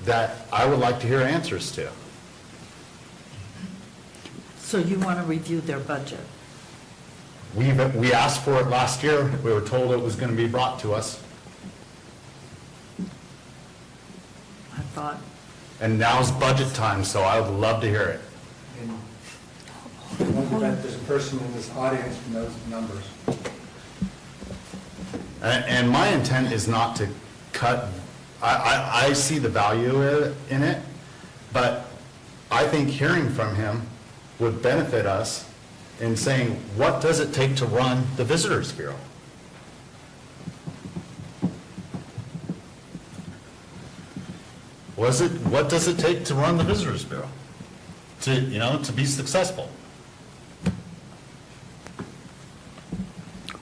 that I would like to hear answers to. So you want to review their budget? We asked for it last year. We were told it was going to be brought to us. I thought. And now's budget time, so I would love to hear it. In one event, there's a person in this audience who knows the numbers. And my intent is not to cut, I see the value in it, but I think hearing from him would benefit us in saying, what does it take to run the Visitors Bureau? What does it take to run the Visitors Bureau? To be successful?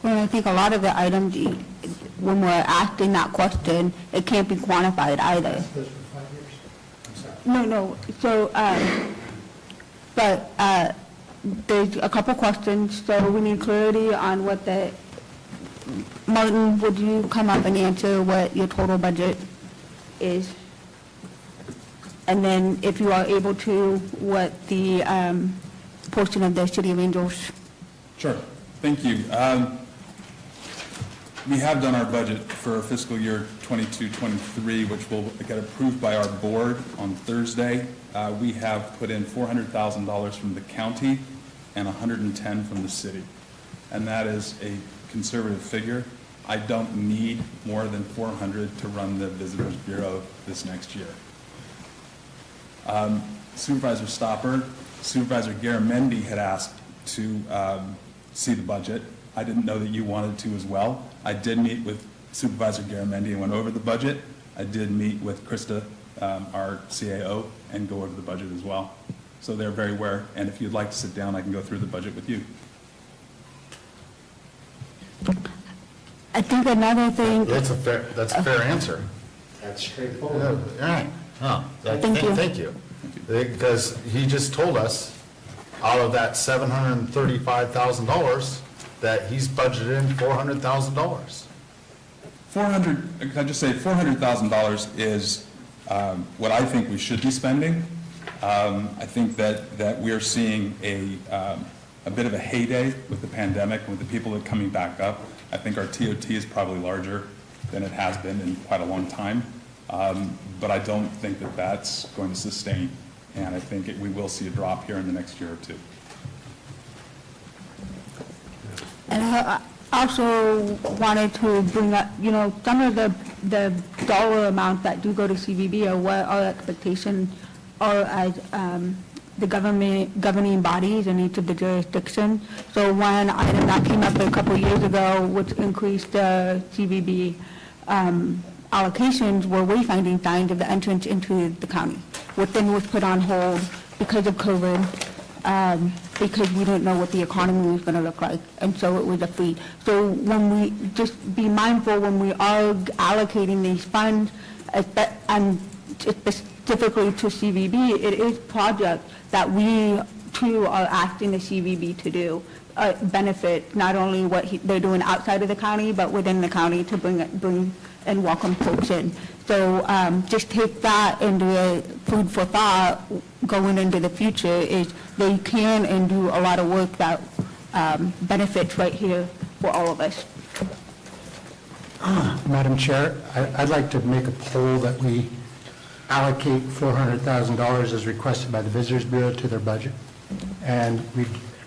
Well, I think a lot of the items, when we're asking that question, it can't be quantified either. Those for 5 years. I'm sorry. No, so, but there's a couple questions, so we need clarity on what Martin, would you come up and answer what your total budget is? And then if you are able to, what the portion of the City of Angels? Sure, thank you. We have done our budget for fiscal year 22-23, which will get approved by our board on Thursday. We have put in $400,000 from the county and $110,000 from the city. And that is a conservative figure. I don't need more than $400,000 to run the Visitors Bureau this next year. Supervisor Stopper, Supervisor Garamendi had asked to see the budget. I didn't know that you wanted to as well. I did meet with Supervisor Garamendi and went over the budget. I did meet with Krista, our CAO, and go over the budget as well. So they're very aware, and if you'd like to sit down, I can go through the budget with you. I think another thing. That's a fair answer. That's straightforward. All right. Oh, Thank you. Thank you. Because he just told us out of that $735,000 that he's budgeted in $400,000. Can I just say $400,000 is what I think we should be spending. I think that we're seeing a bit of a heyday with the pandemic, with the people that are coming back up. I think our TOT is probably larger than it has been in quite a long time. But I don't think that that's going to sustain. And I think we will see a drop here in the next year or two. And I also wanted to bring up, some of the dollar amounts that do go to CVB are what our expectations are as the governing bodies in each of the jurisdictions. So one item that came up a couple years ago, which increased the CVB allocations, were wayfinding signs of the entrance into the county, which then was put on hold because of COVID. Because we didn't know what the economy was going to look like, and so it was a fee. So when we just be mindful when we are allocating these funds, and specifically to CVB, it is projects that we too are asking the CVB to do, benefit not only what they're doing outside of the county, but within the county to bring and welcome folks in. So just take that into a food for thought going into the future, is they can and do a lot of work that benefits right here for all of us. Madam Chair, I'd like to make a poll that we allocate $400,000 as requested by the Visitors Bureau to their budget and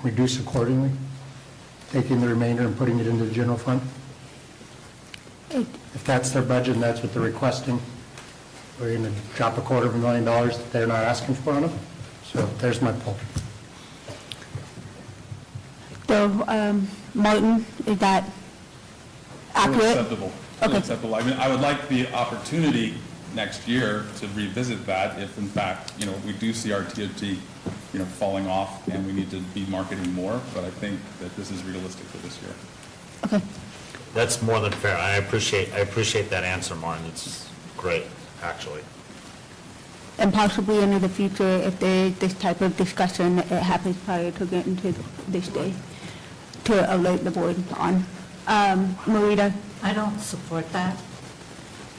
reduce accordingly, taking the remainder and putting it into the general fund. If that's their budget and that's what they're requesting, we're going to drop $250,000 that they're not asking for on them. So there's my poll. So, Martin, is that accurate? Acceptable. Okay. Acceptable. I mean, I would like the opportunity next year to revisit that if, in fact, we do see our TOT, falling off and we need to be marketing more. But I think that this is realistic for this year. Okay. That's more than fair. I appreciate that answer, Martin. It's great, actually. and possibly into the future if this type of discussion it happens prior to getting to this day, to alert the board on. Marita? I don't support that.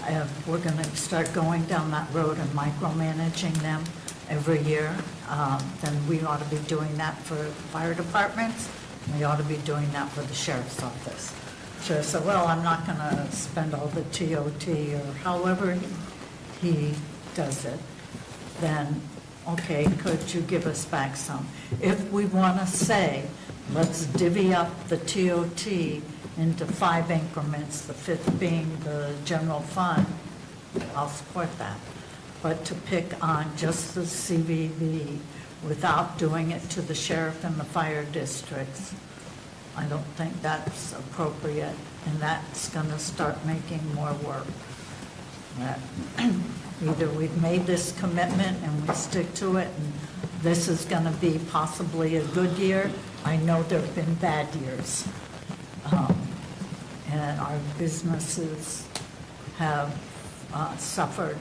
If we're going to start going down that road and micromanaging them every year, then we ought to be doing that for fire departments. We ought to be doing that for the sheriff's office. Sheriff said, well, I'm not going to spend all the TOT or however he does it. Then, okay, could you give us back some? If we want to say, let's divvy up the TOT into 5 increments, the 5th being the general fund, I'll support that. But to pick on just the CVB without doing it to the sheriff and the fire districts, I don't think that's appropriate, and that's going to start making more work. That either we've made this commitment and we stick to it, and this is going to be possibly a good year. I know there have been bad years. And our businesses have suffered,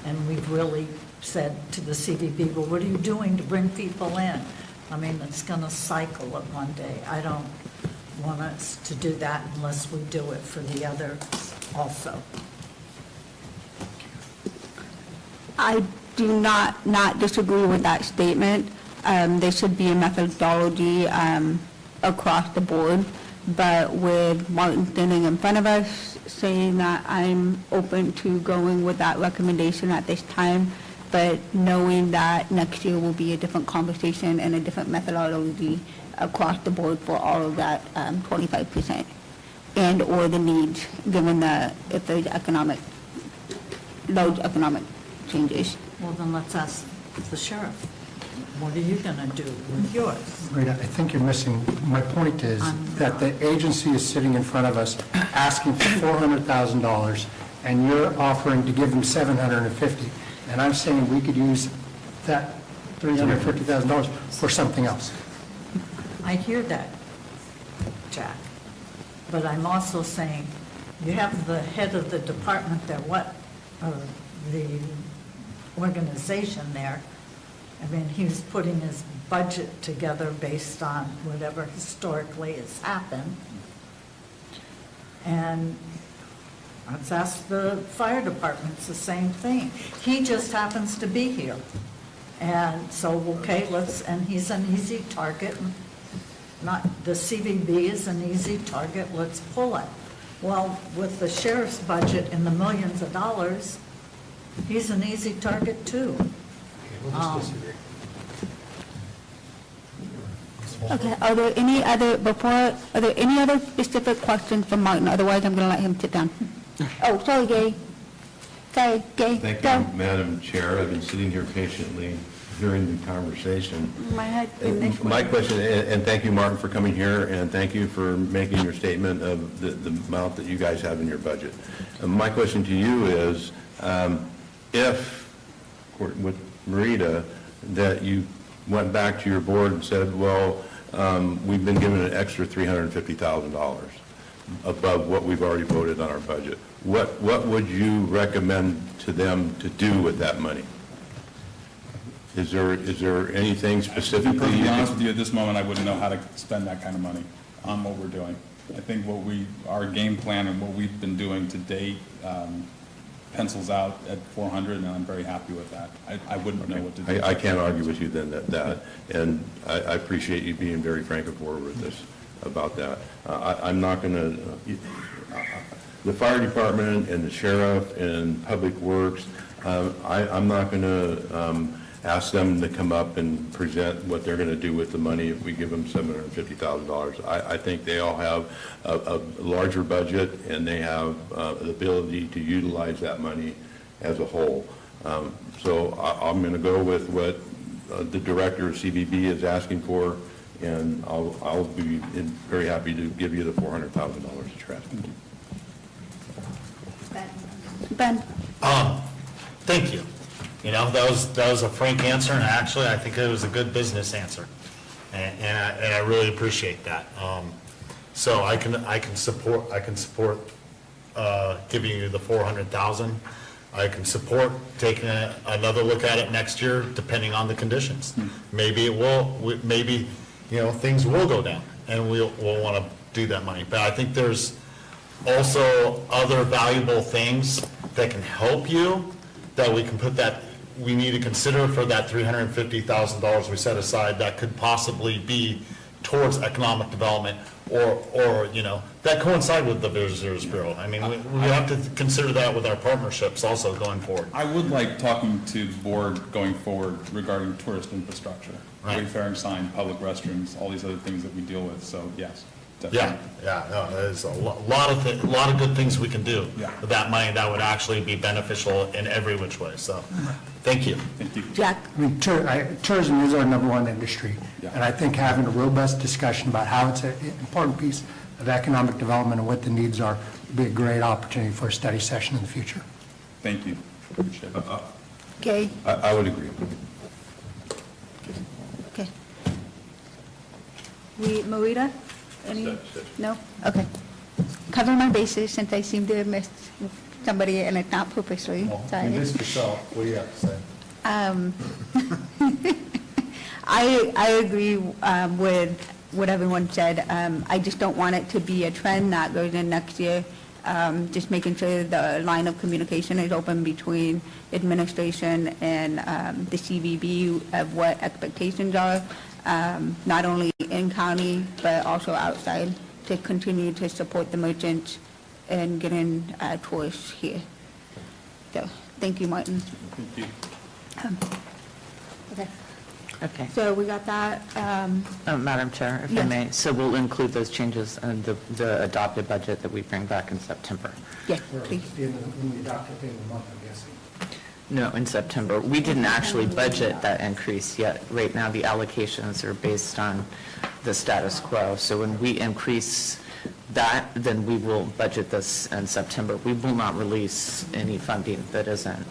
and we've really said to the CVB, well, what are you doing to bring people in? I mean, it's going to cycle it one day. I don't want us to do that unless we do it for the others also. I do not disagree with that statement. There should be a methodology across the board, but with Martin standing in front of us saying that I'm open to going with that recommendation at this time, but knowing that next year will be a different conversation and a different methodology across the board for all of that 25% and or the needs, given if there's large economic changes. Well, then let's ask the sheriff. What are you going to do with yours? Rita, I think you're missing, my point is that the agency is sitting in front of us asking for $400,000, and you're offering to give them $750,000. And I'm saying we could use that $350,000 for something else. I hear that, Jack. But I'm also saying, you have the head of the department there, the organization there. I mean, he's putting his budget together based on whatever historically has happened. And let's ask the fire departments the same thing. He just happens to be here. And so, okay, and he's an easy target. The CVB is an easy target, let's pull it. Well, with the sheriff's budget in the millions of dollars, he's an easy target too. Okay, are there any other specific questions for Martin? Otherwise, I'm going to let him sit down. Oh, sorry, Gay. Sorry, Gay. Thank Go. you, Madam Chair. I've been sitting here patiently hearing the conversation. My question, and thank you, Martin, for coming here, and thank you for making your statement of the amount that you guys have in your budget. My question to you is, if, with Marita, that you went back to your board and said, well, we've been given an extra $350,000 above what we've already voted on our budget, what would you recommend to them to do with that money? Is there anything specifically? To be honest with you, at this moment, I wouldn't know how to spend that kind of money on what we're doing. I think our game plan and what we've been doing to date pencils out at 400, and I'm very happy with that. I wouldn't know what to do. I can't argue with you then and I appreciate you being very frank and forward with us about that. I'm not going to, the fire department and the sheriff and public works, I'm not going to ask them to come up and present what they're going to do with the money if we give them $750,000. I think they all have a larger budget, and they have the ability to utilize that money as a whole. So I'm going to go with what the director of CVB is asking for, and I'll be very happy to give you the $400,000 that you're asking. Ben. Thank you. You know, that was a frank answer, and actually, I think it was a good business answer, and I really appreciate that. So I can support giving you the $400,000. I can support taking another look at it next year, depending on the conditions. Maybe it will, maybe, things will go down, and we'll want to do that money. But I think there's also other valuable things that can help you, that we can we need to consider for that $350,000 we set aside that could possibly be towards economic development or that coincide with the Visitors Bureau. I mean, we have to consider that with our partnerships also going forward. I would like talking to the board going forward regarding tourist infrastructure, wayfaring sign, public restrooms, all these other things that we deal with, so yes. Definitely. No, there's a lot of good things we can do with that money that would actually be beneficial in every which way, so, thank you. Thank you. Jack? I mean, tourism is our number one industry, and I think having a robust discussion about how it's an important piece of economic development and what the needs are would be a great opportunity for a study session in the future. Thank you. Appreciate it. Okay. I would agree. Okay. Marita? Any? No? Okay. Cover my bases since I seem to have missed somebody and it's not purposely. Sorry. You missed yourself. What do you have to say? I agree with what everyone said. I just don't want it to be a trend that goes in next year. Just making sure the line of communication is open between administration and the CVB of what expectations are, not only in county, but also outside, to continue to support the merchants and getting tourists here. So, thank you, Martin. Thank you. Okay. Okay. So we got that. Madam Chair, if I Yes. may, so we'll include those changes in the adopted budget that we bring back in September. Yes, please. When we adopt it in the month, I'm guessing. No, in September. We didn't actually budget that increase yet. Right now, the allocations are based on the status quo. So when we increase that, then we will budget this in September. We will not release any funding that isn't.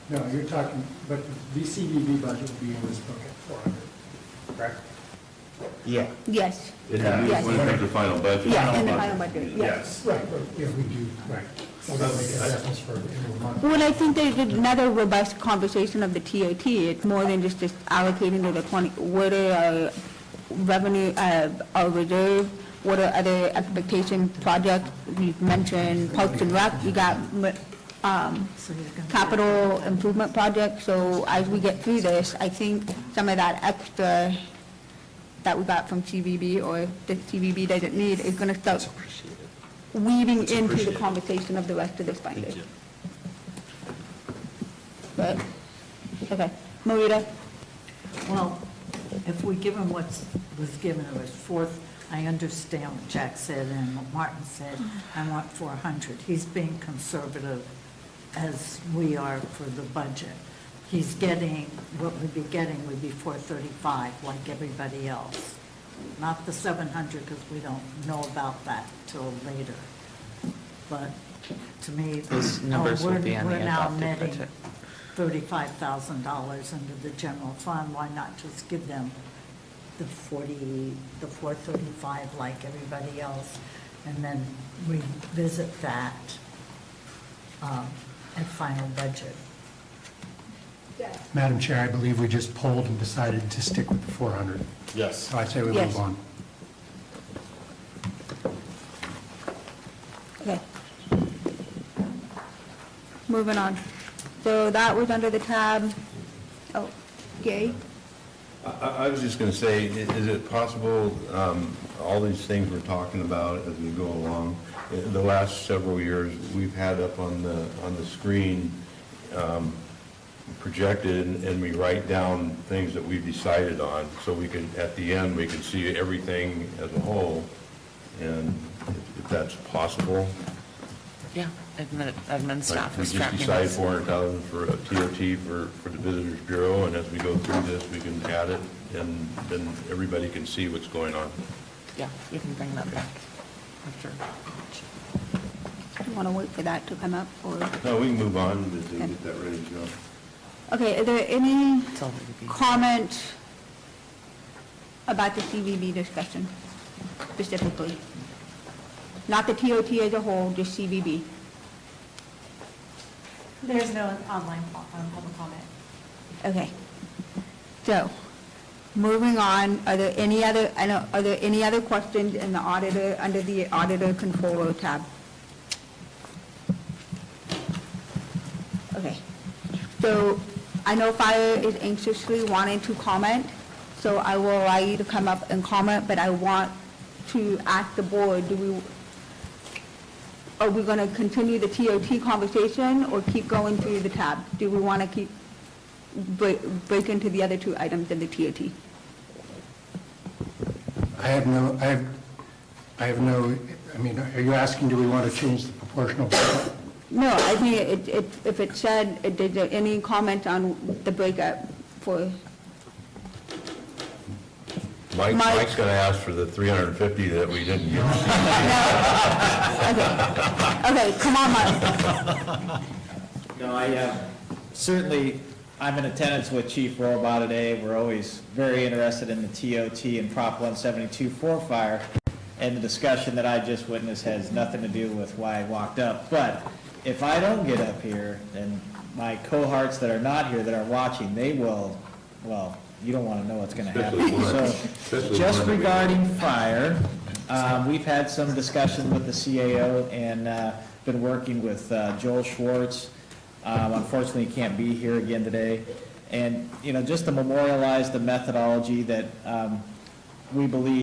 No, you're talking, but the VCVB budget will be in this book at 400, correct? Yeah. Yes. When Yes. we make the final budget. Yeah, in the final budget, yes. Right, yeah, we do, right. We're going to make adjustments for the end of the month. Well, I think there's another robust conversation of the TOT. It's more than just allocating to the 20, what are our revenue, our reserve, what are other expectation projects? We've mentioned Parks and Rec, you got capital improvement projects. So as we get through this, I think some of that extra that we got from CVB or the CVB doesn't need is going to start weaving into the conversation of the rest of this binder. But, okay. Marita? Well, if we give him what was given, it was fourth, I understand what Jack said and what Martin said, I want 400. He's being conservative as we are for the budget. He's getting, what we'd be getting would be 435 like everybody else. Not the 700 because we don't know about that till later. But to me, Those numbers will be in the we're now adopted netting budget. $35,000 into the general fund. Why not just give them the 435 like everybody else, and then revisit that at final budget? Madam Chair, I believe we just polled and decided to stick with the 400. Yes. So I say we Yes. move on. Okay. Moving on. So that was under the tab, oh, Gay? I was just going to say, is it possible, all these things we're talking about as we go along, in the last several years, we've had up on the screen projected, and we write down things that we've decided on, so we can, at the end, we can see everything as a whole, and if that's possible. Yeah, admin staff We is just tracking decide this. 400,000 for a TOT for the Visitors Bureau, and as we go through this, we can add it, and then everybody can see what's going on. Yeah, you can bring that back after. You want to wait for that to come up, or? No, we can move on to get that ready to go. Okay, are there any It's already being- comments about the CVB discussion specifically? Not the TOT as a whole, just CVB. There's no online public comment. Okay. So, moving on, are there any other, are there any other questions in the auditor, under the auditor controller tab? Okay. So, I know Fire is anxiously wanting to comment, so I will allow you to come up and comment, but I want to ask the board, are we going to continue the TOT conversation or keep going through the tab? Do we want to keep, break into the other two items in the TOT? I have no, I mean, are you asking, do we want to change the proportional? No, I think if it said, did there any comment on the breakup for, Mike's going to ask for the 350 that we didn't get. okay, come on, Mike. No, certainly, I'm in attendance with Chief Rohrbaugh today. We're always very interested in the TOT and Prop 172 for fire, and the discussion that I just witnessed has nothing to do with why I walked up. But if I don't get up here, then my cohorts that are not here, that are watching, they will, well, you don't want to know what's going to happen. So, just regarding fire, we've had some discussion with the CAO and been working with Joel Schwartz. Unfortunately, he can't be here again today. And, just to memorialize the methodology that we believe